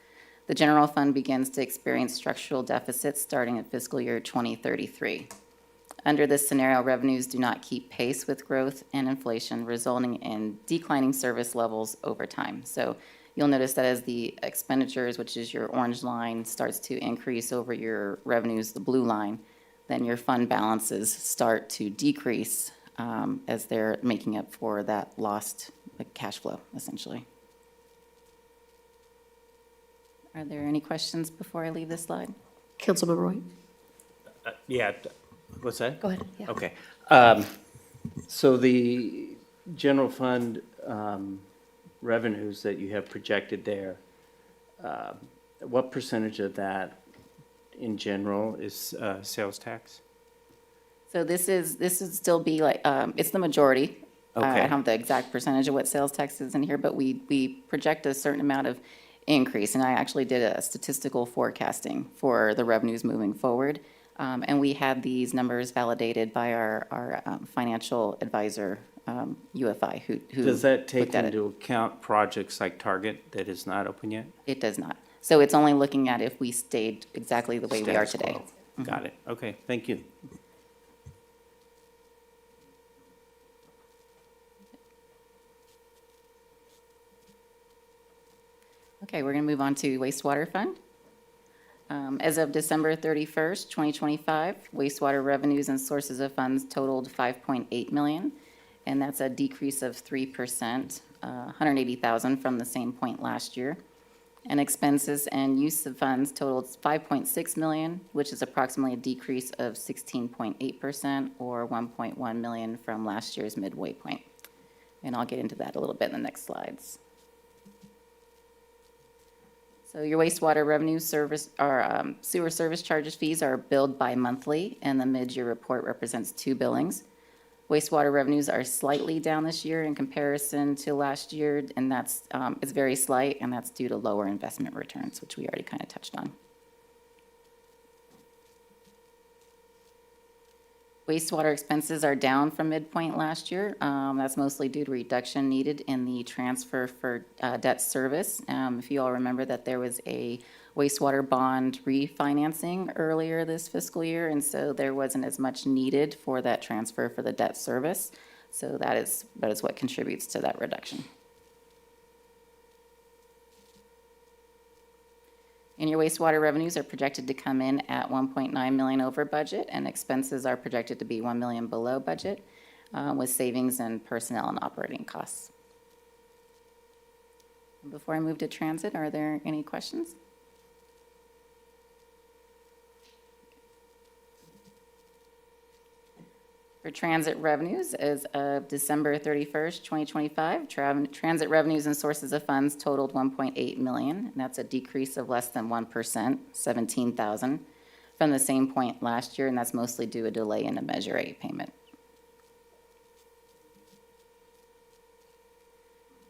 The general fund begins to experience structural deficits starting at fiscal year 2033. Under this scenario, revenues do not keep pace with growth and inflation, resulting in declining service levels over time. So you'll notice that as the expenditures, which is your orange line, starts to increase over your revenues, the blue line, then your fund balances start to decrease as they're making up for that lost cash flow, essentially. Are there any questions before I leave this slide? Councilmember Roy? Yeah, what's that? Go ahead, yeah. Okay. So the general fund revenues that you have projected there, what percentage of that in general is sales tax? So this would still be like, it's the majority. Okay. I don't have the exact percentage of what sales tax is in here, but we project a certain amount of increase. And I actually did a statistical forecasting for the revenues moving forward. And we had these numbers validated by our financial advisor, UFI, who Does that take looked at it. into account projects like Target that is not open yet? It does not. So it's only looking at if we stayed exactly the way we are Status today. quo. Got it. Okay, thank you. Okay, we're going to move on to wastewater fund. As of December 31st, 2025, wastewater revenues and sources of funds totaled $5.8 million, and that's a decrease of 3%, $180,000 from the same point last year. And expenses and use of funds totaled $5.6 million, which is approximately a decrease of 16.8%, or $1.1 million from last year's midway point. And I'll get into that a little bit in the next slides. So your wastewater revenue service, or sewer service charges fees are billed bi-monthly, and the mid-year report represents 2 billings. Wastewater revenues are slightly down this year in comparison to last year, and that's, it's very slight, and that's due to lower investment returns, which we already kind of touched on. Wastewater expenses are down from midpoint last year. That's mostly due to reduction needed in the transfer for debt service. If you all remember that there was a wastewater bond refinancing earlier this fiscal year, and so there wasn't as much needed for that transfer for the debt service. So that is what contributes to that reduction. And your wastewater revenues are projected to come in at $1.9 million over budget, and expenses are projected to be $1 million below budget, with savings in personnel and operating costs. Before I move to transit, are there any questions? For transit revenues, as of December 31st, 2025, transit revenues and sources of funds totaled $1.8 million, and that's a decrease of less than 1%, $17,000, from the same point last year, and that's mostly due to a delay in a Measure A payment.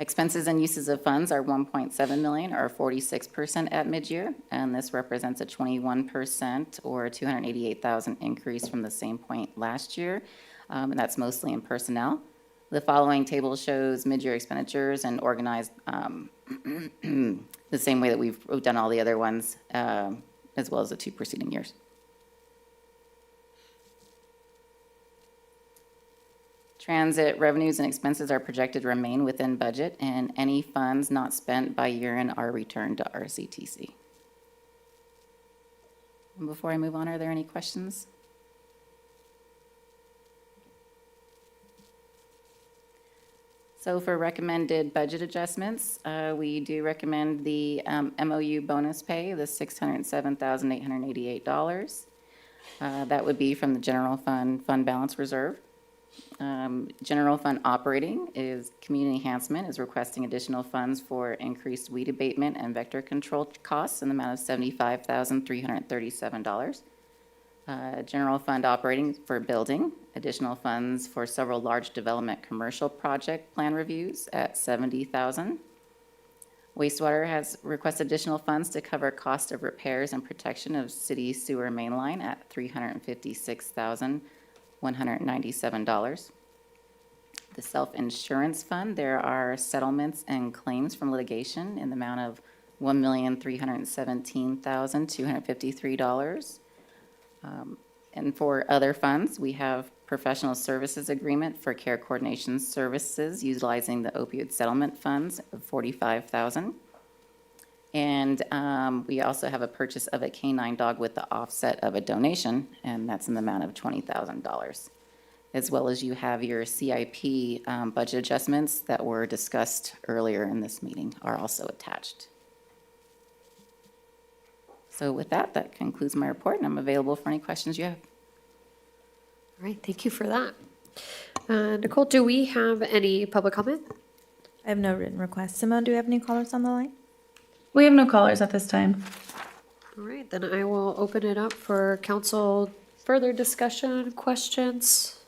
Expenses and uses of funds are $1.7 million, or 46% at mid-year, and this represents a 21%, or $288,000 increase from the same point last year, and that's mostly in personnel. The following table shows mid-year expenditures and organized the same way that we've done all the other ones, as well as the 2 preceding years. Transit revenues and expenses are projected to remain within budget, and any funds not spent by year-end are returned to RCTC. And before I move on, are there any questions? So for recommended budget adjustments, we do recommend the MOU bonus pay, the $607,888. That would be from the general fund balance reserve. General fund operating is community enhancement is requesting additional funds for increased weed abatement and vector control costs in the amount of $75,337. General fund operating for building, additional funds for several large development commercial project plan reviews at $70,000. Wastewater has requested additional funds to cover cost of repairs and protection of city sewer mainline at $356,197. The self-insurance fund, there are settlements and claims from litigation in the amount of $1,317,253. And for other funds, we have professional services agreement for care coordination services utilizing the opioid settlement funds of $45,000. And we also have a purchase of a canine dog with the offset of a donation, and that's in the amount of $20,000. As well as you have your CIP budget adjustments that were discussed earlier in this meeting are also attached. So with that, that concludes my report, and I'm available for any questions you have. All right, thank you for that. Nicole, do we have any public comment? I have no written requests. Simone, do we have any callers on the line? We have no callers at this time. All right, then I will open it up for council further discussion, questions.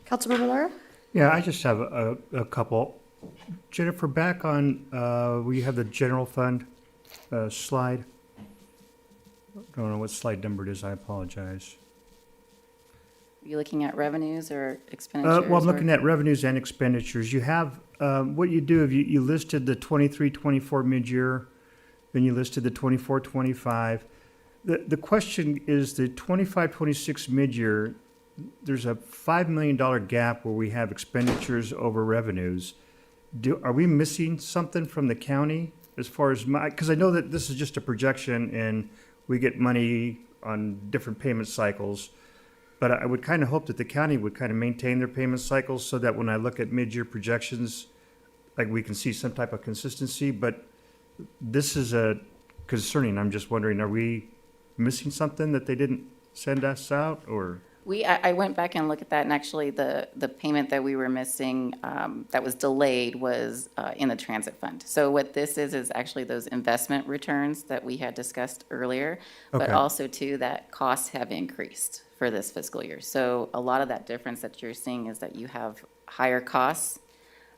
Councilmember Lara? Yeah, I just have a couple. Jennifer, back on, we have the general fund slide. don't know what slide number it is, I apologize. Are you looking at revenues or expenditures? Well, I'm looking at revenues and expenditures. You have, what you do, if you listed the 23-24 mid-year, then you listed the 24-25. The question is the 25-26 mid-year, there's a $5 million gap where we have expenditures over revenues. Are we missing something from the county as far as because I know that this is just a projection and we get money on different payment cycles. But I would kind of hope that the county would kind of maintain their payment cycles so that when I look at mid-year projections, like we can see some type of consistency. But this is concerning. I'm just wondering, are we missing something that they didn't send us out or? I went back and looked at that, and actually the payment that we were missing that was delayed was in the transit fund. So what this is actually those investment returns that we had discussed earlier, but Okay. also too that costs have increased for this fiscal year. So a lot of that difference that you're seeing is that you have higher costs,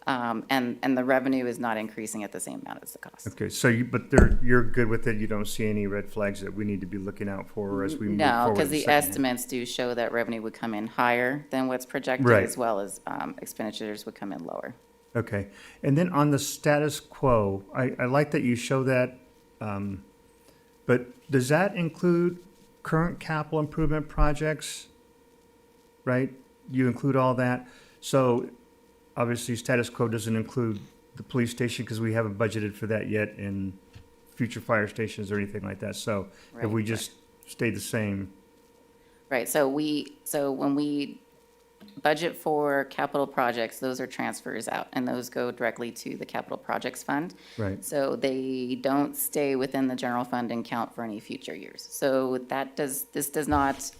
and the revenue is not increasing at the same amount as the cost. Okay, so you're good with it? You don't see any red flags that we need to be looking out for as we move forward? No, because in the second half? estimates do show that revenue would come in higher than what's projected, Right. as well as expenditures would come in lower. Okay, and then on the status quo, I like that you show that, but does that include current capital improvement projects? Right? You include all that? So obviously status quo doesn't include the police station because we haven't budgeted for that yet in future fire stations or anything like that. So if Right, we just stay the same, Right, so when we budget for capital projects, those are transfers out, and those go directly to the capital projects fund. Right. So they don't stay within the general fund and count for any future years. So this does not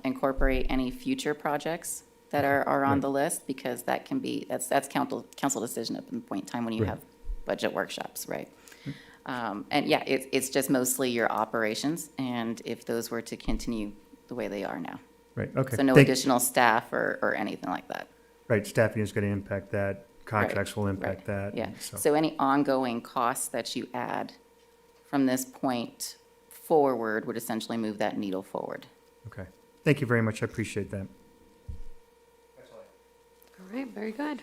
incorporate any future projects that are on Right. the list, because that's council decision at the point in time when you Right. have budget workshops, right? And yeah, it's just mostly your operations, and if those were to continue the way they are now. right, okay. So no additional staff or anything like that. Right, staffing is going to impact that, contracts will impact that. Yeah, and so any ongoing costs that you add from this point forward would essentially move that needle forward. Okay, thank you very much, I appreciate that. All right, very good.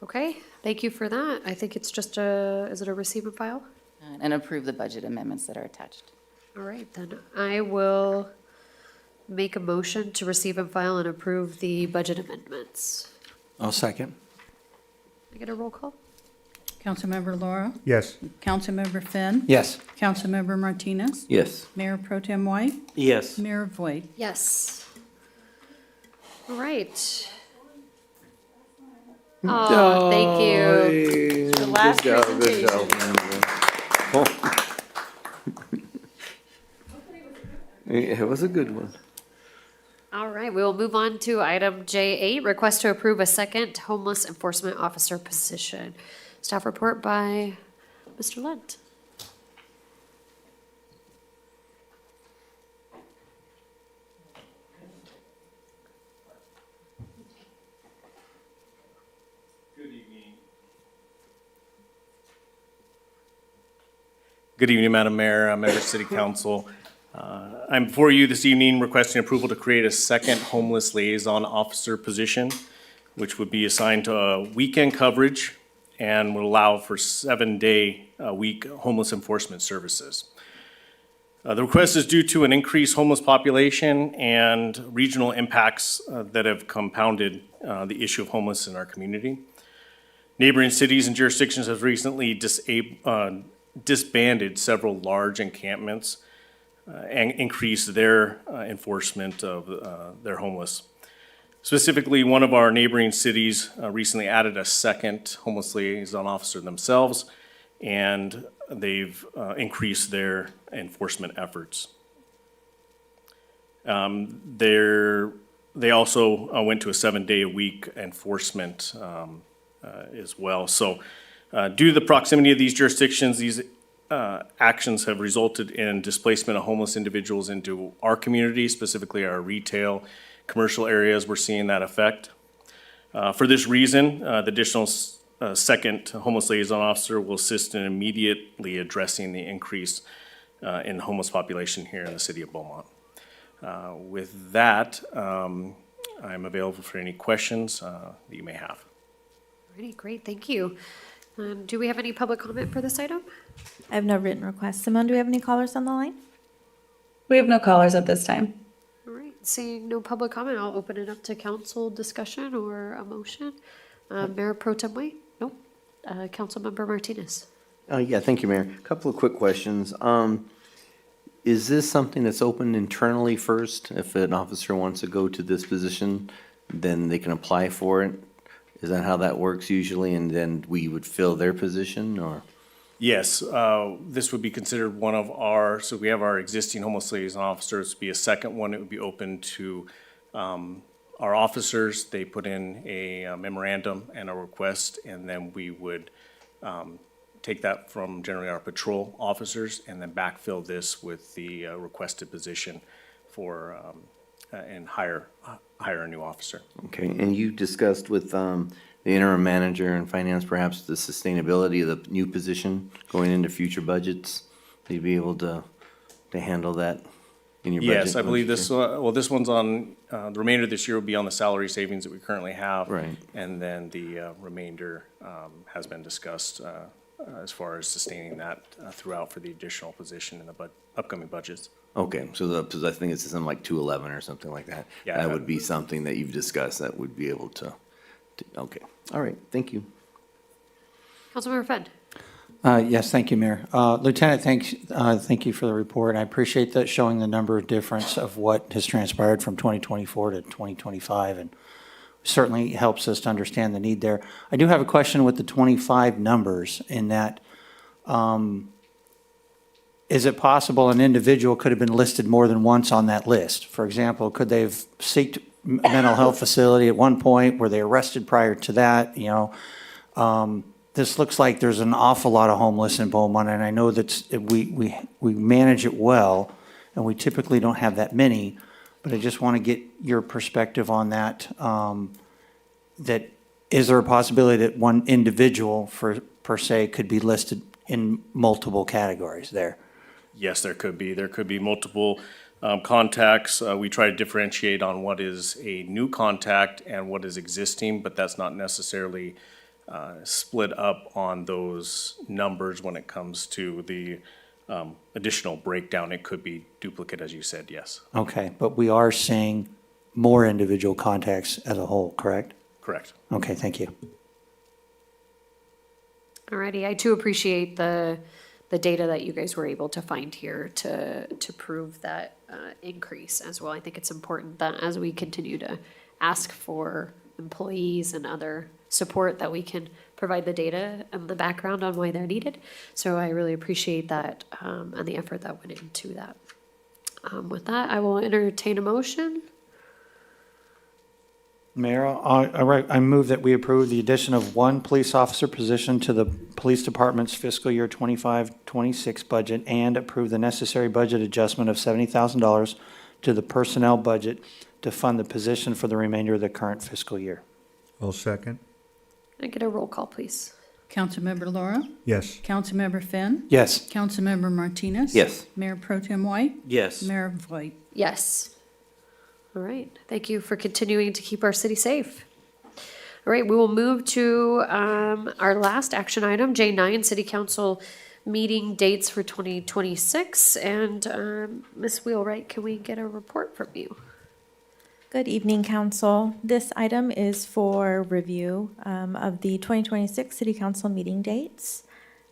Okay, thank you for that. I think it's just is it a receive and file? And approve the budget amendments that are attached. All right, then I will make a motion to receive and file and approve the budget amendments. I'll second. Can I get a roll call? Councilmember Laura? Yes. Councilmember Finn? Yes. Councilmember Martinez? Yes. Mayor Pro Tem White? Yes. Mayor Voigt? Yes. All right. Oh, thank you. The last Good presentation. job. It was a good one. All right, we will move on to item J8, request to approve a second homeless enforcement officer position. Staff report by Mr. Lent. Good evening, Madam Mayor, members of City Council. I'm before you this evening requesting approval to create a second homeless liaison officer position, which would be assigned to weekend coverage and would allow for 7-day-a-week homeless enforcement services. The request is due to an increased homeless population and regional impacts that have compounded the issue of homeless in our community. Neighboring cities and jurisdictions have recently disbanded several large encampments and increased their enforcement of their homeless. Specifically, one of our neighboring cities recently added a second homeless liaison officer themselves, and they've increased their enforcement efforts. They also went to a 7-day-a-week enforcement as well. So due to the proximity of these jurisdictions, these actions have resulted in displacement of homeless individuals into our community, specifically our retail, commercial areas. We're seeing that effect. For this reason, the additional second homeless liaison officer will assist in immediately addressing the increased in the homeless population here in the city of Beaumont. With that, I'm available for any questions that you may have. Alrighty, great, thank you. Do we have any public comment for this item? I have no written requests. Simone, do we have any callers on the line? We have no callers at this time. All right, seeing no public comment, I'll open it up to council discussion or a motion. Mayor Pro Tem White? Nope. Councilmember Martinez? Yeah, thank you, Mayor. A couple of quick questions. Is this something that's open internally first? If an officer wants to go to this position, then they can apply for it? Is that how that works usually? And then we would fill their position, or? Yes, this would be considered one of our, so we have our existing homeless liaison officers, be a second one. It would be open to our officers. They put in a memorandum and a request, and then we would take that from generally our patrol officers and then backfill this with the requested position for, and hire a new officer. Okay, and you discussed with the interim manager and finance perhaps the sustainability of the new position going into future budgets? You'd be able to handle that in your budget? Yes, I believe this, well, this one's on, the remainder of this year will be on the salary savings that we currently have. Right. And then the remainder has been discussed as far as sustaining that throughout for the additional position in the upcoming budgets. Okay, so I think it's something like 211 or something like that. Yeah, That would be something that you've discussed that would be able to, okay, all right, thank you. Councilmember Fenn? Yes, thank you, Mayor. Lieutenant, thank you for the report. I appreciate that showing the number of difference of what has transpired from 2024 to 2025, and certainly helps us to understand the need there. I do have a question with the 25 numbers in that, is it possible an individual could have been listed more than once on that list? For example, could they have sought mental health facility at one point? Were they arrested prior to that? You know, this looks like there's an awful lot of homeless in Beaumont, and I know that we manage it well, and we typically don't have that many, but I just want to get your perspective on that. That is there a possibility that one individual per se could be listed in multiple categories there? Yes, there could be. There could be multiple contacts. We try to differentiate on what is a new contact and what is existing, but that's not necessarily split up on those numbers when it comes to the additional breakdown. It could be duplicate, as you said, yes. Okay, but we are seeing more individual contacts as a whole, correct? Correct. Okay, thank you. Alrighty, I too appreciate the data that you guys were able to find here to prove that increase as well. I think it's important that as we continue to ask for employees and other support, that we can provide the data and the background on why they're needed. So I really appreciate that and the effort that went into that. With that, I will entertain a motion. Mayor, I move that we approve the addition of one police officer position to the police department's fiscal year 25-26 budget and approve the necessary budget adjustment of $70,000 to the personnel budget to fund the position for the remainder of the current fiscal year. I'll second. Can I get a roll call, please? Councilmember Laura? Yes. Councilmember Finn? Yes. Councilmember Martinez? Yes. Mayor Pro Tem White? Yes. Mayor Voigt? Yes. All right. Thank you for continuing to keep our city safe. All right, we will move to our last action item, J9, City Council meeting dates for 2026. And Ms. Wheelwright, can we get a report from you? Good evening, Council. This item is for review of the 2026 City Council meeting dates.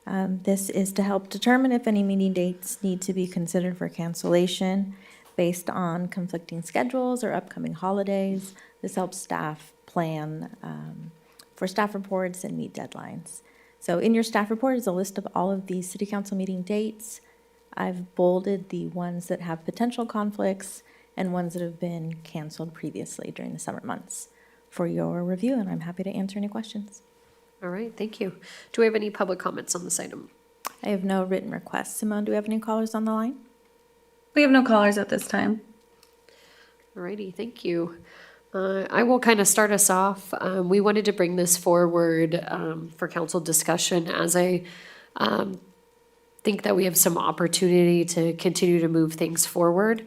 This is to help determine if any meeting dates need to be considered for cancellation based on conflicting schedules or upcoming holidays. This helps staff plan for staff reports and meet deadlines. So in your staff report is a list of all of these City Council meeting dates. I've bolded the ones that have potential conflicts and ones that have been canceled previously during the summer months for your review, and I'm happy to answer any questions. All right, thank you. Do we have any public comments on this item? I have no written requests. Simone, do we have any callers on the line? We have no callers at this time. All righty, thank you. I will kind of start us off. We wanted to bring this forward for council discussion as I think think that we have some opportunity to continue to move things forward.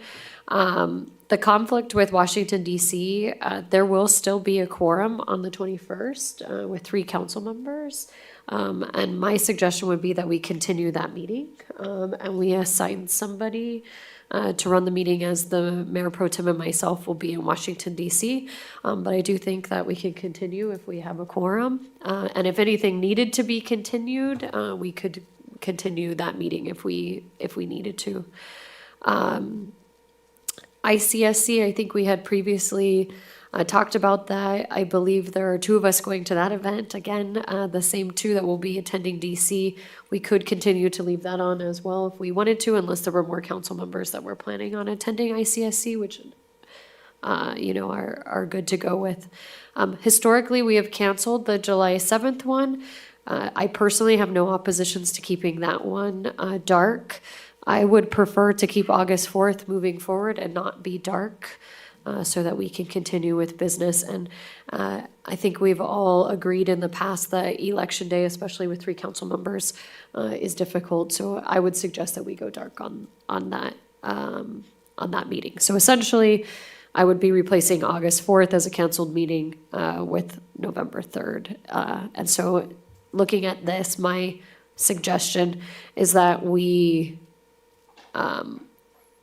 The conflict with Washington DC, there will still be a quorum on the 21st with 3 council members. And my suggestion would be that we continue that meeting and we assign somebody to run the meeting, as the Mayor Pro Tem and myself will be in Washington DC. But I do think that we can continue if we have a quorum. And if anything needed to be continued, we could continue that meeting if we needed to. ICSC, I think we had previously talked about that. I believe there are 2 of us going to that event. Again, the same 2 that will be attending DC. We could continue to leave that on as well if we wanted to, unless there were more council members that were planning on attending ICSC, which are good to go with. Historically, we have canceled the July 7th one. I personally have no oppositions to keeping that one dark. I would prefer to keep August 4th moving forward and not be dark, so that we can continue with business. And I think we've all agreed in the past that election day, especially with 3 council members, is difficult. So I would suggest that we go dark on that meeting. So essentially, I would be replacing August 4th as a canceled meeting with November 3rd. And so looking at this, my suggestion is that we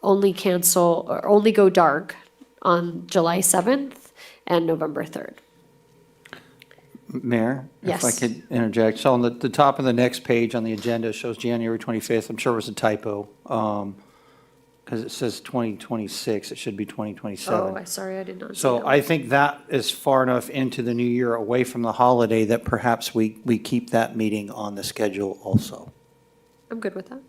only cancel or only go dark on July 7th and November 3rd. Mayor, if I Yes. could interject. So on the top of the next page on the agenda shows January 25th. I'm sure it was a typo, because it says 2026. It should be 2027. Oh, sorry, I did not see So that. I think that is far enough into the new year, away from the holiday, that perhaps we keep that meeting on the schedule also. I'm good with that.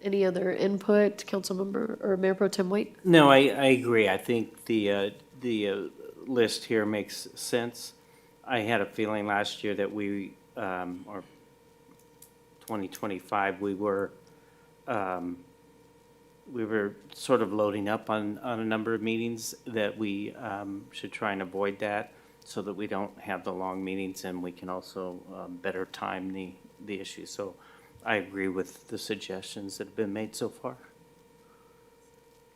Any other input, Councilmember or Mayor Pro Tem White? No, I agree. I think the list here makes sense. I had a feeling last year that or 2025, we were sort of loading up on a number of meetings, that we should try and avoid that so that we don't have the long meetings, and we can also better time the issue. So I agree with the suggestions that have been made so far.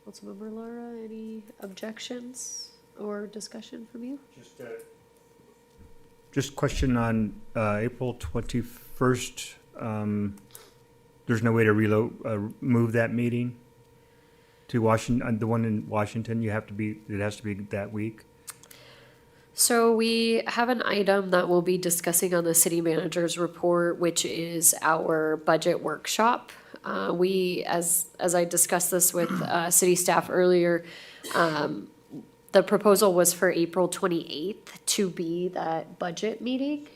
Councilmember Laura, any objections or discussion from you? Just question on April 21st. There's no way to move that meeting to Washington, the one in Washington. It has to be that week. So we have an item that we'll be discussing on the city manager's report, which is our budget workshop. As I discussed this with city staff earlier, the proposal was for April 28th to be that budget meeting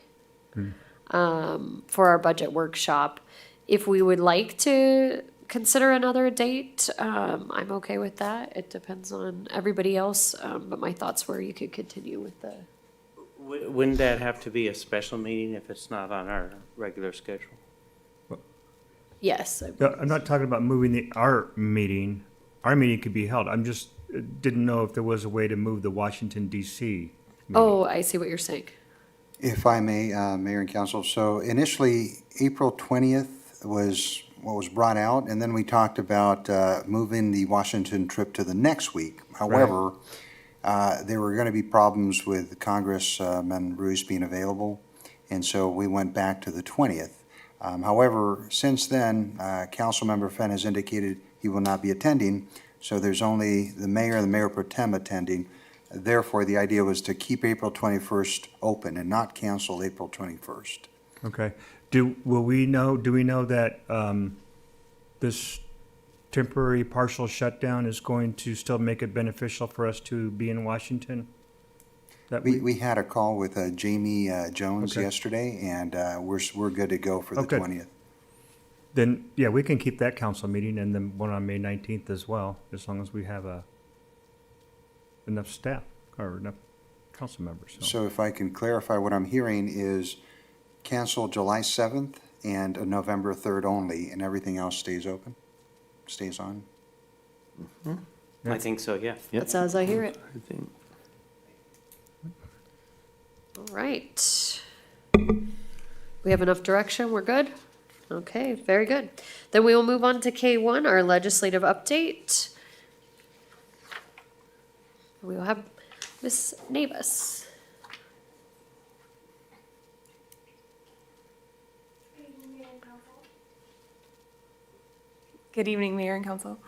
for our budget workshop. If we would like to consider another date, I'm okay with that. It depends on everybody else, but my thoughts were you could continue with the. Wouldn't that have to be a special meeting if it's not on our regular schedule? Yes. I'm not talking about moving our meeting. Our meeting could be held. I'm just didn't know if there was a way to move the Washington DC meeting. Oh, I see what you're saying. If I may, Mayor and Council, so initially, April 20th was what was brought out, and then we talked about moving the Washington trip to the next week. However, there were going to be problems with Congressman Bruce being available, and so we went back to the 20th. However, since then, Councilmember Fenn has indicated he will not be attending, so there's only the mayor and the mayor pro tem attending. Therefore, the idea was to keep April 21st open and not cancel April 21st. Okay. Do we know that this temporary partial shutdown is going to still make it beneficial for us to be in Washington? We had a call with Jamie Jones Okay. yesterday, and we're good to go for the 20th. Then, yeah, we can keep that council meeting and then one on May 19th as well, as long as we have enough staff or enough council members. So if I can clarify, what I'm hearing is cancel July 7th and November 3rd only, and everything else stays open, stays on? I think so, yeah. That's as I hear it. I think. All right. We have enough direction, we're good? Okay, very good. Then we will move on to K1, our legislative update. We will have Ms. Navis. Good evening, Mayor and Council.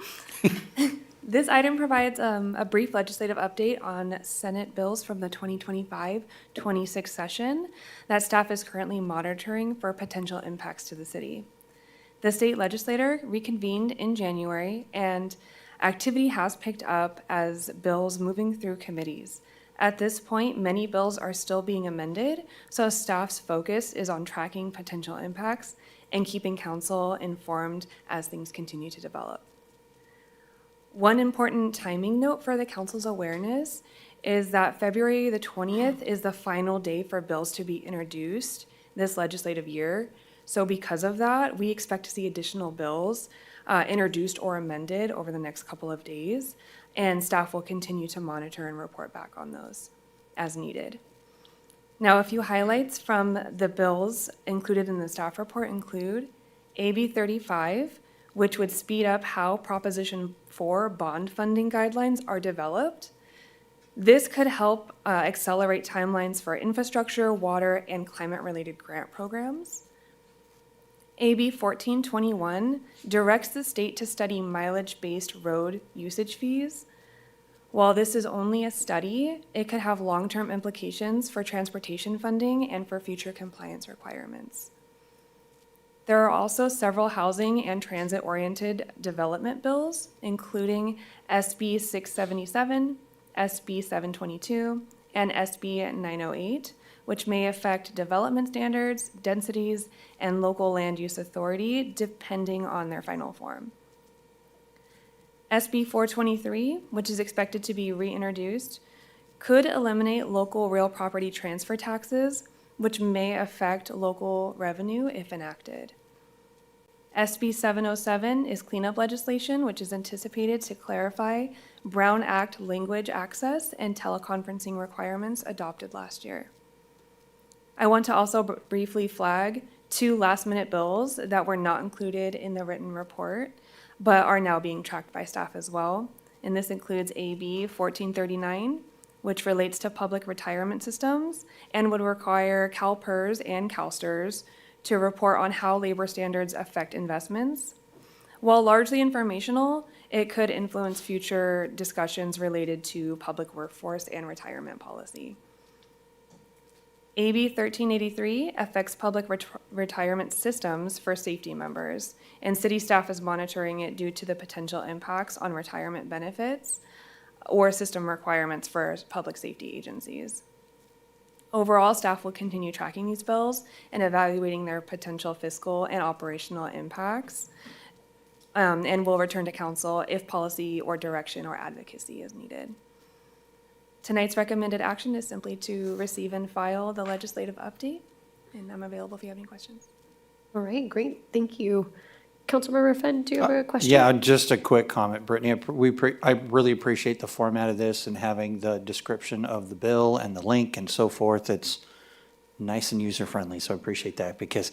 This item provides a brief legislative update on Senate bills from the 2025-26 session that staff is currently monitoring for potential impacts to the city. The state legislature reconvened in January, and activity has picked up as bills moving through committees. At this point, many bills are still being amended, so staff's focus is on tracking potential impacts and keeping council informed as things continue to develop. One important timing note for the council's awareness is that February the 20th is the final day for bills to be introduced this legislative year. So because of that, we expect to see additional bills introduced or amended over the next couple of days, and staff will continue to monitor and report back on those as needed. Now, a few highlights from the bills included in the staff report include AB 35, which would speed up how Proposition 4 bond funding guidelines are developed. This could help accelerate timelines for infrastructure, water, and climate-related grant programs. AB 1421 directs the state to study mileage-based road usage fees. While this is only a study, it could have long-term implications for transportation funding and for future compliance requirements. There are also several housing and transit-oriented development bills, including SB 677, SB 722, and SB 908, which may affect development standards, densities, and local land use authority, depending on their final form. SB 423, which is expected to be reintroduced, could eliminate local real property transfer taxes, which may affect local revenue if enacted. SB 707 is cleanup legislation, which is anticipated to clarify Brown Act language access and teleconferencing requirements adopted last year. I want to also briefly flag 2 last-minute bills that were not included in the written report, but are now being tracked by staff as well. And this includes AB 1439, which relates to public retirement systems and would require CalPERS and CalSTRS to report on how labor standards affect investments. While largely informational, it could influence future discussions related to public workforce and retirement policy. AB 1383 affects public retirement systems for safety members, and city staff is monitoring it due to the potential impacts on retirement benefits or system requirements for public safety agencies. Overall, staff will continue tracking these bills and evaluating their potential fiscal and operational impacts, and will return to council if policy or direction or advocacy is needed. Tonight's recommended action is simply to receive and file the legislative update, and I'm available if you have any questions. All right, great, thank you. Councilmember Fenn, do you have a question? Yeah, just a quick comment, Brittany. I really appreciate the format of this and having the description of the bill and the link and so forth. It's nice and user-friendly, so I appreciate that, because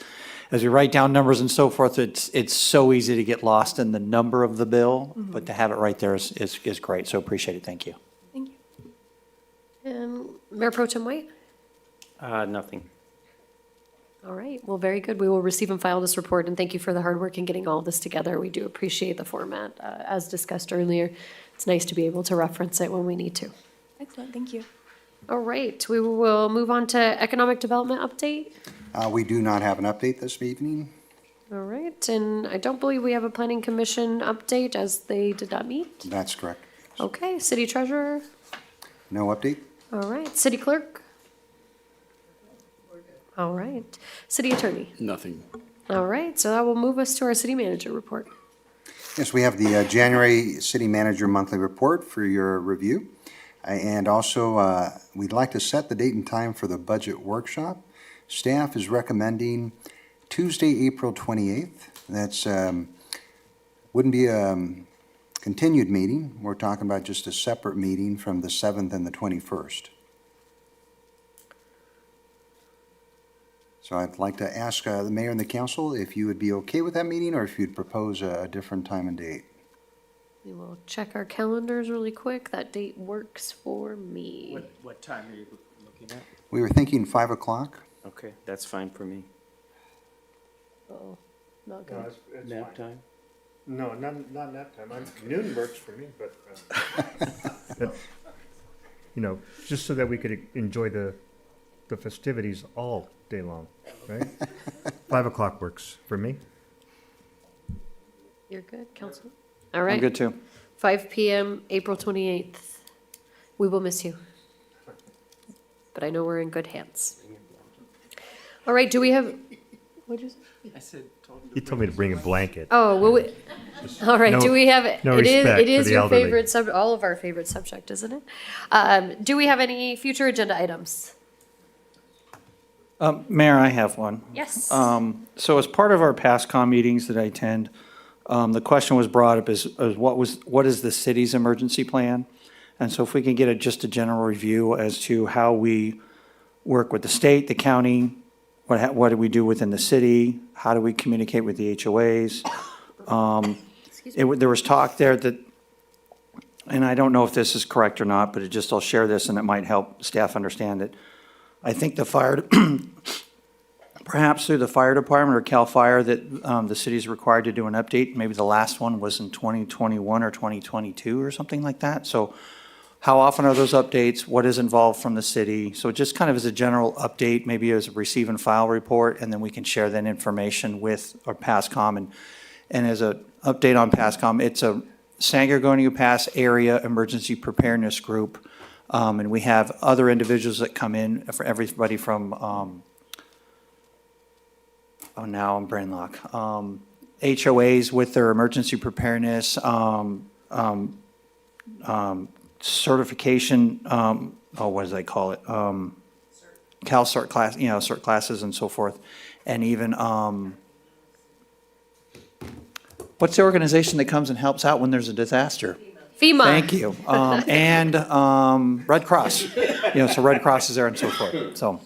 as we write down numbers and so forth, it's so easy to get lost in the number of the bill, but to have it right there is great, so appreciate it. Thank you. Thank you. And Mayor Pro Tem White? Nothing. All right, well, very good. We will receive and file this report, and thank you for the hard work in getting all of this together. We do appreciate the format. As discussed earlier, it's nice to be able to reference it when we need to. Excellent, thank you. All right, we will move on to economic development update. We do not have an update this evening. All right, and I don't believe we have a planning commission update as they did not meet. That's correct. Okay, city treasurer. No update? All right, city clerk. All right, city attorney. Nothing. All right, so that will move us to our city manager report. Yes, we have the January City Manager Monthly Report for your review. And also, we'd like to set the date and time for the budget workshop. Staff is recommending Tuesday, April 28th. That's, wouldn't be a continued meeting. We're talking about just a separate meeting from the 7th and the 21st. So I'd like to ask the mayor and the council if you would be okay with that meeting or if you'd propose a different time and date. We will check our calendars really quick. That date works for me. What time are you looking at? We were thinking 5 o'clock. Okay, that's fine for me. Oh, not good. Nap time? No, not nap time. Noon works for me, but, you know, just so that we could enjoy the festivities all day long, right? 5 o'clock works for me. You're good, council? All right. I'm good too. 5 p.m., April 28th. We will miss you. But I know we're in good hands. All right, do we have, what'd you say? I said, You told me to bring a blanket. Oh, well, all right, do we have, no it is, respect it for is the your elderly. favorite all of our favorite subject, isn't it? Do we have any future agenda items? Mayor, I have one. Yes. So as part of our PASCOM meetings that I attend, the question was brought up is what is the city's emergency plan? And so if we can get just a general review as to how we work with the state, the county, what do we do within the city? How do we communicate with the HOAs? There was talk there that, and I don't know if this is correct or not, but I'll share this and it might help staff understand it. I think the fire, perhaps through the fire department or CAL FIRE, that the city is required to do an update. Maybe the last one was in 2021 or 2022 or something like that. So how often are those updates? What is involved from the city? So just kind of as a general update, maybe as a receive and file report, and then we can share that information with our PASCOM. And as an update on PASCOM, it's a San Gorgonio Pass Area Emergency Preparedness Group. And we have other individuals that come in, for everybody from, now I'm brain lock. HOAs with their emergency preparedness, certification, what do they call it? CalCert class, cert classes and so forth. And even, what's the organization that comes and helps out when there's a disaster? FEMA. Thank you. And Red Cross, so Red Cross is there and so forth, so.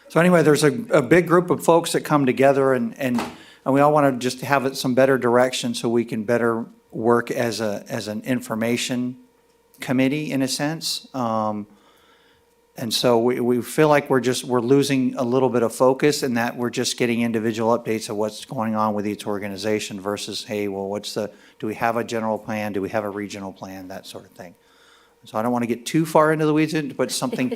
So anyway, there's a big group of folks that come together and we all want to just have some better direction so we can better work as an information committee in a sense. And so we feel like we're losing a little bit of focus in that we're just getting individual updates of what's going on with each organization versus, hey, well, do we have a general plan? Do we have a regional plan? That sort of thing. So I don't want to get too far into the weeds, but something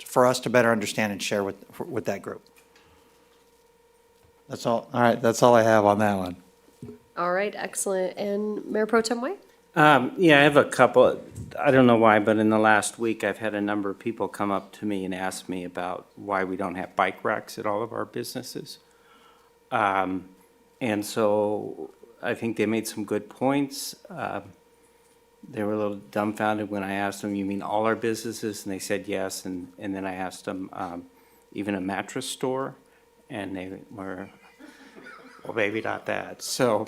for us to better understand and share with that group. That's all. All right, that's all I have on that one. All right, excellent. And Mayor Pro Tem White? Yeah, I have a couple. I don't know why, but in the last week, I've had a number of people come up to me and ask me about why we don't have bike racks at all of our businesses. And so I think they made some good points. They were a little dumbfounded when I asked them, you mean all our businesses? And they said yes. And then I asked them, even a mattress store? And they were, well, maybe not that. So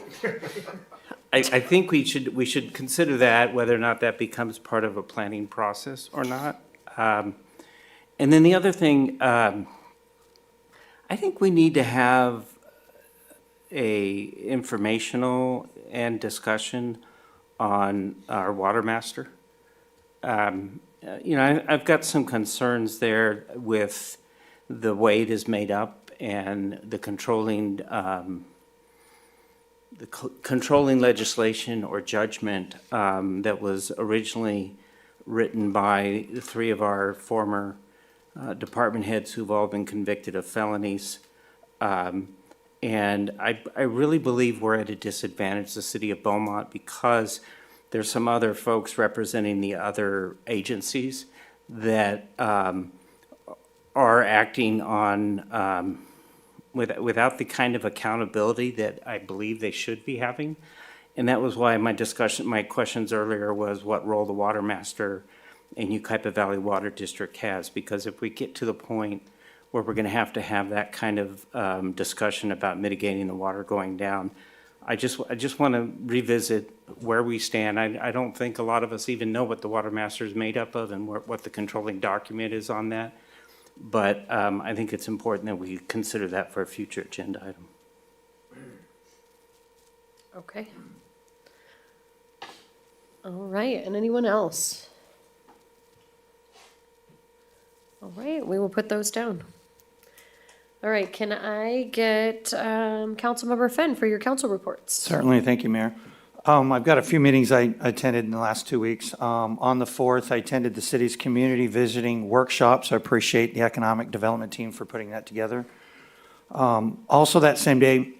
I think we should consider that, whether or not that becomes part of a planning process or not. And then the other thing, I think we need to have a informational and discussion on our water master. I've got some concerns there with the way it is made up and the controlling legislation or judgment that was originally written by the three of our former department heads who've all been convicted of felonies. And I really believe we're at a disadvantage, the city of Beaumont, because there's some other folks representing the other agencies that are acting on without the kind of accountability that I believe they should be having. And that was why my questions earlier was what role the water master in Ucaipa Valley Water District has, because if we get to the point where we're going to have that kind of discussion about mitigating the water going down, I just want to revisit where we stand. I don't think a lot of us even know what the water master is made up of and what the controlling document is on that. But I think it's important that we consider that for a future agenda item. Okay. All right, and anyone else? All right, we will put those down. All right, can I get Councilmember Finn for your council reports? Certainly, thank you, Mayor. I've got a few meetings I attended in the last 2 weeks. On the 4th, I attended the city's community visiting workshops. I appreciate the economic development team for putting that together. Also that same day,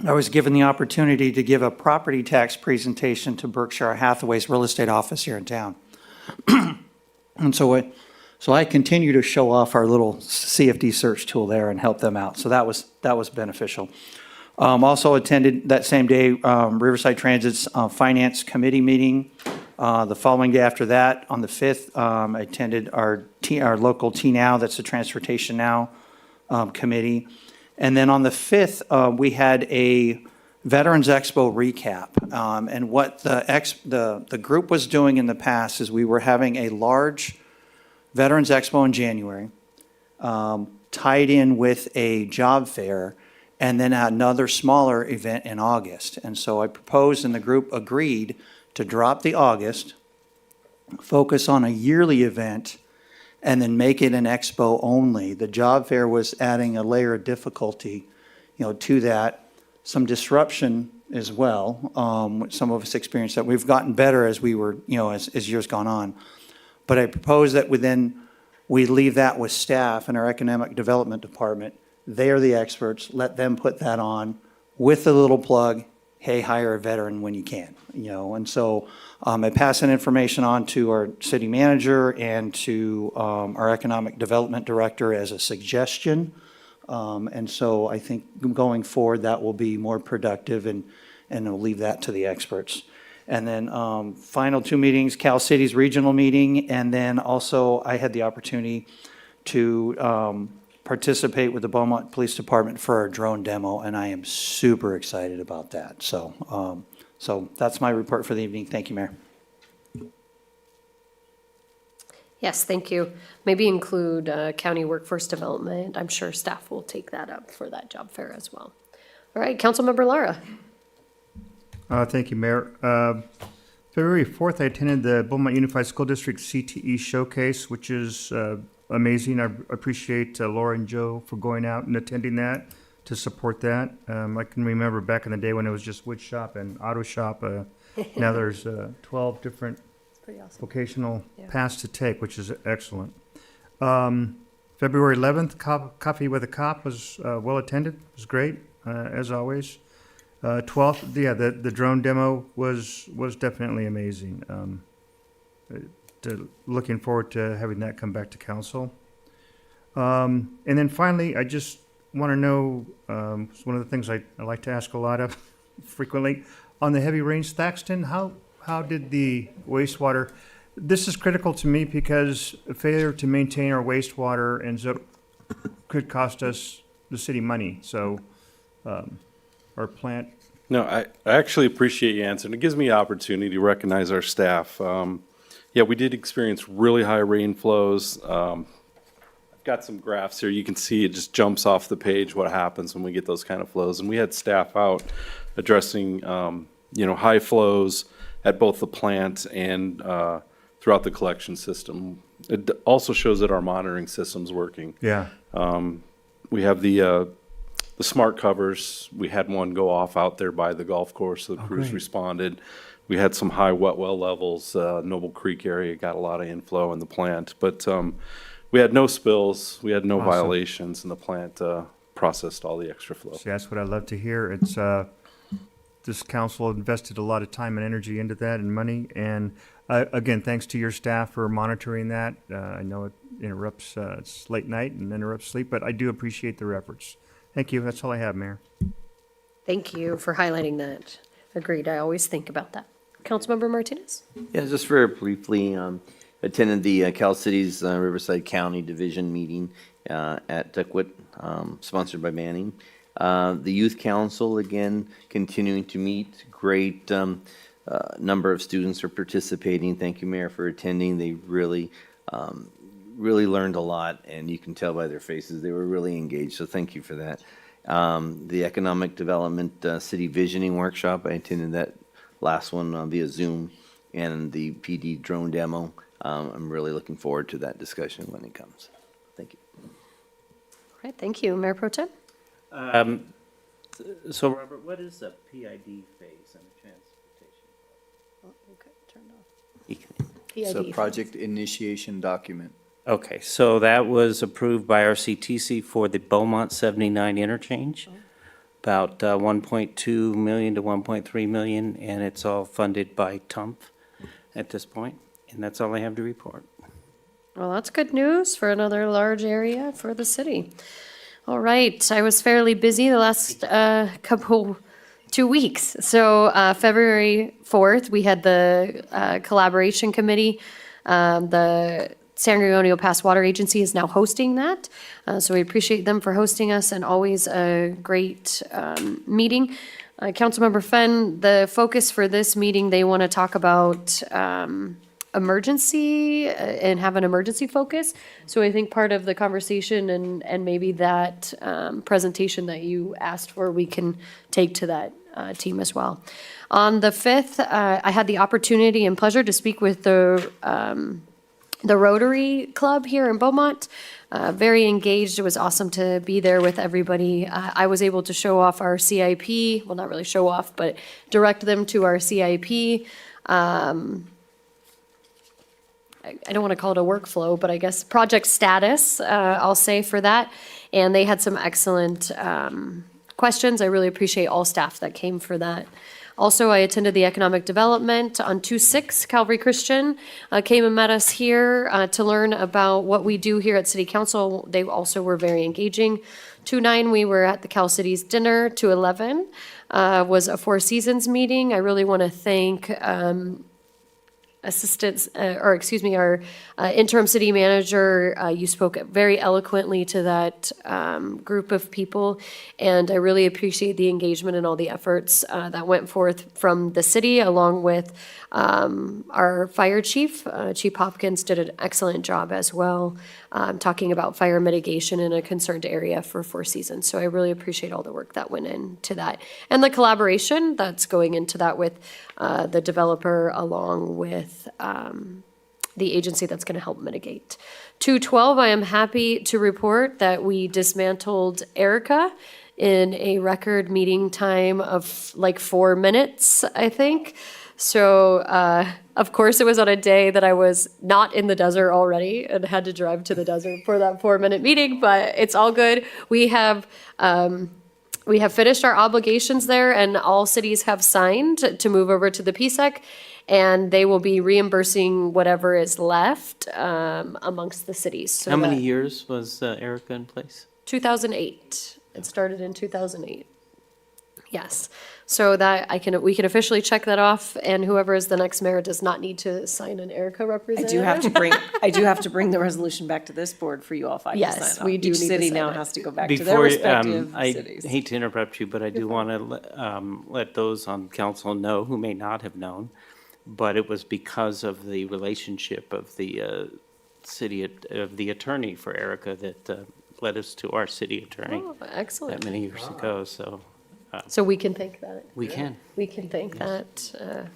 I was given the opportunity to give a property tax presentation to Berkshire Hathaway's real estate office here in town. And so I continue to show off our little CFD search tool there and help them out. So that was beneficial. Also attended that same day Riverside Transit's Finance Committee meeting. The following day after that, on the 5th, I attended our local T-Now, that's the Transportation Now committee. And then on the 5th, we had a Veterans Expo recap. And what the group was doing in the past is we were having a large Veterans Expo in January, tied in with a job fair, and then another smaller event in August. And so I proposed and the group agreed to drop the August, focus on a yearly event, and then make it an expo only. The job fair was adding a layer of difficulty, to that, some disruption as well. Some of us experienced that. We've gotten better as we were, as years gone on. But I propose that we leave that with staff and our economic development department. They are the experts. Let them put that on with a little plug. Hey, hire a veteran when you can, And so I pass that information on to our city manager and to our economic development director as a suggestion. And so I think going forward, that will be more productive and we'll leave that to the experts. And then final 2 meetings, Cal City's regional meeting, and then also I had the opportunity to participate with the Beaumont Police Department for our drone demo, and I am super excited about that. So, so that's my report for the evening. Thank you, Mayor. Yes, thank you. Maybe include county workforce development. I'm sure staff will take that up for that job fair as well. All right, Councilmember Lara. Thank you, Mayor. February 4th, I attended the Beaumont Unified School District CTE Showcase, which is amazing. I appreciate Laura and Joe for going out and attending that to support that. I can remember back in the day when it was just wood shop and auto shop. Now there's 12 different vocational paths to take, which is excellent. February 11th, Coffee with a Cop was well attended. It was great, as always. 12th, the drone demo was definitely amazing. Looking forward to having that come back to council. And then finally, I just want to know, it's one of the things I like to ask a lot of frequently, on the heavy rains, Thaxton, how did the wastewater, this is critical to me because a failure to maintain our wastewater ends up, could cost us, the city, money. So our plant. No, I actually appreciate you answering. It gives me an opportunity to recognize our staff. Yeah, we did experience really high rain flows. I've got some graphs here. You can see it just jumps off the page what happens when we get those kind of flows. And we had staff out addressing, high flows at both the plant and throughout the collection system. It also shows that our monitoring system's working. Yeah. We have the smart covers. We had one go off out there by the golf course. So the crews great. responded. We had some high wet well levels. Noble Creek area got a lot of inflow in the plant, but we had no spills. We had no Awesome. violations, and the plant processed all the extra flow. See, that's what I love to hear. It's this council invested a lot of time and energy into that and money. And again, thanks to your staff for monitoring that. I know it interrupts, it's late night and interrupts sleep, but I do appreciate their efforts. Thank you. That's all I have, Mayor. Thank you for highlighting that. Agreed. I always think about that. Councilmember Martinez? Yeah, just very briefly, attended the Cal City's Riverside County Division meeting at Duckwood, sponsored by Manning. The Youth Council, again, continuing to meet. Great number of students are participating. Thank you, Mayor, for attending. They really really learned a lot, and you can tell by their faces, they were really engaged, so thank you for that. The Economic Development City Visioning Workshop, I attended that last one via Zoom, and the PD drone demo. I'm really looking forward to that discussion when it comes. Thank you. All right, thank you. Mayor Pro Tem? So Robert, what is the PID phase in the transportation? Okay, turned off. It's a PID. project initiation document. Okay, so that was approved by RCTC for the Beaumont 79 interchange, about 1.2 million to 1.3 million, and it's all funded by TUMF at this point, and that's all I have to report. Well, that's good news for another large area for the city. All right, I was fairly busy the last 2 weeks. So February 4th, we had the collaboration committee. The San Gregorio Pass Water Agency is now hosting that. So we appreciate them for hosting us, and always a great meeting. Councilmember Fenn, the focus for this meeting, they want to talk about emergency and have an emergency focus. So I think part of the conversation and maybe that presentation that you asked for, we can take to that team as well. On the 5th, I had the opportunity and pleasure to speak with the Rotary Club here in Beaumont. Very engaged. It was awesome to be there with everybody. I was able to show off our CIP, well, not really show off, but direct them to our CIP. I don't want to call it a workflow, but I guess project status, I'll say for that. And they had some excellent questions. I really appreciate all staff that came for that. Also, I attended the economic development on 2/6. Calvary Christian came and met us here to learn about what we do here at City Council. They also were very engaging. 2/9, we were at the Cal Cities dinner. 2/11 was a Four Seasons meeting. I really want to thank our interim city manager. You spoke very eloquently to that group of people, and I really appreciate the engagement and all the efforts that went forth from the city, along with our fire chief. Chief Hopkins did an excellent job as well, talking about fire mitigation in a concerned area for Four Seasons. So I really appreciate all the work that went into that, and the collaboration that's going into that with the developer, along with the agency that's going to help mitigate. 2/12, I am happy to report that we dismantled Erica in a record meeting time of like 4 minutes, I think. So, of course, it was on a day that I was not in the desert already and had to drive to the desert for that 4-minute meeting, but it's all good. We have finished our obligations there, and all cities have signed to move over to the PSEC, and they will be reimbursing whatever is left amongst the cities. So How many that- years was Erica in place? 2008. It started in 2008. Yes. So that we can officially check that off, and whoever is the next mayor does not need to sign an Erica I representative. do have to bring the resolution back to this board for you all five to sign Yes, off. we do Each need to city sign now it. has to go back to their Before, respective I cities. hate to interrupt you, but I do want to let those on council know who may not have known, but it was because of the relationship of the of the attorney for Erica that led us to our city attorney Oh, excellent. that many years ago, so. So we can thank that. We can. We can thank that.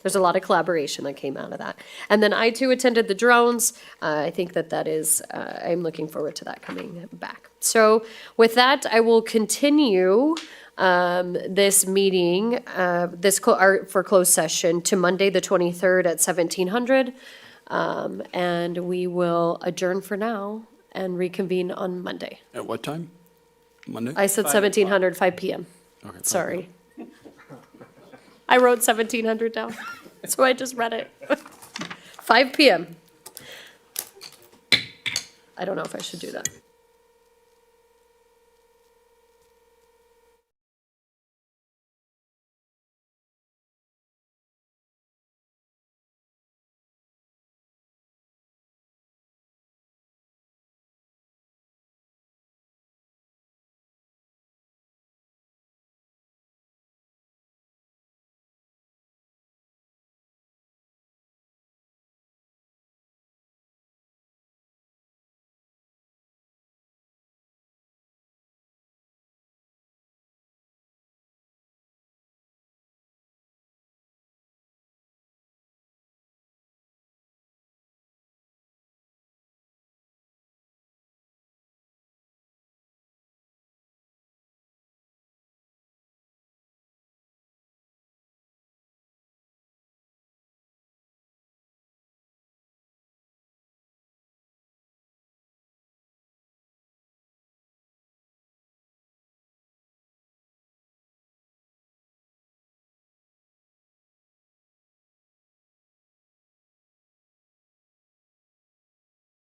There's a lot of collaboration that came out of that. And then I too attended the drones. I think that is, I'm looking forward to that coming back. So with that, I will continue this meeting, for closed session to Monday, the 23rd at 1700. And we will adjourn for now and reconvene on Monday. At what time? Monday? I said 1700, 5 p.m. Okay, fine. Sorry. I wrote 1700 down, so I just read it. 5 p.m. I don't know if I should do that.